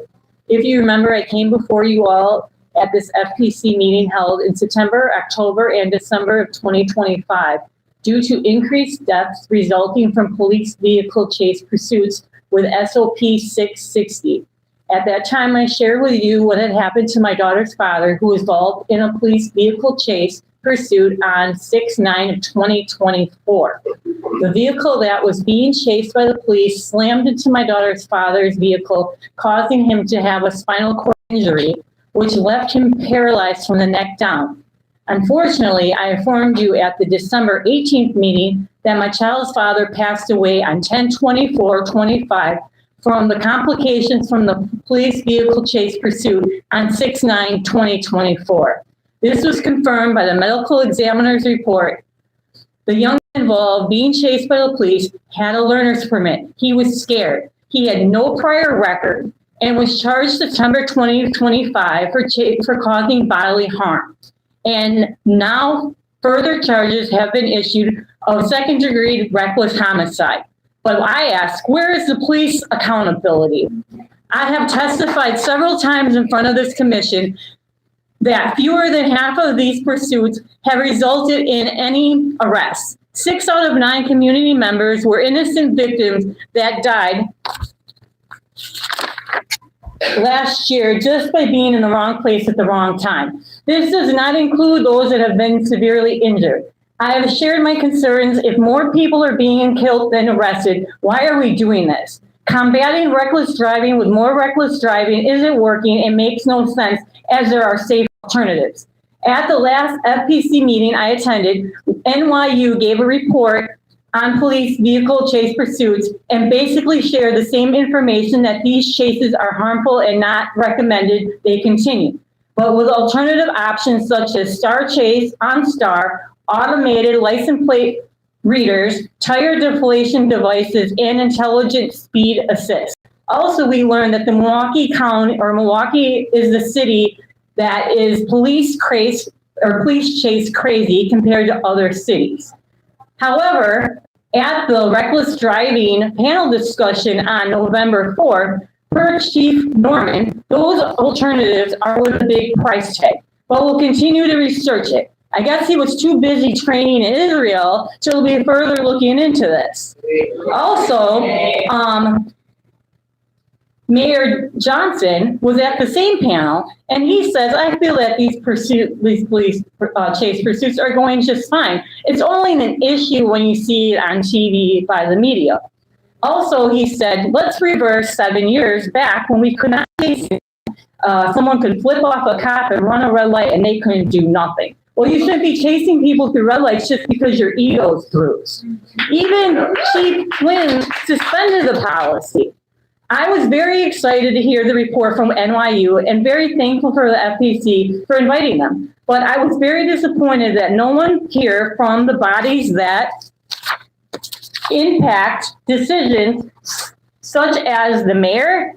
If you remember, I came before you all at this FPC meeting held in September, October, and December of 2025 due to increased deaths resulting from police vehicle chase pursuits with SOP 660. At that time, I shared with you what had happened to my daughter's father, who was involved in a police vehicle chase pursuit on 6/9 of 2024. The vehicle that was being chased by the police slammed into my daughter's father's vehicle, causing him to have a spinal cord injury, which left him paralyzed from the neck down. Unfortunately, I informed you at the December 18th meeting that my child's father passed away on 10/24/25 from the complications from the police vehicle chase pursuit on 6/9/2024. This was confirmed by the medical examiner's report. The young man involved being chased by the police had a learner's permit. He was scared. He had no prior record and was charged September 2025 for causing bodily harm. And now further charges have been issued of second-degree reckless homicide. But I ask, where is the police accountability? I have testified several times in front of this commission that fewer than half of these pursuits have resulted in any arrests. 6 out of 9 community members were innocent victims that died last year just by being in the wrong place at the wrong time. This does not include those that have been severely injured. I have shared my concerns. If more people are being killed than arrested, why are we doing this? Combating reckless driving with more reckless driving isn't working and makes no sense as there are safe alternatives. At the last FPC meeting I attended, NYU gave a report on police vehicle chase pursuits and basically shared the same information that these chases are harmful and not recommended they continue. But with alternative options such as Star Chase, OnStar, automated license plate readers, tire deflation devices, and intelligent speed assist. Also, we learned that the Milwaukee is the city that is police chase crazy compared to other cities. However, at the reckless driving panel discussion on November 4th, per Chief Norman, those alternatives are with a big price tag, but we'll continue to research it. I guess he was too busy training in Israel to be further looking into this. Also, Mayor Johnson was at the same panel, and he says, I feel that these police chase pursuits are going just fine. It's only an issue when you see it on TV by the media. Also, he said, let's reverse 7 years back when we could not chase it. Someone could flip off a cop and run a red light and they couldn't do nothing. Well, you shouldn't be chasing people through red lights just because your ego's bruised. Even Chief Flynn suspended the policy. I was very excited to hear the report from NYU and very thankful for the FPC for inviting them. But I was very disappointed that no one here from the bodies that impact decisions such as the mayor,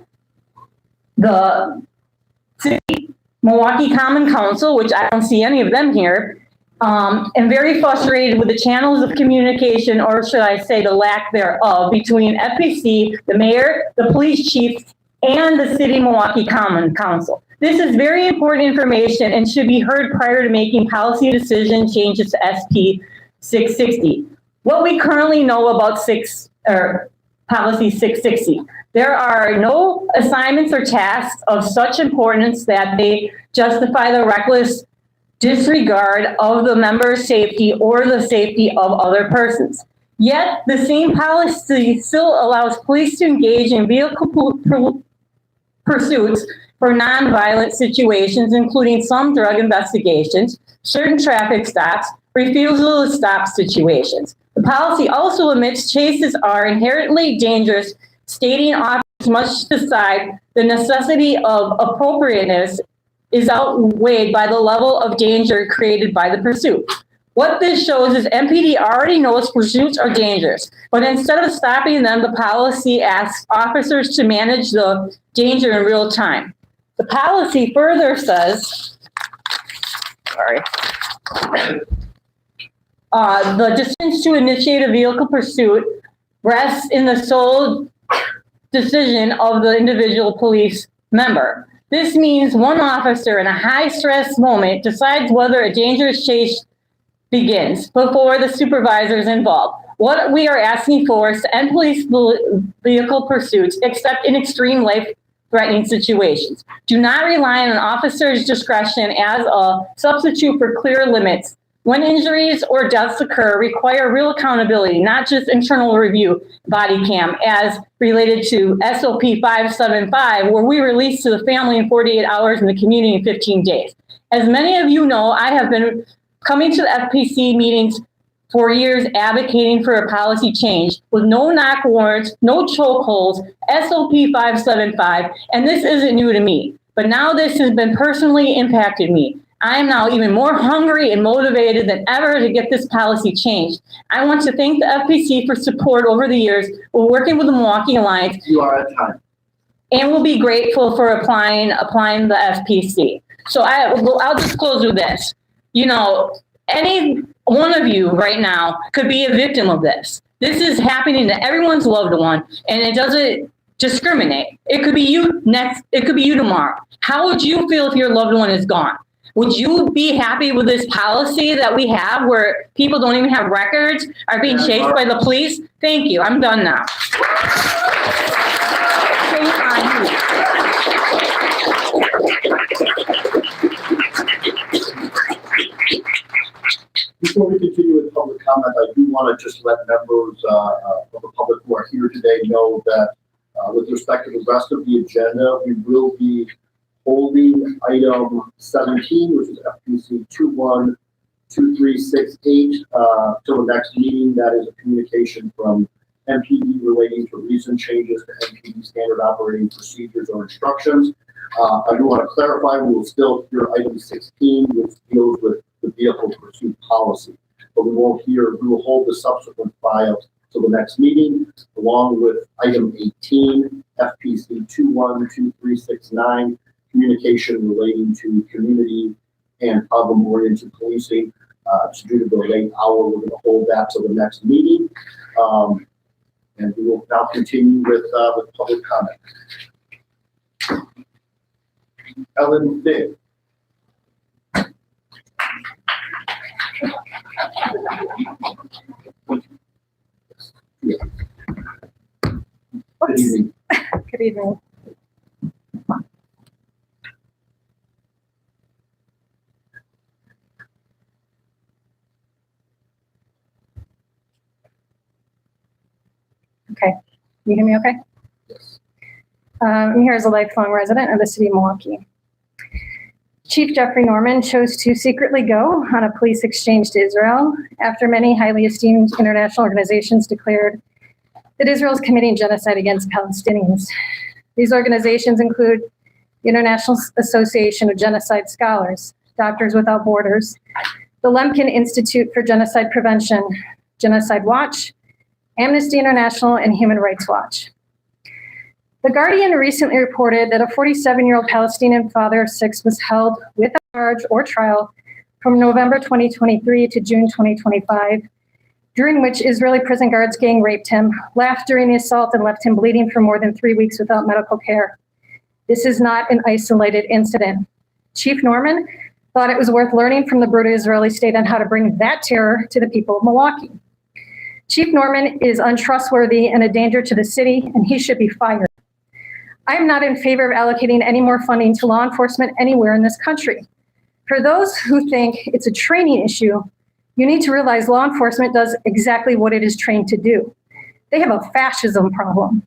the city, Milwaukee Common Council, which I don't see any of them here, and very frustrated with the channels of communication, or should I say the lack thereof, between FPC, the mayor, the police chief, and the city Milwaukee Common Council. This is very important information and should be heard prior to making policy decision changes to SP 660. What we currently know about policy 660. There are no assignments or tasks of such importance that they justify the reckless disregard of the member's safety or the safety of other persons. Yet, the same policy still allows police to engage in vehicle pursuits for nonviolent situations, including some drug investigations, certain traffic stops, refusal to stop situations. The policy also admits chases are inherently dangerous, stating officers must decide the necessity of appropriateness is outweighed by the level of danger created by the pursuit. What this shows is MPD already knows pursuits are dangerous, but instead of stopping them, the policy asks officers to manage the danger in real time. The policy further says, the decision to initiate a vehicle pursuit rests in the sole decision of the individual police member. This means one officer in a high-stress moment decides whether a dangerous chase begins before the supervisor is involved. What we are asking for is to end police vehicle pursuits except in extreme life-threatening situations. Do not rely on an officer's discretion as a substitute for clear limits. When injuries or deaths occur, require real accountability, not just internal review body cam, as related to SOP 575, where we release to the family in 48 hours and the community in 15 days. As many of you know, I have been coming to the FPC meetings for years advocating for a policy change with no knock warrants, no chokeholds, SOP 575, and this isn't new to me. But now this has been personally impacted me. I am now even more hungry and motivated than ever to get this policy changed. I want to thank the FPC for support over the years. We're working with the Milwaukee Alliance. You are at time. And we'll be grateful for applying the FPC. So I'll just close with this. You know, any one of you right now could be a victim of this. This is happening to everyone's loved one, and it doesn't discriminate. It could be you next. It could be you tomorrow. How would you feel if your loved one is gone? Would you be happy with this policy that we have where people don't even have records, are being chased by the police? Thank you. I'm done now. Before we continue with public comment, I do want to just let members of the public who are here today know that with respect to the rest of the agenda, we will be holding item 17, which is FPC 212368, till the next meeting. That is a communication from MPD relating to recent changes to MPD standard operating procedures or instructions. I do want to clarify, we will still hear item 16, which deals with the vehicle pursuit policy, but we will hold the subsequent file till the next meeting, along with item 18, FPC 212369, communication relating to community and problem-oriented policing. Due to the late hour, we're going to hold that till the next meeting. And we will now continue with public comment. Ellen Big. Good evening. Good evening. Okay, you hear me okay? Yes. I'm here as a lifelong resident of the city of Milwaukee. Chief Jeffrey Norman chose to secretly go on a police exchange to Israel after many highly esteemed international organizations declared that Israel is committing genocide against Palestinians. These organizations include the International Association of Genocide Scholars, Doctors Without Borders, the Lemkin Institute for Genocide Prevention, Genocide Watch, Amnesty International, and Human Rights Watch. The Guardian recently reported that a 47-year-old Palestinian father of 6 was held without charge or trial from November 2023 to June 2025, during which Israeli prison guards gang raped him, laughed during the assault, and left him bleeding for more than 3 weeks without medical care. This is not an isolated incident. Chief Norman thought it was worth learning from the brutal Israeli state on how to bring that terror to the people of Milwaukee. Chief Norman is untrustworthy and a danger to the city, and he should be fired. I am not in favor of allocating any more funding to law enforcement anywhere in this country. For those who think it's a training issue, you need to realize law enforcement does exactly what it is trained to do. They have a fascism problem.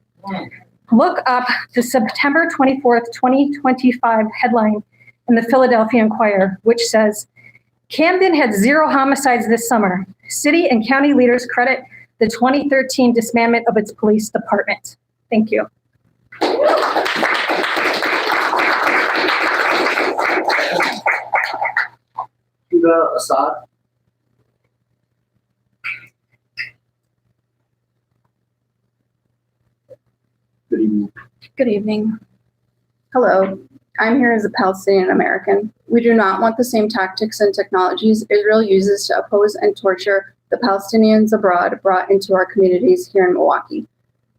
Look up the September 24th, 2025 headline in the Philadelphia Inquirer, which says, Camden had 0 homicides this summer. City and county leaders credit the 2013 dismantlement of its police department. Thank you. Huda Assad. Good evening. Good evening. Hello, I'm here as a Palestinian American. We do not want the same tactics and technologies Israel uses to oppose and torture the Palestinians abroad brought into our communities here in Milwaukee.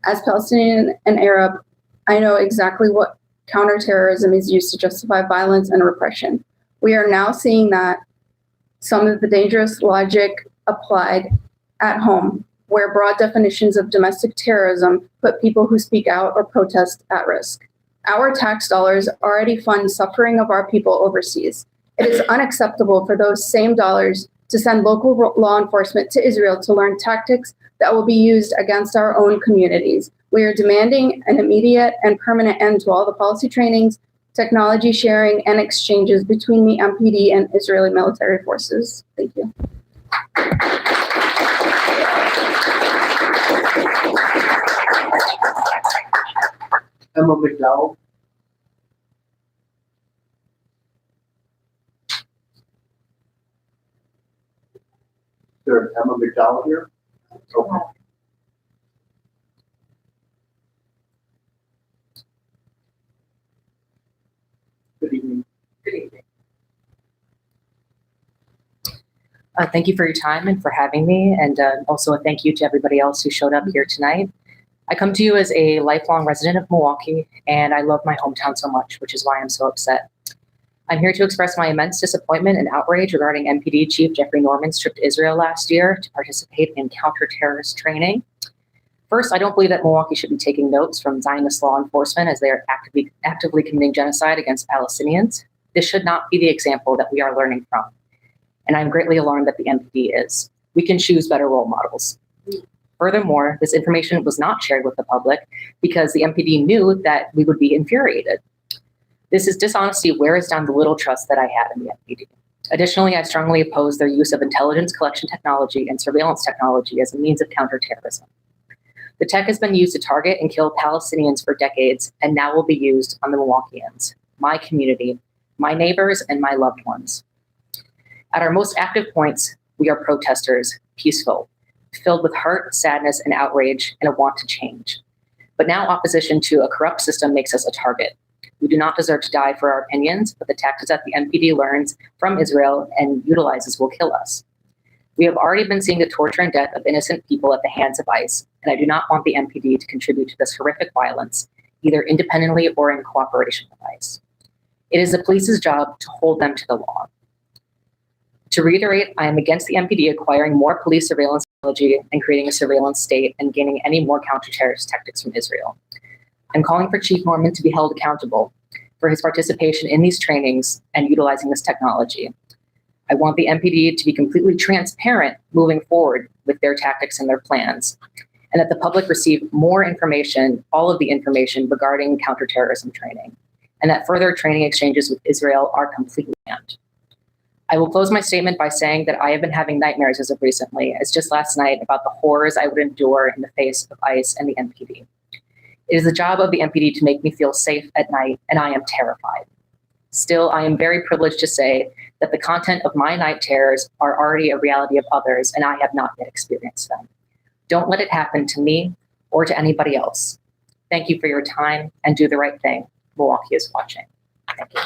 As Palestinian and Arab, I know exactly what counterterrorism is used to justify violence and repression. We are now seeing that some of the dangerous logic applied at home, where broad definitions of domestic terrorism put people who speak out or protest at risk. Our tax dollars already fund suffering of our people overseas. It is unacceptable for those same dollars to send local law enforcement to Israel to learn tactics that will be used against our own communities. We are demanding an immediate and permanent end to all the policy trainings, technology sharing, and exchanges between the MPD and Israeli military forces. Thank you. Emma McDowell. There, Emma McDowell here. Okay. Good evening. Good evening. Thank you for your time and for having me, and also a thank you to everybody else who showed up here tonight. I come to you as a lifelong resident of Milwaukee, and I love my hometown so much, which is why I'm so upset. I'm here to express my immense disappointment and outrage regarding MPD Chief Jeffrey Norman's trip to Israel last year to participate in counter-terrorist training. First, I don't believe that Milwaukee should be taking notes from Zionist law enforcement as they are actively committing genocide against Palestinians. This should not be the example that we are learning from. And I'm greatly alarmed that the MPD is. We can choose better role models. Furthermore, this information was not shared with the public because the MPD knew that we would be infuriated. This is dishonesty wears down the little trust that I had in the MPD. Additionally, I strongly oppose their use of intelligence collection technology and surveillance technology as a means of counterterrorism. The tech has been used to target and kill Palestinians for decades and now will be used on the Milwaukeeans, my community, my neighbors, and my loved ones. At our most active points, we are protesters, peaceful, filled with heart, sadness, and outrage, and a want to change. But now opposition to a corrupt system makes us a target. We do not deserve to die for our opinions, but the tactics that the MPD learns from Israel and utilizes will kill us. We have already been seeing the torture and death of innocent people at the hands of ICE, and I do not want the MPD to contribute to this horrific violence, either independently or in cooperation with ICE. It is the police's job to hold them to the law. To reiterate, I am against the MPD acquiring more police surveillance technology and creating a surveillance state and gaining any more counter-terrorist tactics from Israel. I'm calling for Chief Norman to be held accountable for his participation in these trainings and utilizing this technology. I want the MPD to be completely transparent moving forward with their tactics and their plans, and that the public receive more information, all of the information regarding counterterrorism training, and that further training exchanges with Israel are completely banned. I will close my statement by saying that I have been having nightmares as of recently, as just last night, about the horrors I would endure in the face of ICE and the MPD. It is the job of the MPD to make me feel safe at night, and I am terrified. Still, I am very privileged to say that the content of my night terrors are already a reality of others, and I have not yet experienced them. Don't let it happen to me or to anybody else. Thank you for your time, and do the right thing. Milwaukee is watching. Thank you.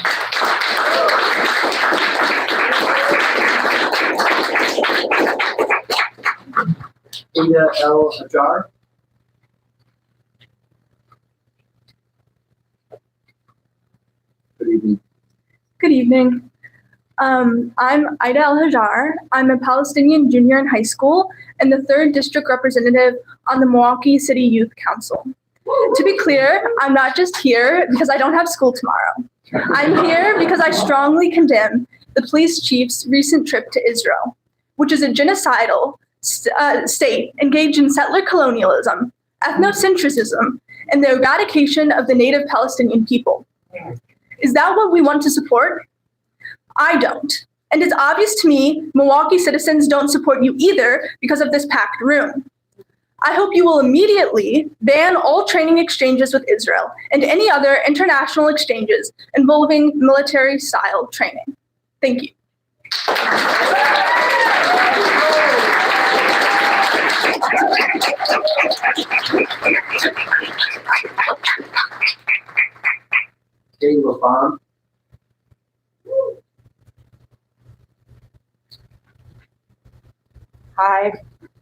Ada L. Hajar. Good evening. Good evening. I'm Ida El Hajar. I'm a Palestinian junior in high school and the 3rd District Representative on the Milwaukee City Youth Council. To be clear, I'm not just here because I don't have school tomorrow. I'm here because I strongly condemn the police chief's recent trip to Israel, which is a genocidal state engaged in settler colonialism, ethnocentrism, and the eradication of the native Palestinian people. Is that what we want to support? I don't. And it's obvious to me Milwaukee citizens don't support you either because of this packed room. I hope you will immediately ban all training exchanges with Israel and any other international exchanges involving military-style training. Thank you. Caleb Bond. Hi.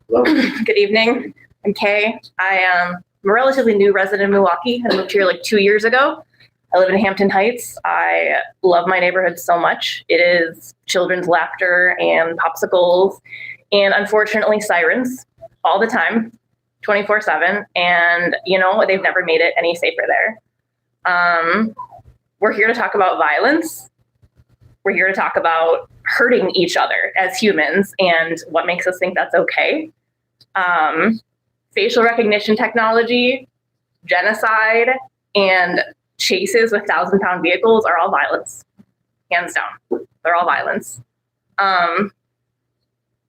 Hello. Good evening. I'm Kay. I'm a relatively new resident of Milwaukee. I moved here like 2 years ago. I live in Hampton Heights. I love my neighborhood so much. It is children's laughter and popsicles and unfortunately sirens all the time, 24/7. And you know, they've never made it any safer there. We're here to talk about violence. We're here to talk about hurting each other as humans and what makes us think that's okay. Facial recognition technology, genocide, and chases with 1,000-pound vehicles are all violence. Hands down, they're all violence.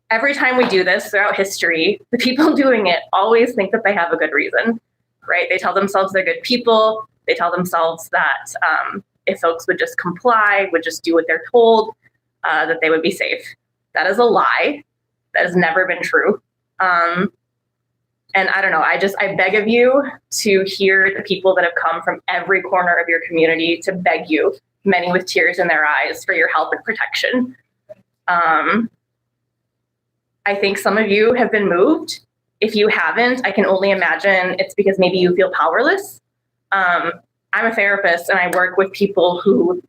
Every time we do this throughout history, the people doing it always think that they have a good reason, right? They tell themselves they're good people. They tell themselves that if folks would just comply, would just do what they're told, that they would be safe. That is a lie. That has never been true. And I don't know, I beg of you to hear the people that have come from every corner of your community to beg you, many with tears in their eyes, for your help and protection. I think some of you have been moved. If you haven't, I can only imagine it's because maybe you feel powerless. I'm a therapist and I work with people who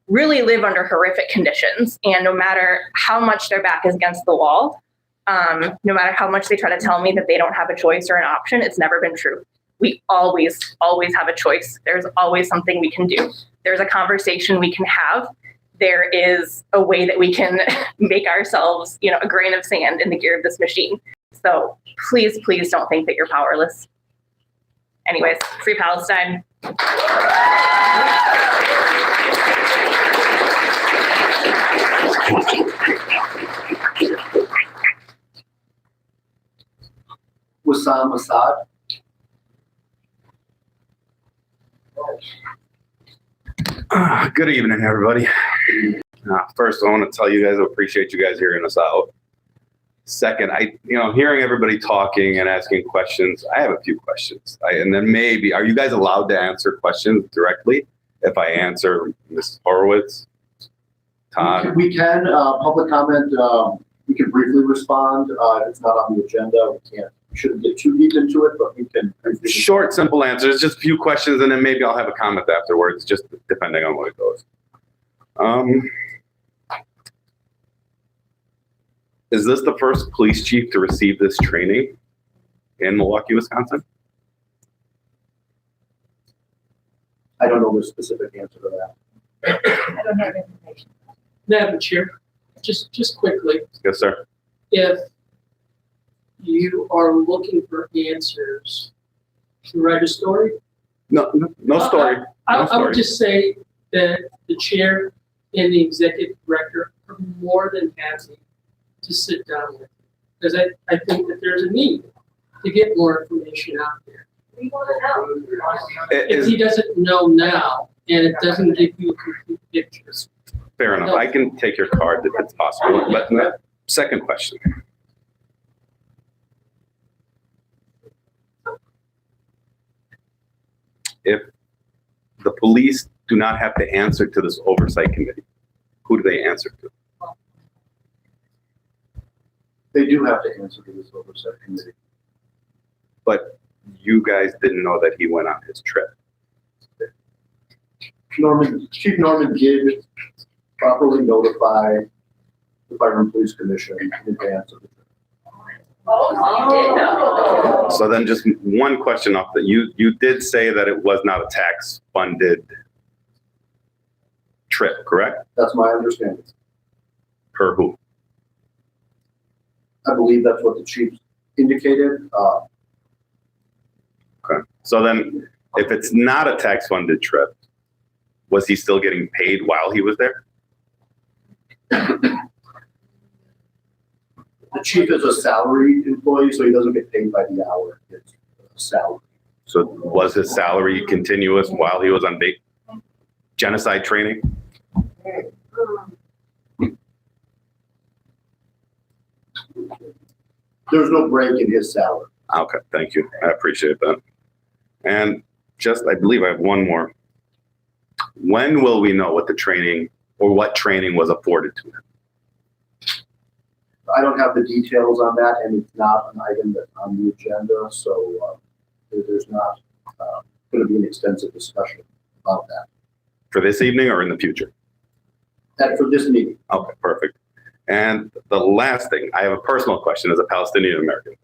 really live under horrific conditions. And no matter how much their back is against the wall, no matter how much they try to tell me that they don't have a choice or an option, it's never been true. We always have a choice. There's always something we can do. There's a conversation we can have. There is a way that we can make ourselves, a grain of sand in the gear of this machine. So please, please don't think that you're powerless. Anyways, free Palestine. Wissam Assad. Good evening, everybody. First, I want to tell you guys I appreciate you guys hearing us out. Second, hearing everybody talking and asking questions, I have a few questions. And then maybe, are you guys allowed to answer questions directly? If I answer Ms. Horowitz, Todd? We can, public comment, we can briefly respond. If it's not on the agenda, we shouldn't get too deep into it, but we can. Short, simple answers, just a few questions, and then maybe I'll have a comment afterwards, just depending on what it goes. Is this the first police chief to receive this training in Milwaukee, Wisconsin? I don't know the specific answer to that. I don't have information. Madam Chair, just quickly, Yes, sir. if you are looking for answers to write a story, No story. I would just say that the chair and the executive director are more than happy to sit down with you. Because I think that there's a need to get more information out there. We want to know. If he doesn't know now, and it doesn't give you a complete picture. Fair enough. I can take your card if it's possible. But second question. If the police do not have to answer to this oversight committee, who do they answer to? They do have to answer to this oversight committee. But you guys didn't know that he went on his trip. Chief Norman did properly notify the Fire and Police Commission in advance of the trip. So then just one question off that you did say that it was not a tax funded trip, correct? That's my understanding. Per who? I believe that's what the chief indicated. Okay. So then if it's not a tax funded trip, was he still getting paid while he was there? The chief is a salaried employee, so he doesn't get paid by the hour. It's a salary. So was his salary continuous while he was on genocide training? There's no break in his salary. Okay, thank you. I appreciate that. And I believe I have one more. When will we know what the training or what training was afforded to him? I don't have the details on that, and it's not an item that's on the agenda, so there's not going to be an extensive discussion about that. For this evening or in the future? That for this meeting. Okay, perfect. And the last thing, I have a personal question as a Palestinian American.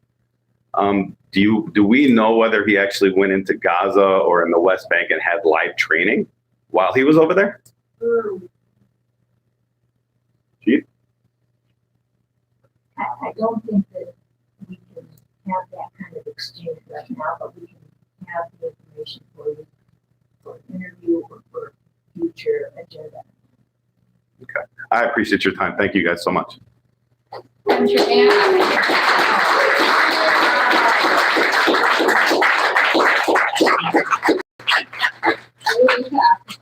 Do we know whether he actually went into Gaza or in the West Bank and had live training while he was over there? Chief? I don't think that we can have that kind of exchange right now, but we can have the information for you for interview or for future agenda. Okay. I appreciate your time. Thank you guys so much.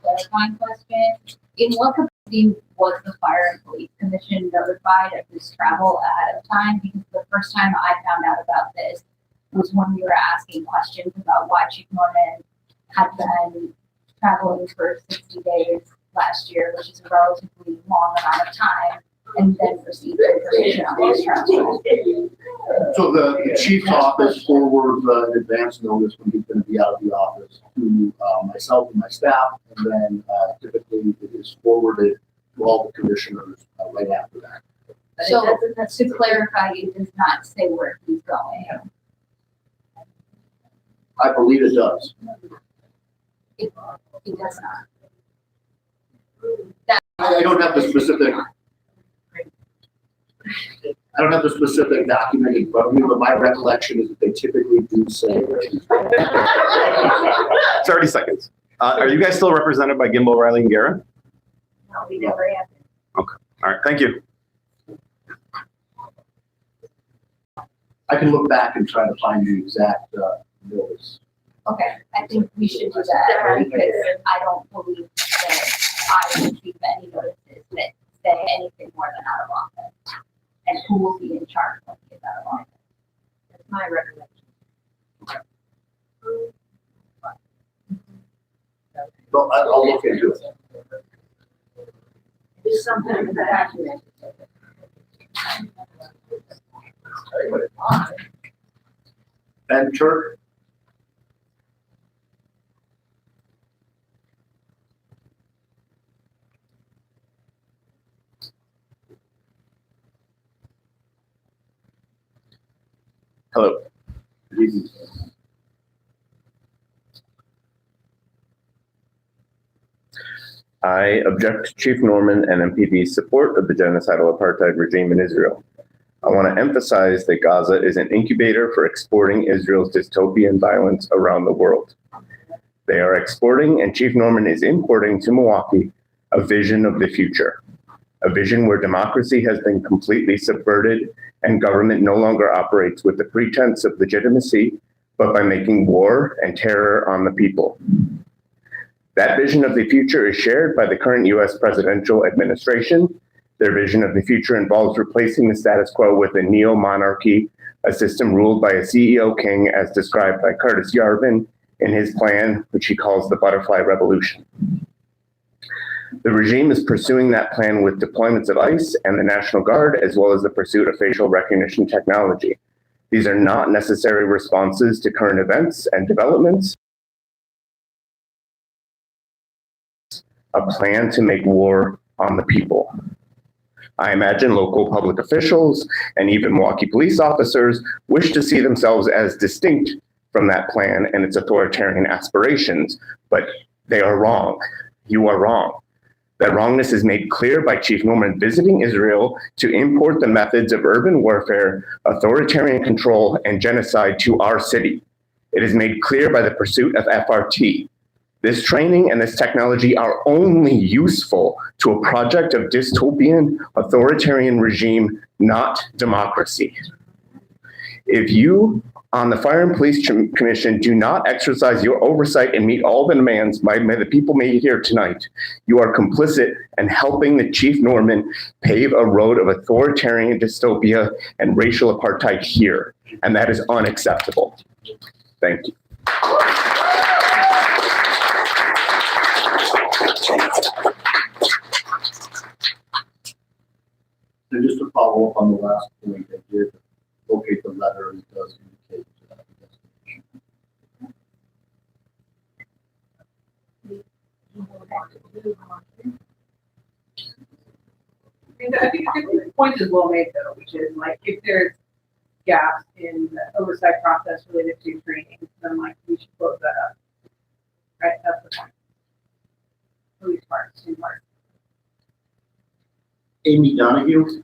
Clarifying question. In what capacity was the Fire and Police Commission notified of this travel ahead of time? Because the first time I found out about this was when we were asking questions about why Chief Norman had been traveling for 60 days last year, which is a relatively long amount of time, and then received information on this travel. So the chief's office forwards an advance notice when he's going to be out of the office to myself and my staff, and then typically it is forwarded to all the commissioners right after that. So to clarify, it does not say where he's going. I believe it does. It does not. I don't have the specific. I don't have the specific document in front of me, but my recollection is that they typically do say. 30 seconds. Are you guys still represented by Gimbal, Riley, and Guerra? No, we never have. Okay. All right. Thank you. I can look back and try to find the exact notice. Okay, I think we should do that because I don't believe that I receive any notices that say anything more than out of office. And who will be in charge when he is out of office? That's my recollection. So I'll look into it. There's something in the document. Ben Turk. Hello. Good evening. I object to Chief Norman and MPD's support of the genocidal apartheid regime in Israel. I want to emphasize that Gaza is an incubator for exporting Israel's dystopian violence around the world. They are exporting, and Chief Norman is importing to Milwaukee a vision of the future, a vision where democracy has been completely subverted and government no longer operates with the pretense of legitimacy, but by making war and terror on the people. That vision of the future is shared by the current US presidential administration. Their vision of the future involves replacing the status quo with a neo-monarchy, a system ruled by a CEO king as described by Curtis Yarvin in his plan, which he calls the Butterfly Revolution. The regime is pursuing that plan with deployments of ICE and the National Guard, as well as the pursuit of facial recognition technology. These are not necessary responses to current events and developments. A plan to make war on the people. I imagine local public officials and even Milwaukee police officers wish to see themselves as distinct from that plan and its authoritarian aspirations, but they are wrong. You are wrong. That wrongness is made clear by Chief Norman visiting Israel to import the methods of urban warfare, authoritarian control, and genocide to our city. It is made clear by the pursuit of FRT. This training and this technology are only useful to a project of dystopian authoritarian regime, not democracy. If you on the Fire and Police Commission do not exercise your oversight and meet all the demands by the people made here tonight, you are complicit in helping the Chief Norman pave a road of authoritarian dystopia and racial apartheid here, and that is unacceptable. Thank you. And just to follow up on the last point, I did locate the letter, and it does indicate the destination. I think the point is well made though, which is like if there's gaps in the oversight process related to training, then like we should close that up. Right, that's the point. Police parts, two parts. Amy Donahue.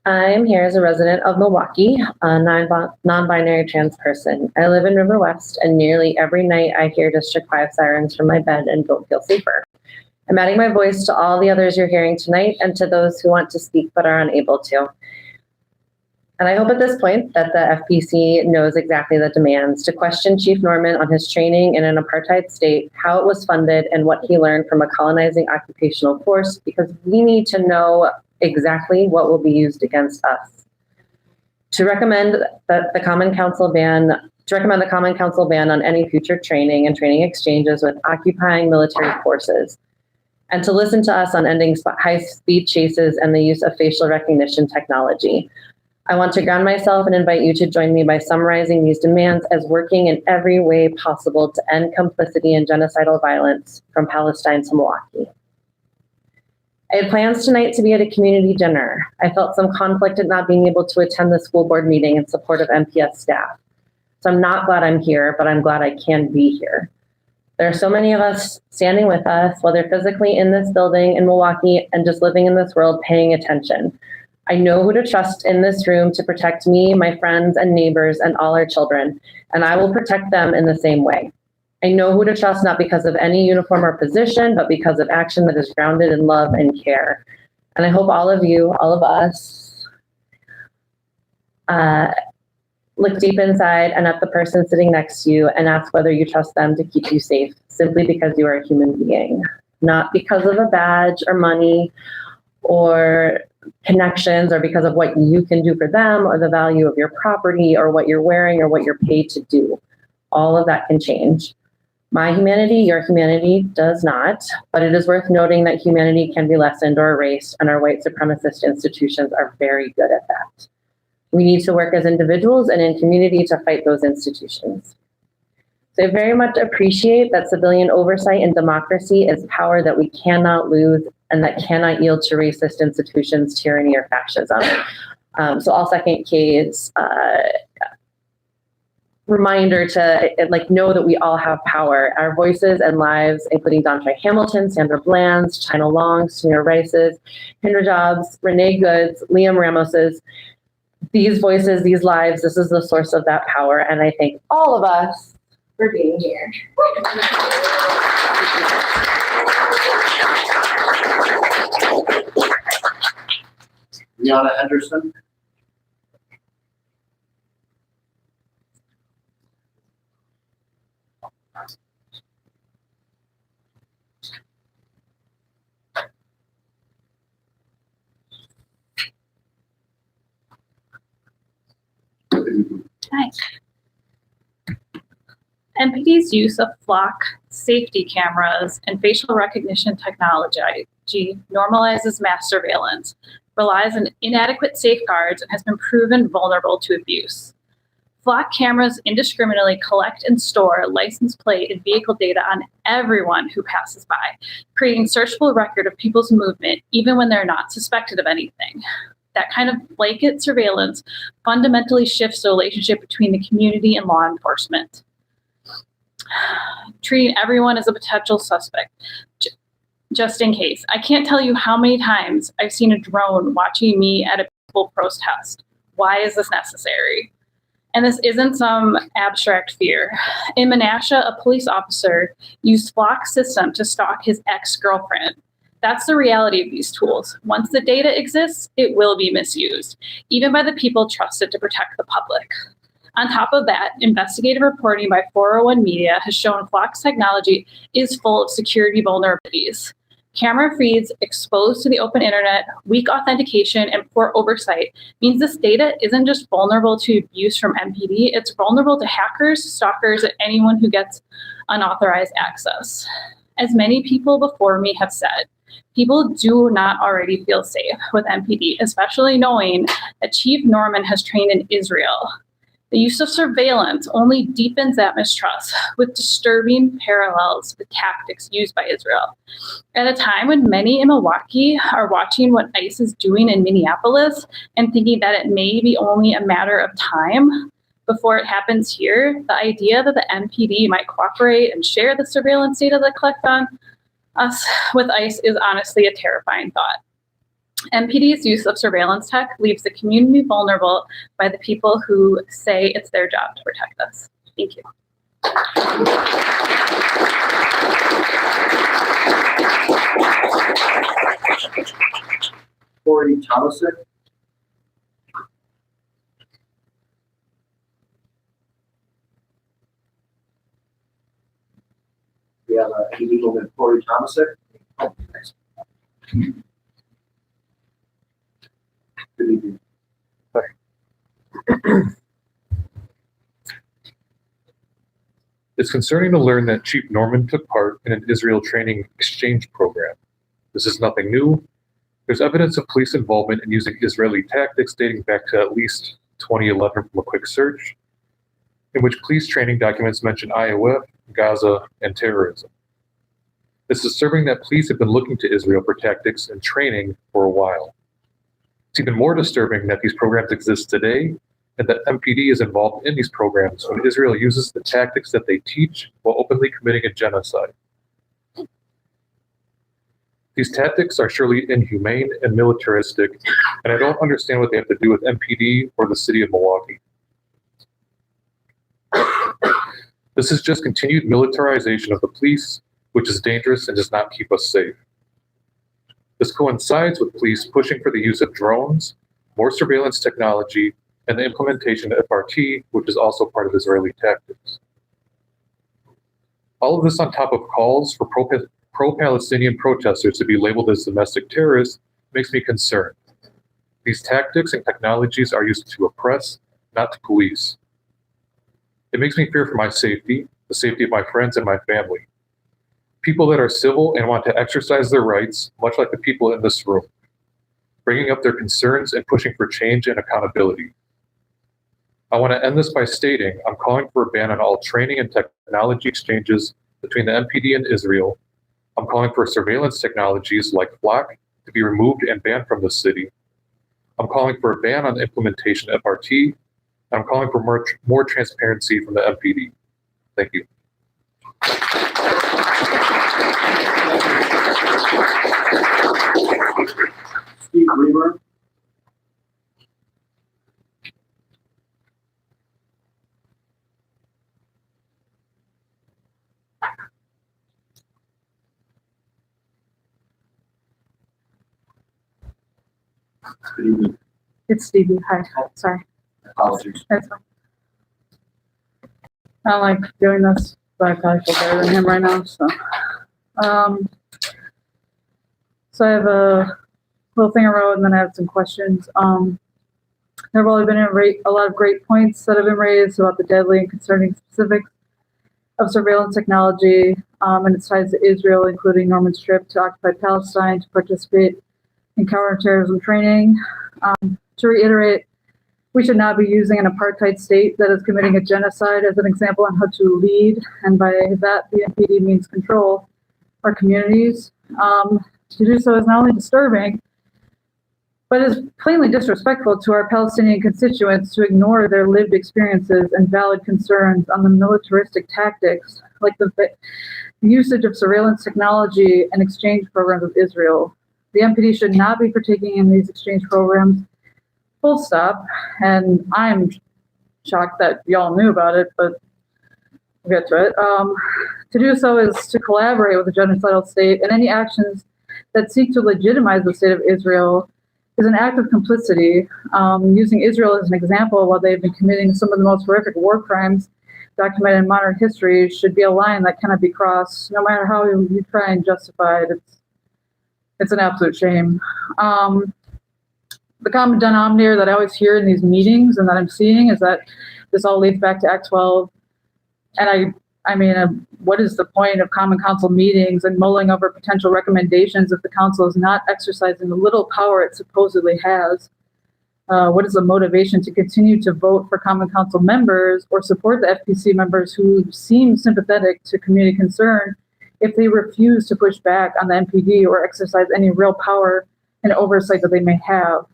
I'm here as a resident of Milwaukee, a non-binary trans person. I live in River West, and nearly every night I hear District 5 sirens from my bed and don't feel safer. I'm adding my voice to all the others you're hearing tonight and to those who want to speak but are unable to. And I hope at this point that the FPC knows exactly the demands to question Chief Norman on his training in an apartheid state, how it was funded, and what he learned from a colonizing occupational force, because we need to know exactly what will be used against us. To recommend that the Common Council ban on any future training and training exchanges with occupying military forces, and to listen to us on ending high-speed chases and the use of facial recognition technology. I want to ground myself and invite you to join me by summarizing these demands as working in every way possible to end complicity in genocidal violence from Palestine to Milwaukee. I had plans tonight to be at a community dinner. I felt some conflict at not being able to attend the school board meeting in support of MPS staff. So I'm not glad I'm here, but I'm glad I can be here. There are so many of us standing with us, whether physically in this building in Milwaukee and just living in this world, paying attention. I know who to trust in this room to protect me, my friends and neighbors, and all our children, and I will protect them in the same way. I know who to trust not because of any uniform or position, but because of action that is grounded in love and care. And I hope all of you, all of us, look deep inside and at the person sitting next to you and ask whether you trust them to keep you safe, simply because you are a human being, not because of a badge or money or connections or because of what you can do for them or the value of your property or what you're wearing or what you're paid to do. All of that can change. My humanity, your humanity does not, but it is worth noting that humanity can be lessened or erased, and our white supremacist institutions are very good at that. We need to work as individuals and in community to fight those institutions. So I very much appreciate that civilian oversight and democracy is power that we cannot lose and that cannot yield to racist institutions, tyranny, or fascism. So I'll second Kay's reminder to know that we all have power. Our voices and lives, including Dontre Hamilton, Sandra Bland's, China Long's, Tamir Rice's, Hinder Jobs, Renee Good's, Liam Ramos's, these voices, these lives, this is the source of that power. And I thank all of us for being here. Rihanna Henderson. Hi. MPD's use of flock safety cameras and facial recognition technology normalizes mass surveillance, relies on inadequate safeguards, and has been proven vulnerable to abuse. Flock cameras indiscriminately collect and store license plate and vehicle data on everyone who passes by, creating searchable record of people's movement even when they're not suspected of anything. That kind of blanket surveillance fundamentally shifts the relationship between the community and law enforcement. treating everyone as a potential suspect, just in case. I can't tell you how many times I've seen a drone watching me at a peaceful protest. Why is this necessary? And this isn't some abstract fear. In Menasha, a police officer used Flock's system to stalk his ex-girlfriend. That's the reality of these tools. Once the data exists, it will be misused, even by the people trusted to protect the public. On top of that, investigative reporting by 401 Media has shown Flock's technology is full of security vulnerabilities. Camera feeds exposed to the open internet, weak authentication, and poor oversight means this data isn't just vulnerable to abuse from MPD, it's vulnerable to hackers, stalkers, and anyone who gets unauthorized access. As many people before me have said, people do not already feel safe with MPD, especially knowing that Chief Norman has trained in Israel. The use of surveillance only deepens that mistrust, with disturbing parallels to the tactics used by Israel. At a time when many in Milwaukee are watching what ICE is doing in Minneapolis and thinking that it may be only a matter of time before it happens here, the idea that the MPD might cooperate and share the surveillance data they collect on us with ICE is honestly a terrifying thought. MPD's use of surveillance tech leaves the community vulnerable by the people who say it's their job to protect us. Thank you. Corey Thomasek. We have an individual named Corey Thomasek. Good evening. It's concerning to learn that Chief Norman took part in an Israel training exchange program. This is nothing new. There's evidence of police involvement in using Israeli tactics dating back to at least 2011 from a quick search, in which police training documents mention IOF, Gaza, and terrorism. It's disturbing that police have been looking to Israel for tactics and training for a while. It's even more disturbing that these programs exist today and that MPD is involved in these programs when Israel uses the tactics that they teach while openly committing a genocide. These tactics are surely inhumane and militaristic, and I don't understand what they have to do with MPD or the city of Milwaukee. This is just continued militarization of the police, which is dangerous and does not keep us safe. This coincides with police pushing for the use of drones, more surveillance technology, and the implementation of FRT, which is also part of Israeli tactics. All of this on top of calls for pro-Palestinian protesters to be labeled as domestic terrorists makes me concerned. These tactics and technologies are used to oppress, not to police. It makes me fear for my safety, the safety of my friends and my family. People that are civil and want to exercise their rights, much like the people in this room, bringing up their concerns and pushing for change and accountability. I want to end this by stating I'm calling for a ban on all training and technology exchanges between the MPD and Israel. I'm calling for surveillance technologies like Flock to be removed and banned from the city. I'm calling for a ban on the implementation of FRT. I'm calling for more transparency from the MPD. Thank you. Steve Reamer. Good evening. It's Stevie. Hi. Sorry. Apologies. That's fine. I don't like doing this, but I probably feel better than him right now. So I have a little thing I wrote, and then I have some questions. There have only been a lot of great points that have been raised about the deadly and concerning specifics of surveillance technology and its ties to Israel, including Norman's trip to occupied Palestine to participate in counterterrorism training. To reiterate, we should not be using an apartheid state that is committing a genocide as an example on how to lead, and by that, the MPD means control our communities. To do so is not only disturbing, but it's plainly disrespectful to our Palestinian constituents to ignore their lived experiences and valid concerns on the militaristic tactics, like the usage of surveillance technology and exchange programs with Israel. The MPD should not be partaking in these exchange programs, full stop, and I'm shocked that y'all knew about it, but we'll get to it. To do so is to collaborate with the genocidal state, and any actions that seek to legitimize the state of Israel is an act of complicity. Using Israel as an example while they've been committing some of the most horrific war crimes documented in modern history should be a line that cannot be crossed, no matter how you try and justify it. It's an absolute shame. The common denominator that I always hear in these meetings and that I'm seeing is that this all leads back to Act 12. And I mean, what is the point of common council meetings and mulling over potential recommendations if the council is not exercising the little power it supposedly has? What is the motivation to continue to vote for common council members or support the FPC members who seem sympathetic to community concern if they refuse to push back on the MPD or exercise any real power and oversight that they may have?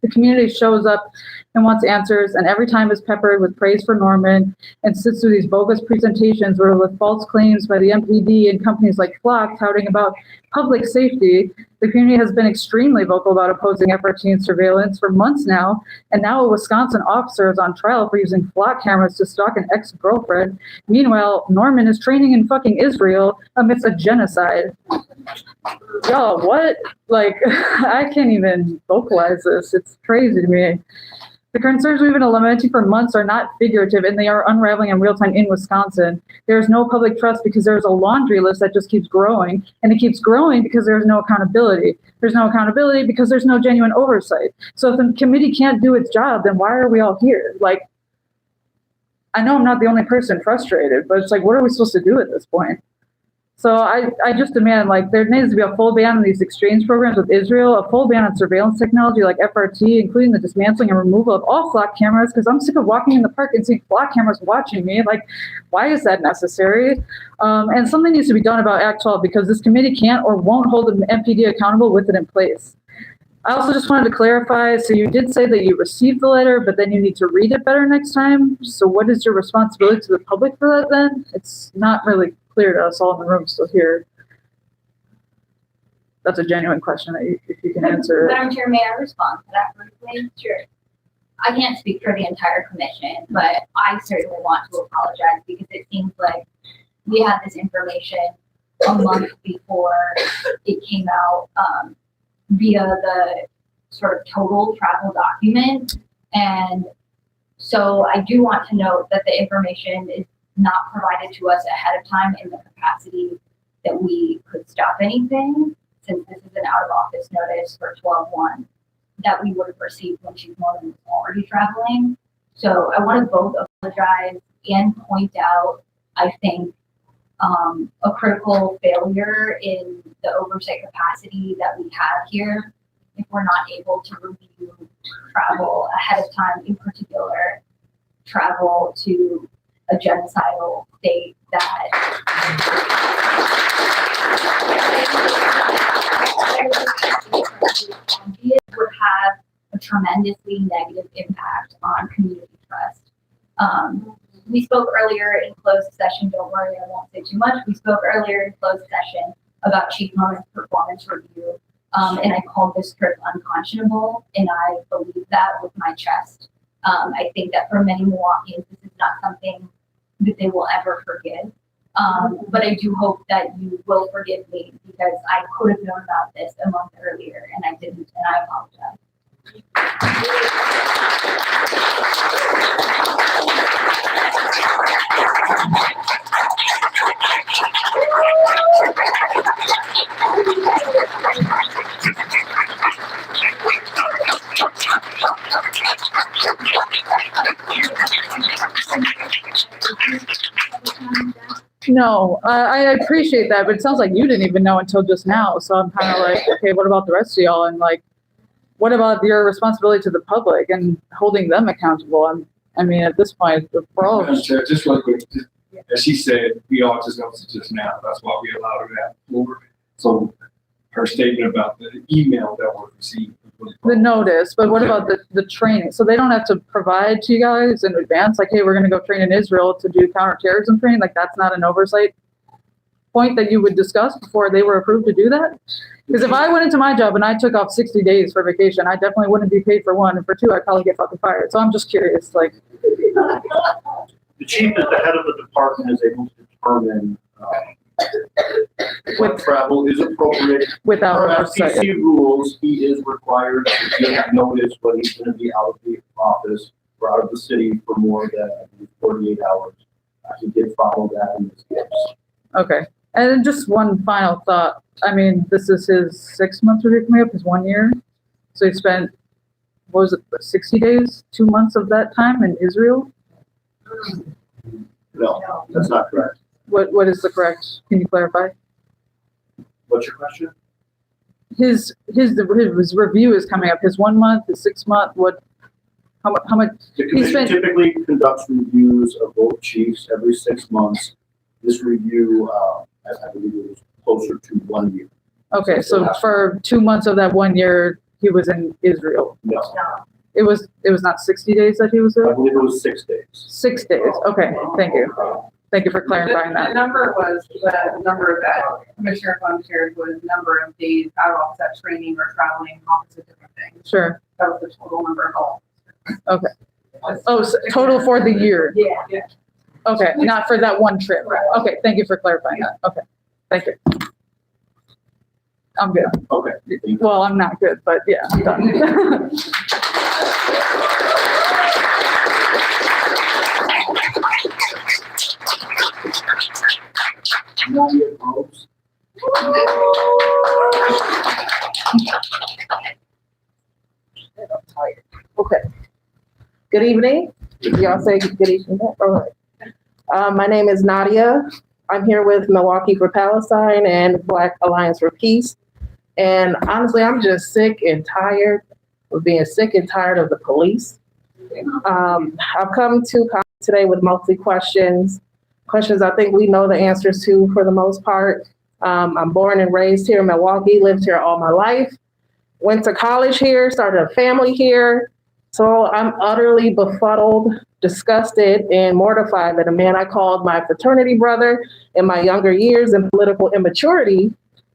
The community shows up and wants answers, and every time is peppered with praise for Norman and sits through these bogus presentations where with false claims by the MPD and companies like Flock touting about public safety. The community has been extremely vocal about opposing FRT and surveillance for months now, and now a Wisconsin officer is on trial for using Flock cameras to stalk an ex-girlfriend. Meanwhile, Norman is training in fucking Israel amidst a genocide. Y'all, what? Like, I can't even vocalize this. It's crazy to me. The concerns we've been lamenting for months are not figurative, and they are unraveling in real time in Wisconsin. There is no public trust because there is a laundry list that just keeps growing, and it keeps growing because there is no accountability. There's no accountability because there's no genuine oversight. So if the committee can't do its job, then why are we all here? Like, I know I'm not the only person frustrated, but it's like, what are we supposed to do at this point? So I just demand, like, there needs to be a full ban on these exchange programs with Israel, a full ban on surveillance technology like FRT, including the dismantling and removal of all Flock cameras, because I'm sick of walking in the park and seeing Flock cameras watching me. Like, why is that necessary? And something needs to be done about Act 12 because this committee can't or won't hold the MPD accountable with it in place. I also just wanted to clarify, so you did say that you received the letter, but then you need to read it better next time. So what is your responsibility to the public for that then? It's not really clear to us all in the room still here. That's a genuine question that if you can answer. Madam Chair, may I respond to that briefly? Sure. I can't speak for the entire commission, but I certainly want to apologize because it seems like we had this information a month before it came out via the sort of total travel document. And so I do want to note that the information is not provided to us ahead of time in the capacity that we could stop anything, since this is an out-of-office notice for 12/1 that we would have received when Chief Norman was already traveling. So I want to both apologize and point out, I think, a critical failure in the oversight capacity that we have here if we're not able to review travel ahead of time, in particular, travel to a genocidal state that would have a tremendously negative impact on community trust. We spoke earlier in closed session, don't worry, I won't say too much. We spoke earlier in closed session about Chief Norman's performance review, and I called this trip unconscionable, and I believe that with my chest. I think that for many Milwaukeeans, this is not something that they will ever forgive. But I do hope that you will forgive me because I could have known about this a month earlier and I didn't, and I apologize. No, I appreciate that, but it sounds like you didn't even know until just now. So I'm kind of like, okay, what about the rest of y'all? And like, what about your responsibility to the public and holding them accountable? I mean, at this point, we're all. Just real quick, as she said, we all just noticed just now. That's why we allowed her that floor. So her statement about the email that was received. The notice, but what about the training? So they don't have to provide to you guys in advance, like, hey, we're gonna go train in Israel to do counterterrorism training, like, that's not an oversight point that you would discuss before they were approved to do that? Because if I went into my job and I took off 60 days for vacation, I definitely wouldn't be paid for one, and for two, I'd probably get fucking fired. So I'm just curious, like. The chief is the head of the department, is able to determine what travel is appropriate. Without Per oversight. FTC rules, he is required to give notice when he's going to be out of the office or out of the city for more than 48 hours. He did follow that in this case. Okay, and then just one final thought. I mean, this is his 6 months review coming up, his 1 year. So he spent, what was it, 60 days, 2 months of that time in Israel? No, that's not correct. What is the correct, can you clarify? What's your question? His review is coming up, his 1 month, his 6 month, how much? The commission typically conducts reviews of both chiefs every 6 months. This review, I believe it was closer to 1 year. Okay, so for 2 months of that 1 year, he was in Israel? No. It was not 60 days that he was there? I believe it was 6 days. 6 days, okay, thank you. Thank you for clarifying The that. number that Commissioner Fung shared was the number of days out of offset training or traveling, opposite different things. Sure. That was the total number of all. Okay. Oh, so total for the year? Yeah. Okay, not for that one trip. Okay, thank you for clarifying that. Okay, thank you. I'm good. Okay. Well, I'm not good, but yeah, I'm done. Nadia Groves. I'm tired. Okay. Good evening. Y'all say good evening. All right. My name is Nadia. I'm here with Milwaukee for Palestine and Black Alliance for Peace. And honestly, I'm just sick and tired of being sick and tired of the police. I've come to today with mostly questions I think we know the answers to for the most part. I'm born and raised here in Milwaukee, lived here all my life, went to college here, started a family here. So I'm utterly befuddled, disgusted, and mortified that a man I called my fraternity brother in my younger years and political immaturity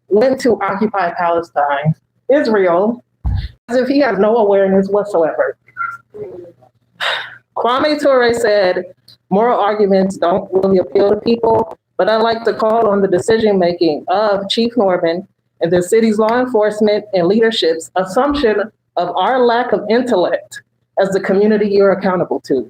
went to occupy Palestine, Israel, as if he has no awareness whatsoever. Kwame Ture said, moral arguments don't really appeal to people, but I like to call on the decision-making of Chief Norman and the city's law enforcement and leadership's assumption of our lack of intellect as the community you're accountable to.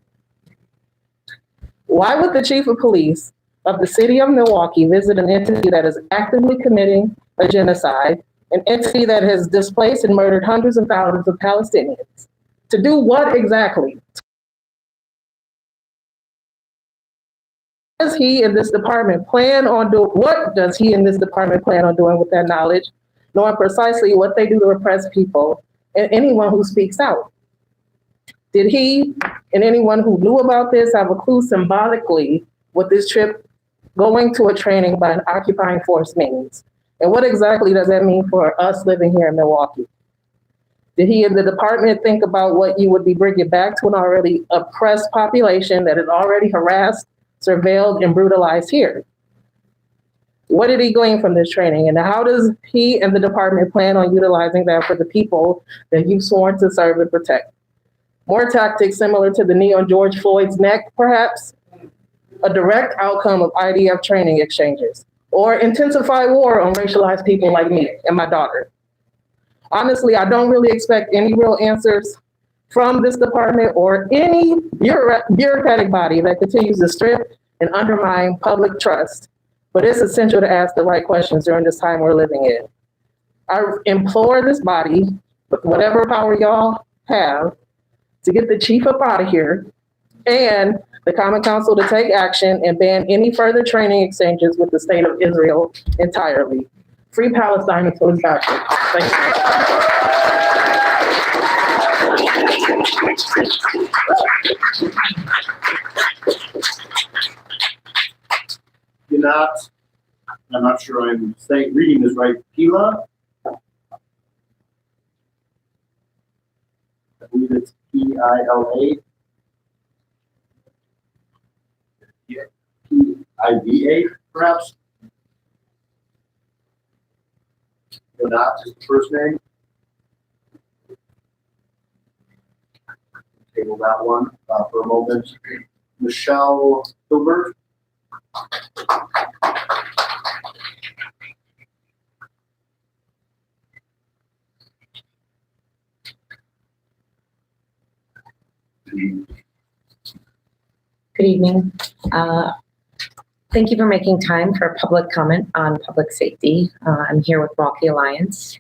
Why would the chief of police of the city of Milwaukee visit an entity that is actively committing a genocide, an entity that has displaced and murdered hundreds of thousands of Palestinians? To do what exactly? What does he in this department plan on doing with that knowledge, knowing precisely what they do to repress people and anyone who speaks out? Did he and anyone who knew about this have a clue symbolically what this trip going to a training by an occupying force means? And what exactly does that mean for us living here in Milwaukee? Did he and the department think about what you would be bringing back to an already oppressed population that is already harassed, surveilled, and brutalized here? What did he glean from this training? And how does he and the department plan on utilizing that for the people that you've sworn to serve and protect? More tactics similar to the knee on George Floyd's neck, perhaps? A direct outcome of IDF training exchanges, or intensify war on racialized people like me and my daughter. Honestly, I don't really expect any real answers from this department or any bureaucratic body that continues to strip and undermine public trust. But it's essential to ask the right questions during this time we're living in. I implore this body, with whatever power y'all have, to get the chief up out of here and the Common Council to take action and ban any further training exchanges with the state of Israel entirely. Free Palestine until it's back. Thank I'm not sure I'm reading this right. Pila believe it's PILA. PIVA, perhaps? Or not, just the first name? Table that one for a moment. Michelle Hilbert. Good evening. Thank you for making time for public comment on public safety. I'm here with Milwaukee Alliance.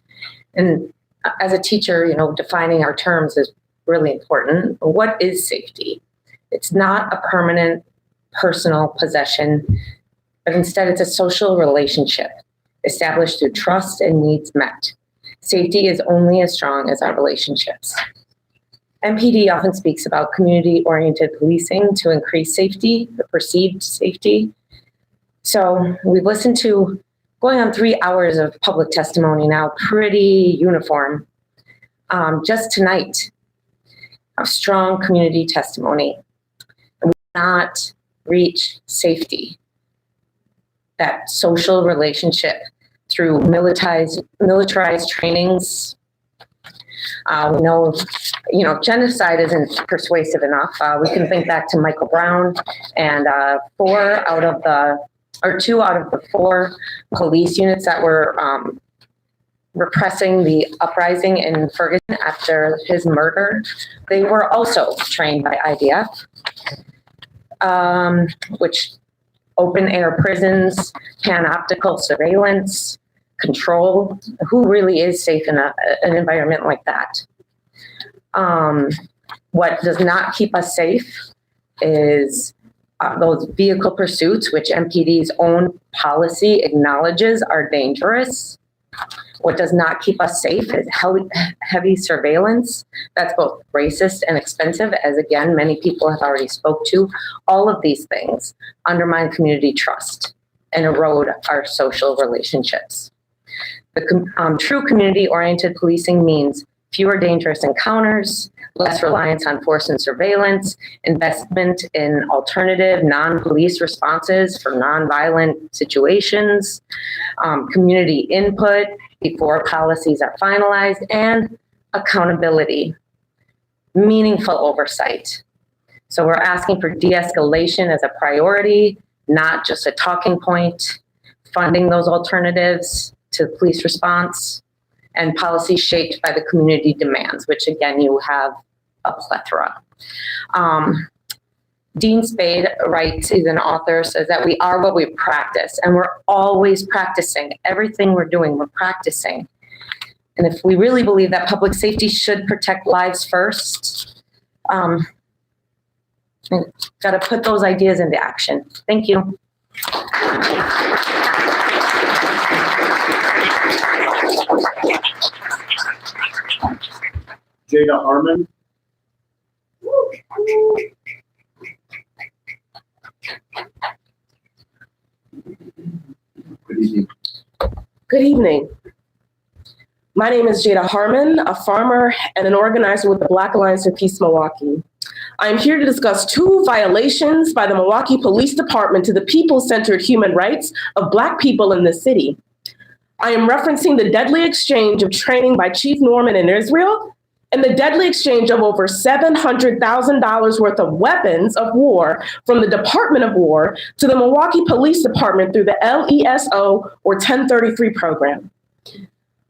And as a teacher, you know, defining our terms is really important. What is safety? It's not a permanent personal possession, but instead it's a social relationship established through trust and needs met. Safety is only as strong as our relationships. MPD often speaks about community-oriented policing to increase safety, the perceived safety. So we've listened to going on 3 hours of public testimony now, pretty uniform. Just tonight, a strong community testimony. And we will not reach safety, that social relationship, through militarized trainings. We know, you know, genocide isn't persuasive enough. We can think back to Michael Brown and 2 out of the 4 police units that were repressing the uprising in Ferguson after his murder. They were also trained by IDF, which open air prisons, panoptical surveillance, control. Who really is safe in an environment like that? What does not keep us safe is those vehicle pursuits, which MPD's own policy acknowledges are dangerous. What does not keep us safe is heavy surveillance. That's both racist and expensive, as again, many people have already spoke to. All of these things undermine community trust and erode our social relationships. The true community-oriented policing means fewer dangerous encounters, less reliance on force and surveillance, investment in alternative non-police responses for non-violent situations, community input before policies are finalized, and accountability, meaningful oversight. So we're asking for de-escalation as a priority, not just a talking point, funding those alternatives to police response, and policy shaped by the community demands, which again, you have a plethora. Dean Spade writes, he's an author, says that we are what we practice, and we're always practicing. Everything we're doing, we're practicing. And if we really believe that public safety should protect lives first, got to put those ideas into action. Thank you. Jada Harmon. Good evening. Good evening. My name is Jada Harmon, a farmer and an organizer with the Black Alliance for Peace Milwaukee. I am here to discuss 2 violations by the Milwaukee Police Department to the people-centered human rights of Black people in this city. I am referencing the deadly exchange of training by Chief Norman in Israel and the deadly exchange of over $700,000 worth of weapons of war from the Department of War to the Milwaukee Police Department through the LESO or 1033 program.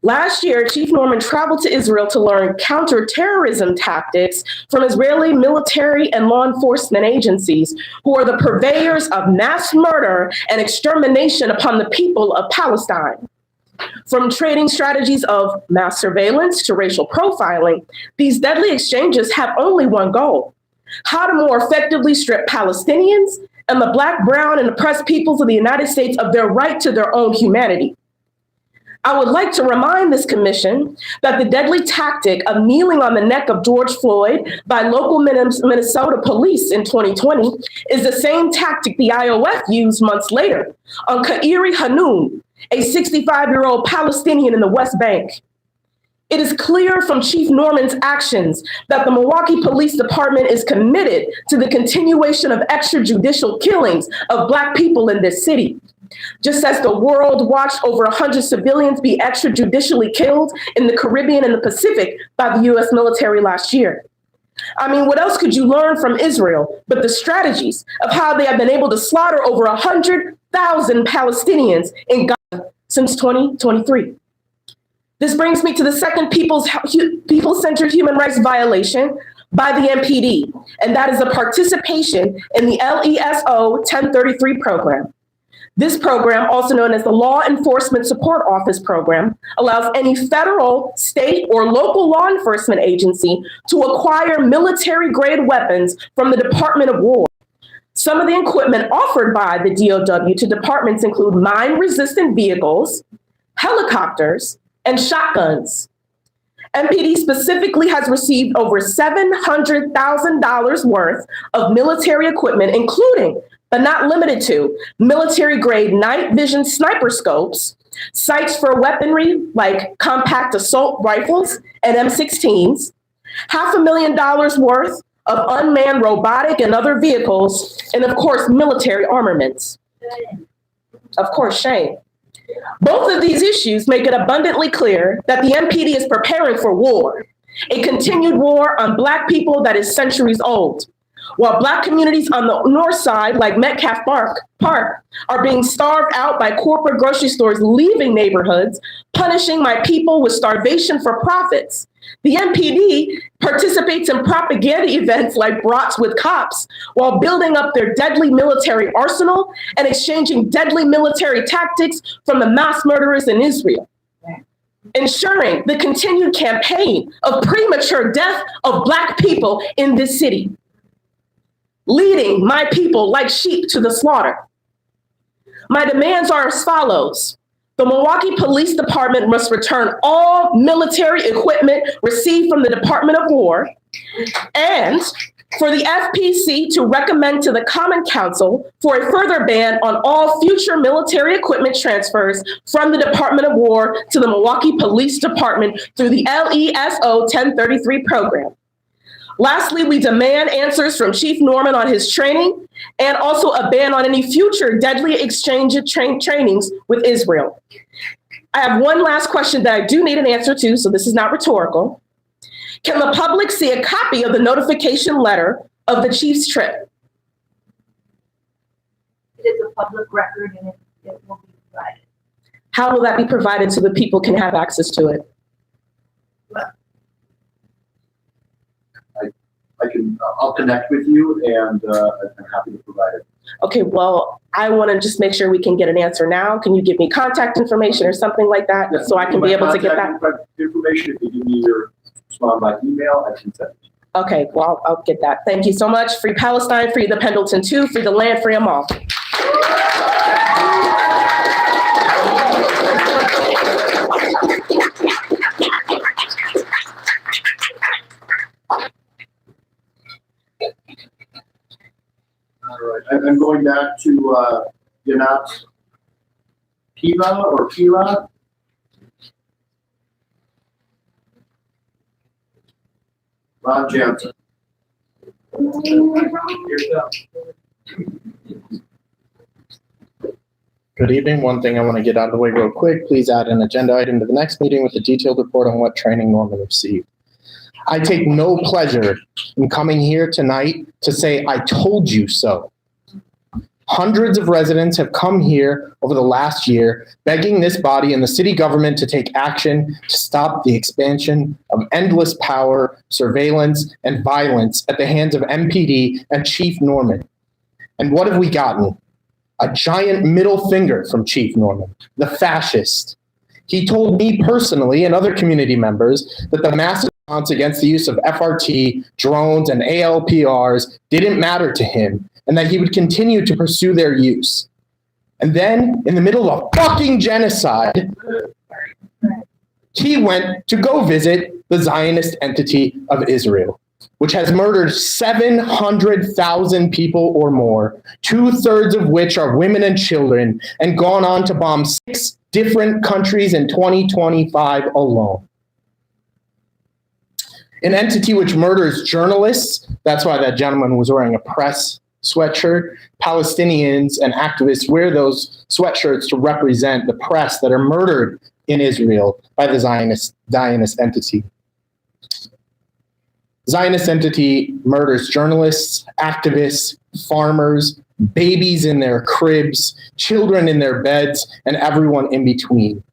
Last year, Chief Norman traveled to Israel to learn counterterrorism tactics from Israeli military and law enforcement agencies who are the purveyors of mass murder and extermination upon the people of Palestine. From trading strategies of mass surveillance to racial profiling, these deadly exchanges have only one goal: how to more effectively strip Palestinians and the Black, brown, and oppressed peoples of the United States of their right to their own humanity. I would like to remind this commission that the deadly tactic of kneeling on the neck of George Floyd by local Minnesota police in 2020 is the same tactic the IOF used months later on Khairi Hanoun, a 65-year-old Palestinian in the West Bank. It is clear from Chief Norman's actions that the Milwaukee Police Department is committed to the continuation of extrajudicial killings of Black people in this city. Just as the world watched over 100 civilians be extrajudicially killed in the Caribbean and the Pacific by the US military last year. I mean, what else could you learn from Israel but the strategies of how they have been able to slaughter over 100,000 Palestinians in Gaza since 2023? This brings me to the second people-centered human rights violation by the MPD, and that is the participation in the LESO 1033 program. This program, also known as the Law Enforcement Support Office program, allows any federal, state, or local law enforcement agency to acquire military-grade weapons from the Department of War. Some of the equipment offered by the DOW to departments include mine-resistant vehicles, helicopters, and shotguns. MPD specifically has received over $700,000 worth of military equipment, including, but not limited to, military-grade night vision sniper scopes, sights for weaponry like compact assault rifles and M16s, $500,000 worth of unmanned robotic and other vehicles, and of course, military armaments. Of course, Shane. Both of these issues make it abundantly clear that the MPD is preparing for war, a continued war on Black people that is centuries old. While Black communities on the north side, like Metcalf Park, are being starved out by corporate grocery stores leaving neighborhoods, punishing my people with starvation for profits. The MPD participates in propaganda events like Brats with Cops while building up their deadly military arsenal and exchanging deadly military tactics from the mass murderers in Israel. Ensuring the continued campaign of premature death of Black people in this city. Leading my people like sheep to the slaughter. My demands are as follows. The Milwaukee Police Department must return all military equipment received from the Department of War, and for the FPC to recommend to the Common Council for a further ban on all future military equipment transfers from the Department of War to the Milwaukee Police Department through the LESO 1033 program. Lastly, we demand answers from Chief Norman on his training and also a ban on any future deadly exchange of trainings with Israel. I have one last question that I do need an answer to, so this is not rhetorical. Can the public see a copy of the notification letter of the chief's trip? It is a public record and it will be provided. How will that be provided so that people can have access to it? I'll connect with you and I'm happy to provide it. Okay, well, I want to just make sure we can get an answer now. Can you give me contact information or something like that so I can be able to get that? Information, if you give me your respond by email, I can send it. Okay, well, I'll get that. Thank you so much. Free Palestine, free the Pendleton 2, free the land, free them all. All right, I'm going back to Yanat Piva or Pila. Ron Jansen. Good evening. One thing I want to get out of the way real quick, please add an agenda item to the next meeting with a detailed report on what training Norman received. I take no pleasure in coming here tonight to say, I told you so. Hundreds of residents have come here over the last year, begging this body and the city government to take action to stop the expansion of endless power, surveillance, and violence at the hands of MPD and Chief Norman. And what have we gotten? A giant middle finger from Chief Norman, the fascist. He told me personally and other community members that the massive response against the use of FRT, drones, and ALPRs didn't matter to him, and that he would continue to pursue their use. And then, in the middle of a fucking genocide, he went to go visit the Zionist entity of Israel, which has murdered 700,000 people or more, 2/3 of which are women and children, and gone on to bomb 6 different countries in 2025 alone. An entity which murders journalists, that's why that gentleman was wearing a press sweatshirt. Palestinians and activists wear those sweatshirts to represent the press that are murdered in Israel by the Zionist entity. Zionist entity murders journalists, activists, farmers, babies in their cribs, children in their beds, and everyone in between.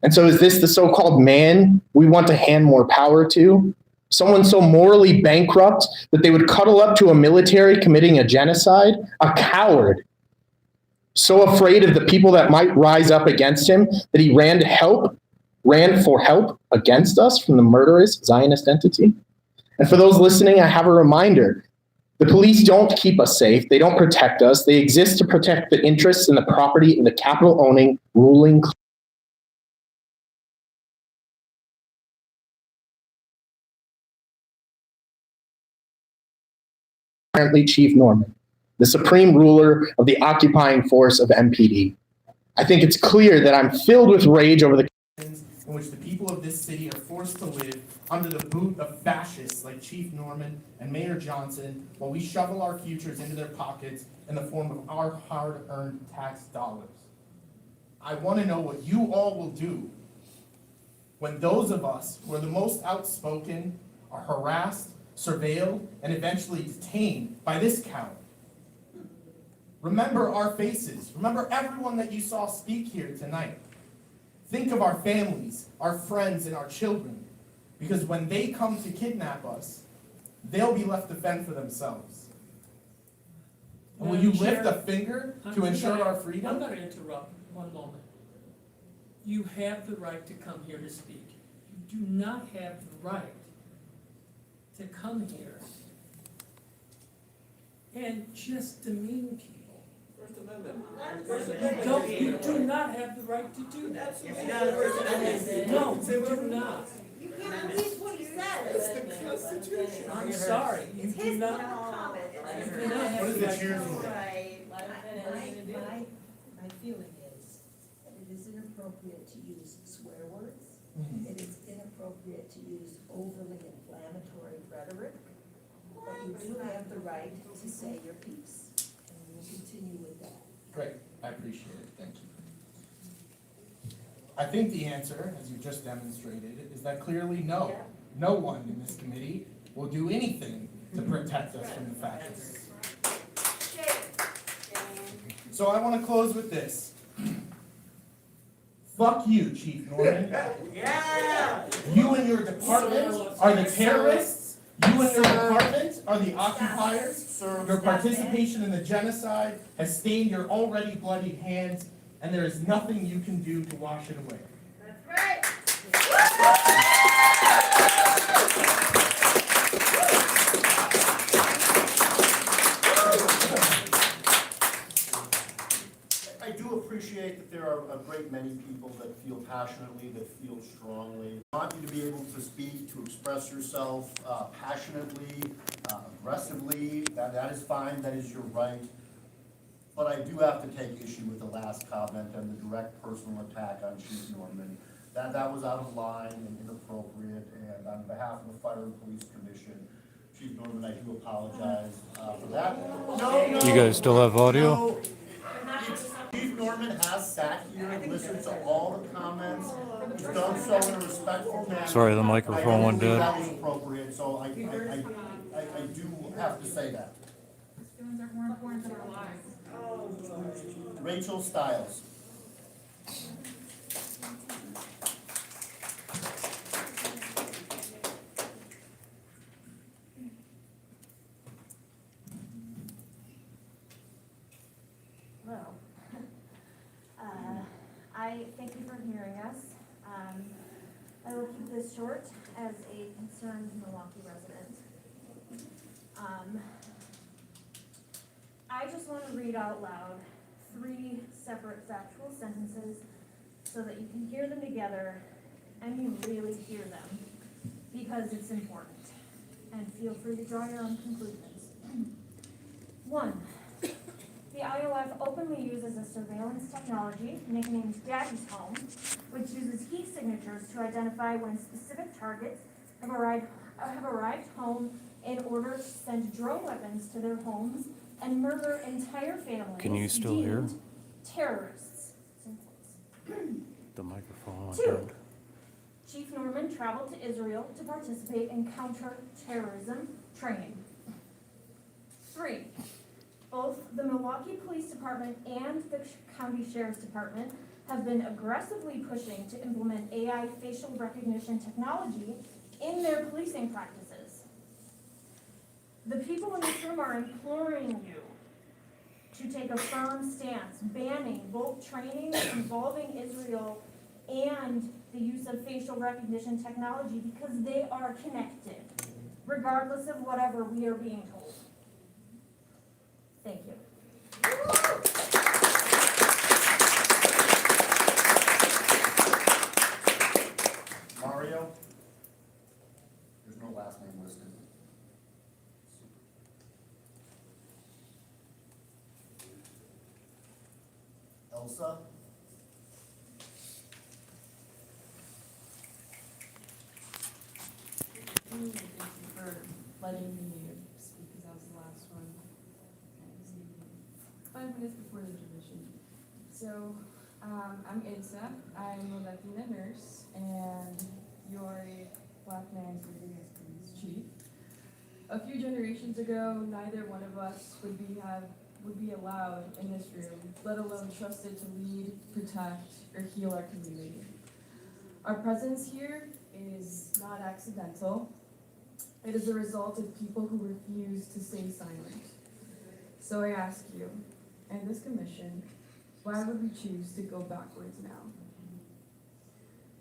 And so is this the so-called man we want to hand more power to? Someone so morally bankrupt that they would cuddle up to a military committing a genocide? A coward. So afraid of the people that might rise up against him that he ran for help against us from the murderous Zionist entity? And for those listening, I have a reminder. The police don't keep us safe. They don't protect us. They exist to protect the interests and the property of the capital-owning, ruling class. Apparently Chief Norman, the supreme ruler of the occupying force of MPD. I think it's clear that I'm filled with rage over the conditions in which the people of this city are forced to live under the boot of fascists like Chief Norman and Mayor Johnson, while we shovel our futures into their pockets in the form of our hard-earned tax dollars. I want to know what you all will do when those of us who are the most outspoken are harassed, surveilled, and eventually detained by this coward. Remember our faces. Remember everyone that you saw speak here tonight. Think of our families, our friends, and our children. Because when they come to kidnap us, they'll be left to fend for themselves. And will you lift a finger to ensure our freedom? I'm going to interrupt one moment. You have the right to come here to speak. You do not have the right to come here and just demean people. First Amendment. You do not have the right to do that. No, you do not. You can't believe what he says. It's the Constitution. I'm sorry, you do not. You do not have the right to do that. My feeling is that it is inappropriate to use swear words. It is inappropriate to use overly inflammatory rhetoric. But you do have the right to say your piece, and we will continue with that. Great, I appreciate it, thank you. I think the answer, as you just demonstrated, is that clearly no. No one in this committee will do anything to protect us from the fascists. So I want to close with this. Fuck you, Chief Norman. Yeah! You and your department are the terrorists. You and your department are the occupiers. Your participation in the genocide has stained your already bloodied hands, and there is nothing you can do to wash it away. That's right. I do appreciate that there are a great many people that feel passionately, that feel strongly. I want you to be able to speak, to express yourself passionately, aggressively. That is fine, that is your right. But I do have to take issue with the last comment and the direct personal attack on Chief Norman. That was out of line and inappropriate, and on behalf of the Fire and Police Commission, Chief Norman, I do apologize for that. No, You guys still have audio? no. Chief Norman has sat here and listened to all the comments. He's done so in a respectful manner. Sorry, the microphone went dead. That was appropriate, so I do have to say that. Students are more important than our lives. Rachel Stiles. Hello. I thank you for hearing us. I will keep this short as a concerned Milwaukee resident. I just want to read out loud 3 separate factual sentences so that you can hear them together and you really hear them because it's important. And feel free to draw your own conclusions. 1. The IOF openly uses a surveillance technology nicknamed Daddy's Home, which uses heat signatures to identify when specific targets have arrived home in order to send drone weapons to their homes and murder entire families. Can you still hear? deemed terrorists. The microphone went 2. down. Chief Norman traveled to Israel to participate in counter-terrorism training. 3. Both the Milwaukee Police Department and the County Sheriff's Department have been aggressively pushing to implement AI facial recognition technology in their policing practices. The people in this room are imploring you to take a firm stance, banning both training involving Israel and the use of facial recognition technology because they are connected, regardless of whatever we are being told. Thank you. Mario? There's no last name listed. Elsa? Thank you for letting me speak because that was the last one. 5 minutes before the intermission. So, I'm Elsa. I'm a Latina nurse, and you're a Black man serving as police chief. A few generations ago, neither one of us would be allowed in this room, let alone trusted to lead, protect, or heal our community. Our presence here is not accidental. It is a result of people who refuse to stay silent. So I ask you, and this commission, why would we choose to go backwards now?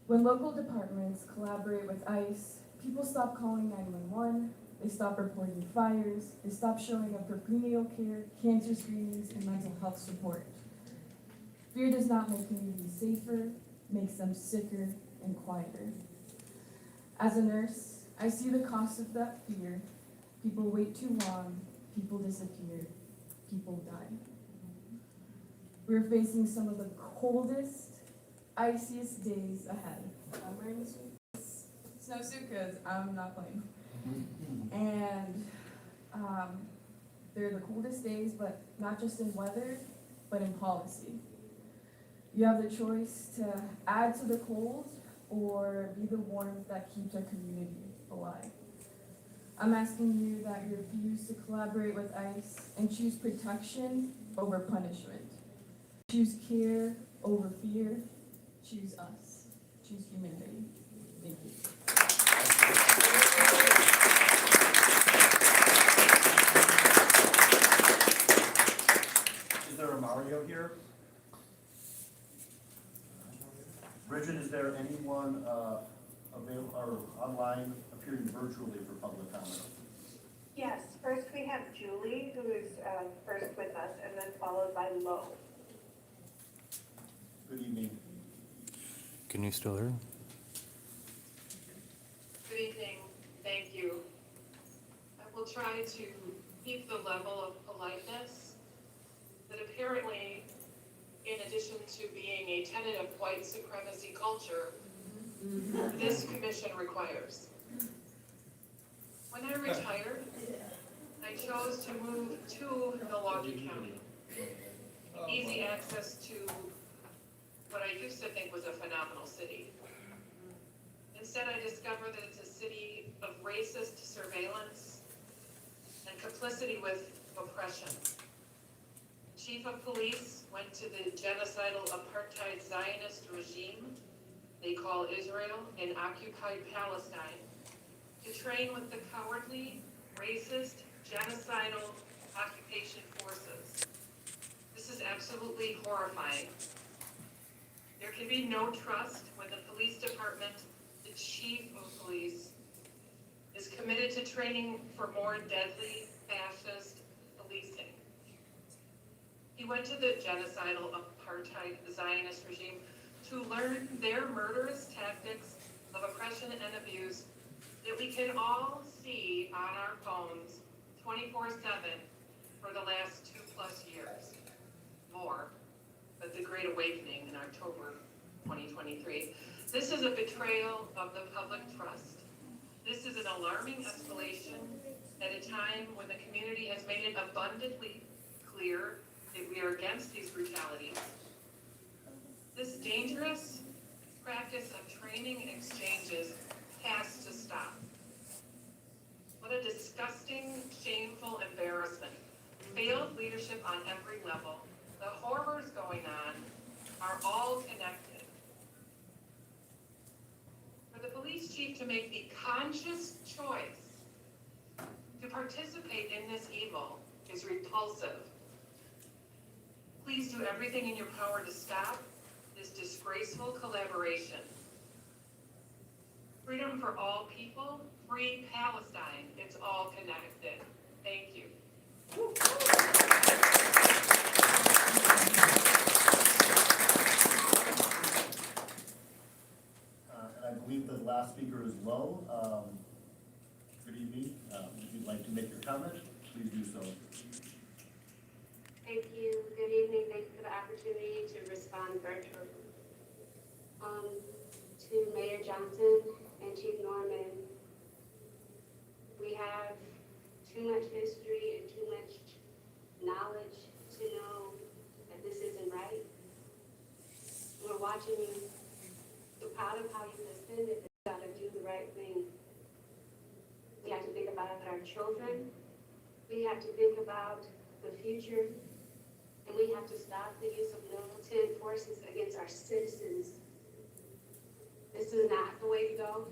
When local departments collaborate with ICE, people stop calling 911, they stop reporting fires, they stop showing up for prenatal care, cancer screenings, and mental health support. Fear does not make communities safer, makes them sicker and quieter. As a nurse, I see the cost of that fear. People wait too long, people disappear, people die. We're facing some of the coldest, iciest days ahead. I'm wearing this snowsuit because I'm not playing. And they're the coldest days, but not just in weather, but in policy. You have the choice to add to the cold or be the warmth that keeps our community alive. I'm asking you that you refuse to collaborate with ICE and choose protection over punishment. Choose care over fear. Choose us. Choose humanity. Thank you. Is there a Mario here? Bridget, is there anyone available or online appearing virtually for public comment? Yes, first we have Julie, who is first with us, and then followed by Lo. Good evening. Can you still hear? Good evening. Thank you. I will try to keep the level of politeness that apparently, in addition to being a tenet of white supremacy culture, this commission requires. When I retired, I chose to move to Milwaukee County. Easy access to what I used to think was a phenomenal city. Instead, I discovered that it's a city of racist surveillance and complicity with oppression. The chief of police went to the genocidal apartheid Zionist regime they call Israel in occupied Palestine to train with the cowardly, racist, genocidal occupation forces. This is absolutely horrifying. There can be no trust when the police department, the chief of police, is committed to training for more deadly fascist policing. He went to the genocidal apartheid Zionist regime to learn their murderous tactics of oppression and abuse that we can all see on our phones 24/7 for the last 2+ years. More, but the Great Awakening in October 2023. This is a betrayal of the public trust. This is an alarming escalation at a time when the community has made it abundantly clear that we are against these brutalities. This dangerous practice of training exchanges has to stop. What a disgusting, shameful embarrassment. Failed leadership on every level. The horrors going on are all connected. For the police chief to make the conscious choice to participate in this evil is repulsive. Please do everything in your power to stop this disgraceful collaboration. Freedom for all people, free Palestine. It's all connected. Thank you. And I believe the last speaker is Lowe. Good evening. If you'd like to make your comment, please do so. Thank you. Good evening. Thank you for the opportunity to respond virtually. To Mayor Johnson and Chief Norman, we have too much history and too much knowledge to know that this isn't right. We're watching you. We're proud of how you defended this. We gotta do the right thing. We have to think about our children. We have to think about the future. And we have to stop the use of militant forces against our citizens. This is not the way to go.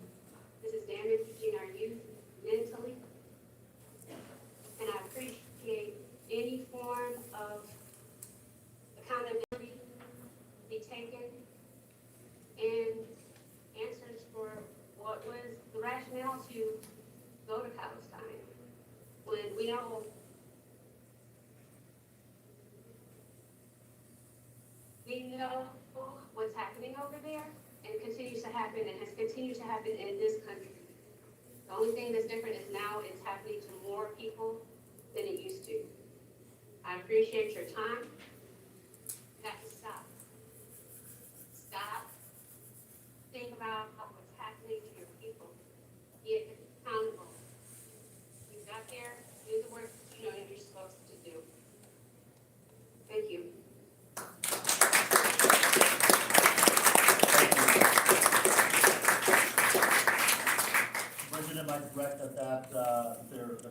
This is damaging our youth mentally. And I appreciate any form of accountability be taken and answers for what was the rationale to go to Palestine when we know what's happening over there and continues to happen and has continued to happen in this country. The only thing that's different is now it's happening to more people than it used to. I appreciate your time. You have to stop. Stop. Think about what's happening to your people. Be accountable. You got there, do the work you know you're supposed to do. Thank you. Bridget, am I correct that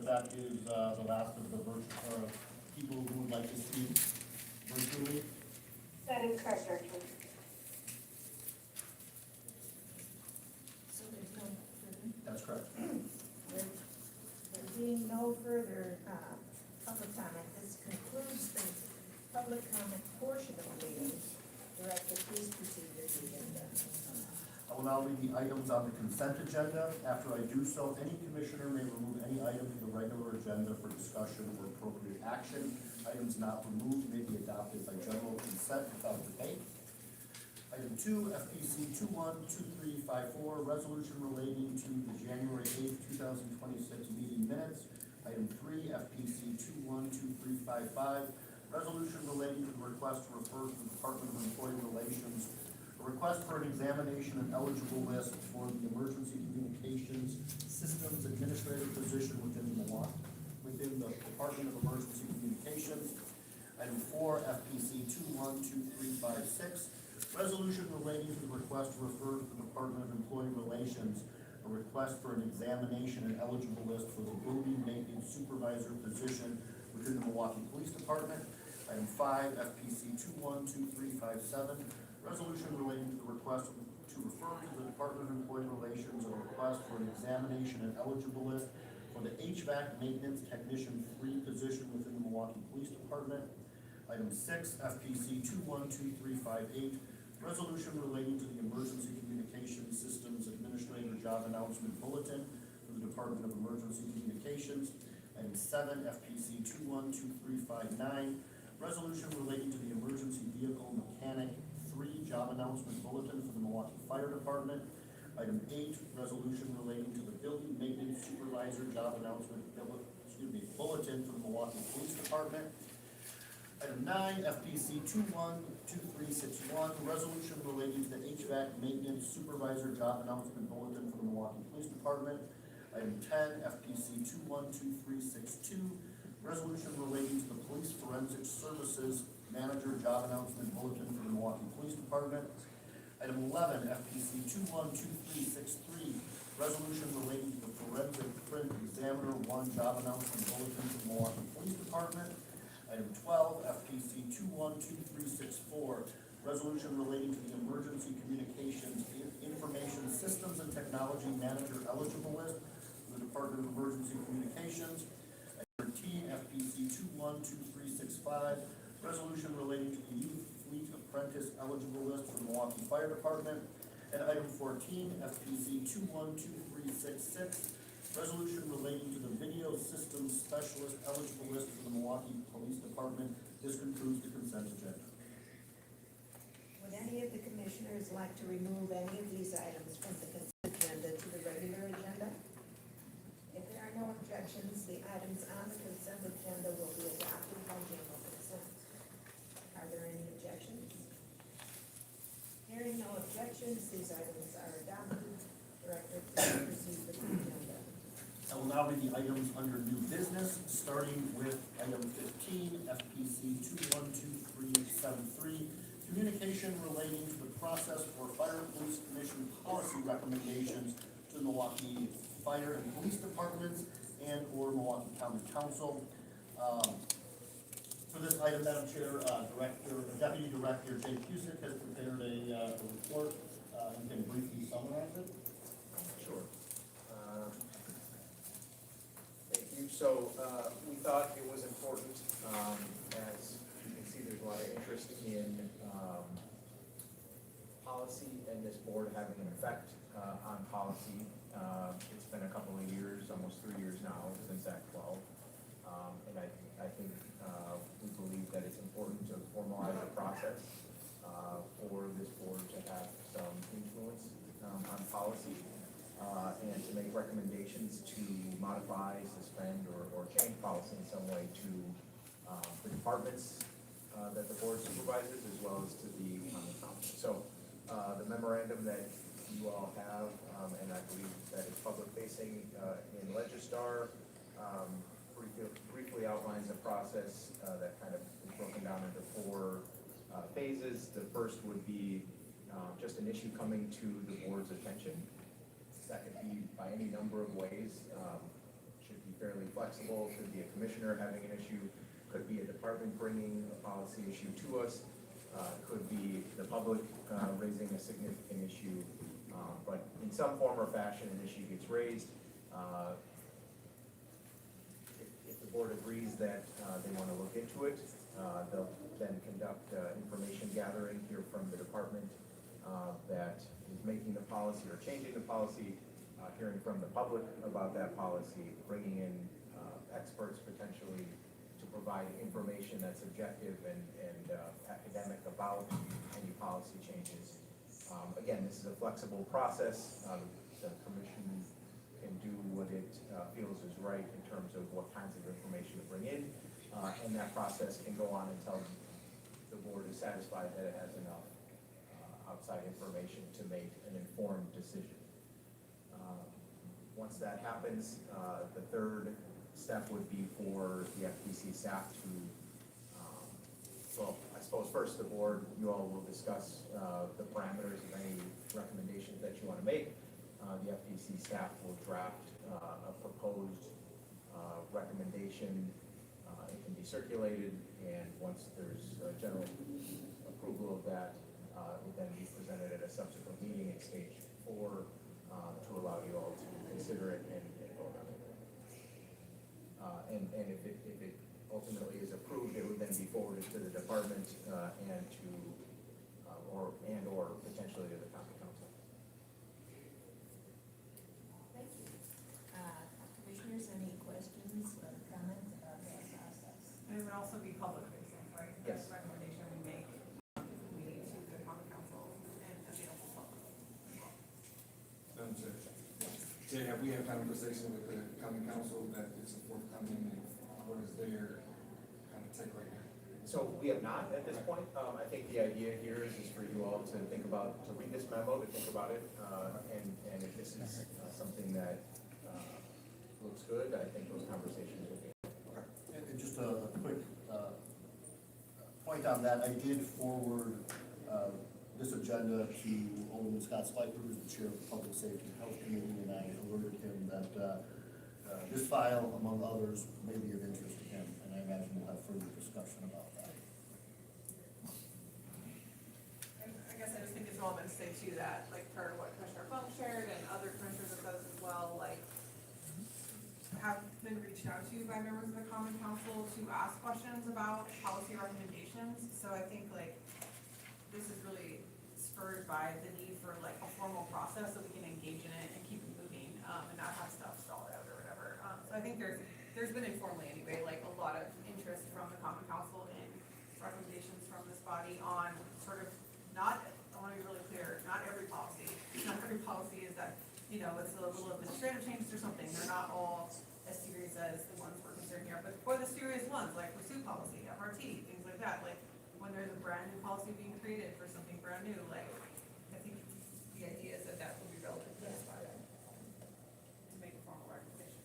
that is the last of the virtual people who would like to speak virtually? That is correct, Director. So there's no further, That's correct. there being no further public comment, this concludes the public comment portion of the meeting. Director, please proceed with the agenda. I will now read the items on the consent agenda. After I do so, any commissioner may remove any item from the regular agenda for discussion or appropriate action. Items not removed may be adopted by general consent without debate. Item 2, FPC 212354, resolution relating to the January 8th, 2026 meeting minutes. Item 3, FPC 212355, resolution relating to the request to refer to the Department of Employee Relations, a request for an examination and eligible list for the Emergency Communications Systems Administrator position within the Department of Emergency Communications. Item 4, FPC 212356, resolution relating to the request to refer to the Department of Employee Relations, a request for an examination and eligible list for the building maintenance supervisor position within the Milwaukee Police Department. Item 5, FPC 212357, resolution relating to the request to refer to the Department of Employee Relations, a request for an examination and eligible list for the HVAC maintenance technician 3 position within the Milwaukee Police Department. Item 6, FPC 212358, resolution relating to the Emergency Communications Systems Administrator Job Announcement Bulletin for the Department of Emergency Communications. Item 7, FPC 212359, resolution relating to the Emergency Vehicle Mechanic 3 Job Announcement Bulletin for the Milwaukee Fire Department. Item 8, resolution relating to the Building Maintenance Supervisor Job Announcement Bulletin for the Milwaukee Police Department. Item 9, FPC 212361, resolution relating to the HVAC Maintenance Supervisor Job Announcement Bulletin for the Milwaukee Police Department. Item 10, FPC 212362, resolution relating to the Police Forensic Services Manager Job Announcement Bulletin for the Milwaukee Police Department. Item 11, FPC 212363, resolution relating to the Forensic Print Examiner 1 Job Announcement Bulletin for the Milwaukee Police Department. Item 12, FPC 212364, resolution relating to the Emergency Communications Information Systems and Technology Manager eligible list for the Department of Emergency Communications. Item 13, FPC 212365, resolution relating to the Youth Fleet Apprentice eligible list for the Milwaukee Fire Department. And item 14, FPC 212366, resolution relating to the Video Systems Specialist eligible list for the Milwaukee Police Department. This concludes the consent agenda. Would any of the commissioners like to remove any of these items from the consent agenda to the regular agenda? If there are no objections, the items on the consent agenda will be adopted by general consent. Are there any objections? Hearing no objections, these items are adopted. Director, please proceed with the agenda. I will now read the items under new business, starting with item 15, FPC 212373, communication relating to the process for Fire and Police Commission policy recommendations to the Milwaukee Fire and Police Departments and or Milwaukee County Council. For this item, Madam Chair, Deputy Director Jay Cusick has prepared a report. You can briefly summarize it. Sure. Thank you. So we thought it was important, as you can see, there's a lot of interest in policy and this board having an effect on policy. It's been a couple of years, almost 3 years now, since Act 12. And I think we believe that it's important to formalize a process for this board to have some influence on policy and to make recommendations to modify, suspend, or change policy in some way to the departments that the board supervises, as well as to the common council. So the memorandum that you all have, and I believe that it's public facing in Legistar, briefly outlines the process that kind of is broken down into 4 phases. The first would be just an issue coming to the board's attention. That could be by any number of ways. Should be fairly flexible. Could be a commissioner having an issue. Could be a department bringing a policy issue to us. Could be the public raising a significant issue. But in some form or fashion, an issue gets raised. If the board agrees that they want to look into it, they'll then conduct information gathering, hear from the department that is making the policy or changing the policy, hearing from the public about that policy, bringing in experts potentially to provide information that's objective and academic about any policy changes. Again, this is a flexible process. The commission can do what it feels is right in terms of what kinds of information to bring in, and that process can go on until the board is satisfied that it has enough outside information to make an informed decision. Once that happens, the third step would be for the FPC staff to, well, I suppose first the board, you all will discuss the parameters of any recommendations that you want to make. The FPC staff will draft a proposed recommendation. It can be circulated, and once there's general approval of that, it would then be presented at a subsequent meeting in stage 4 to allow you all to consider it and vote on it. And if it ultimately is approved, it would then be forwarded to the department and to or potentially to the county council. Thank you. Commissioners, any questions or comments about that process? And it would also be public facing, right? Yes. The recommendation we make, we need to the common council and available public. Madam Chair. Jay, have we had conversation with the common council that it's forthcoming, and what is their kind of take right now? So we have not at this point. I think the idea here is for you all to think about, to read this memo, to think about it, and if this is something that looks good, I think those conversations will be. And just a quick point on that, I did forward this agenda to Alderman Scott Spiker, who's the chair of the Public Safety and Health Committee, and I alerted him that this file, among others, may be of interest to him, and I imagine we'll have further discussion about that. And I guess I just think it's relevant to say too that, like, part of what Commissioner Funk shared and other commissioners have said as well, like, have been reached out to by members of the Common Council to ask questions about policy recommendations. So I think like this is really spurred by the need for like a formal process so we can engage in it and keep it moving and not have stuff stalled out or whatever. So I think there's been informally anyway, like a lot of interest from the Common Council in recommendations from this body on sort of not, I want to be really clear, not every policy. Not every policy is that, you know, it's a little administrative changes or something. They're not all as serious as the ones we're concerned here, but for the serious ones, like pursuit policy, FRT, things like that, like when there's a brand new policy being created for something brand new, like, I think the idea is that that will be relevant to this body to make a formal recommendation.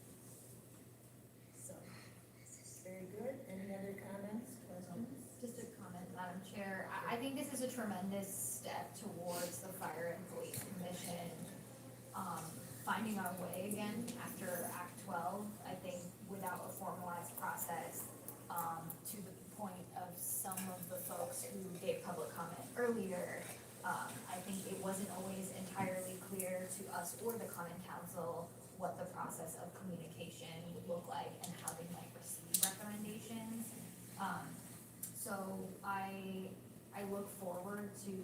So, very good. Any other comments, questions? Just a comment, Madam Chair. I think this is a tremendous step towards the Fire and Police Commission finding our way again after Act 12. I think without a formalized process, to the point of some of the folks who gave public comment earlier, I think it wasn't always entirely clear to us or the Common Council what the process of communication would look like and how they might receive recommendations. So I look forward to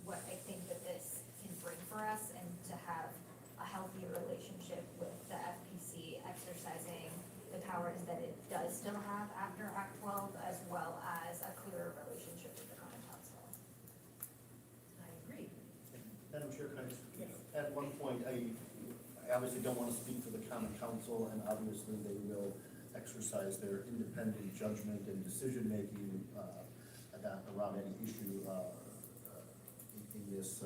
what I think that this can bring for us and to have a healthier relationship with the FPC exercising the powers that it does still have after Act 12, as well as a clearer relationship with the Common Council. I agree. Madam Chair, can I just add one point? I obviously don't want to speak for the Common Council, and obviously they will exercise their independent judgment and decision-making around any issue in this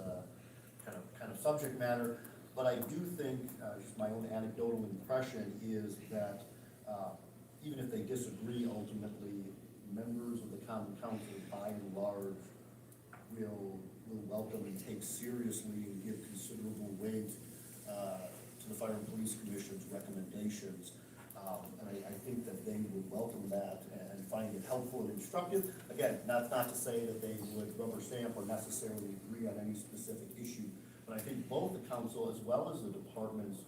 kind of subject matter. But I do think, just my own anecdotal impression is that even if they disagree ultimately, members of the Common Council by and large will welcome and take seriously and give considerable weight to the Fire and Police Commission's recommendations. And I think that they would welcome that and find it helpful and instructive. Again, not to say that they would rubber stamp or necessarily agree on any specific issue, but I think both the council as well as the departments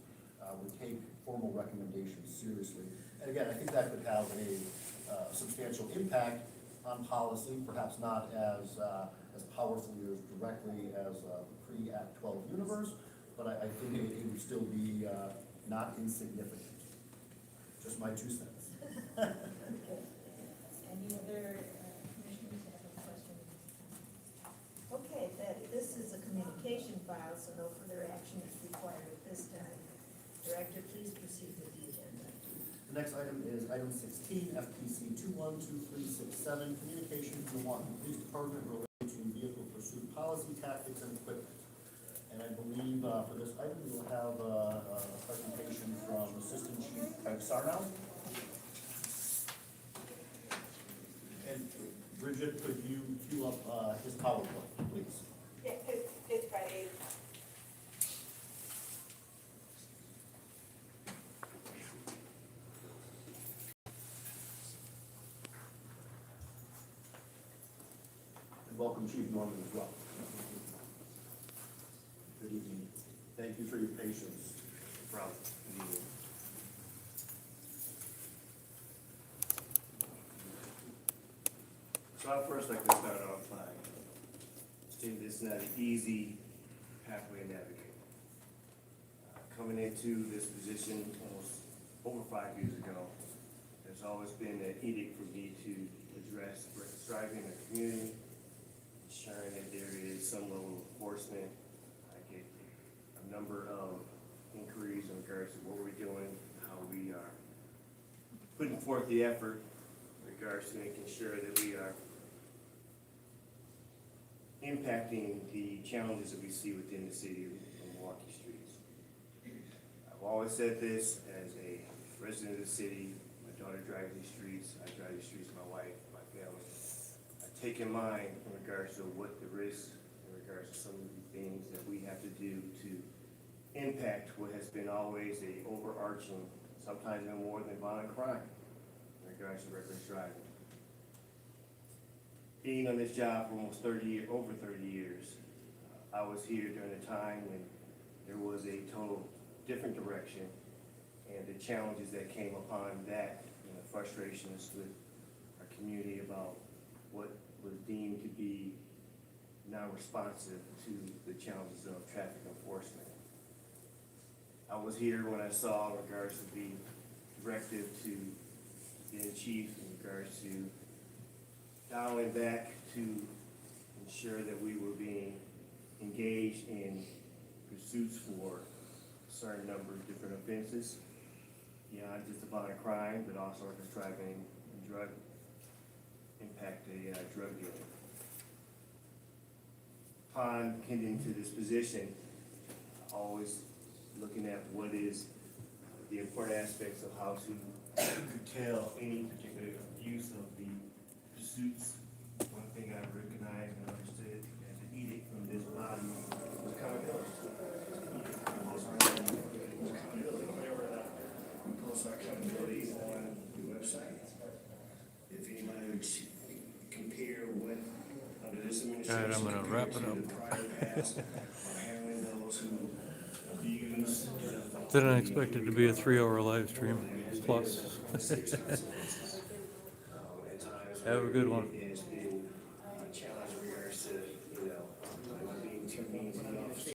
would take formal recommendations seriously. And again, I think that could have a substantial impact on policy, perhaps not as powerfully or as directly as pre-Act 12 universe, but I think it would still be not insignificant. Just my 2 cents. Any other commissioners have a question? Okay, this is a communication file, so no further action is required at this time. Director, please proceed with the agenda. The next item is item 16, FPC 212367, communication from the Milwaukee Police Department related to vehicle pursuit policy, tactics, and equipment. And I believe for this item, we will have a presentation from Assistant Chief Craig Sarnow. And Bridget, could you cue up his PowerPoint, please? Yeah, it's ready. And welcome Chief Norman as well. Good evening. Thank you for your patience. No problem. Good evening. So I'd first like to start off by stating this is not an easy pathway to navigate. Coming into this position almost over 5 years ago, there's always been an edict for me to address reckless driving in the community, ensuring that there is some level of enforcement. I get a number of inquiries in regards to what we're doing, how we are putting forth the effort in regards to making sure that we are impacting the challenges that we see within the city of Milwaukee streets. I've always said this as a resident of the city, my daughter drives these streets, I drive these streets, my wife, my family. I take in mind in regards to what the risks, in regards to some of the things that we have to do to impact what has been always a overarching, sometimes even more than violent crime, in regards to reckless driving. Being on this job for almost over 30 years, I was here during a time when there was a total different direction, and the challenges that came upon that, and the frustrations with our community about what was deemed to be non-responsive to the challenges of traffic enforcement. I was here when I saw in regards to the directive to the chief in regards to dialing back to ensure that we were being engaged in pursuits for a certain number of different offenses, beyond just a violent crime, but also reckless driving and drug dealing. Upon getting to this position, always looking at what is the important aspects of how to curtail any particular use of the pursuits. One thing I recognized and understood as an edict from this body was accountability. We post our accountability on the website. If anybody would compare what, under this administration, I'm gonna wrap it up. the prior past, are handling those who abuse. Didn't expect it to be a 3-hour live stream plus. Have a good one.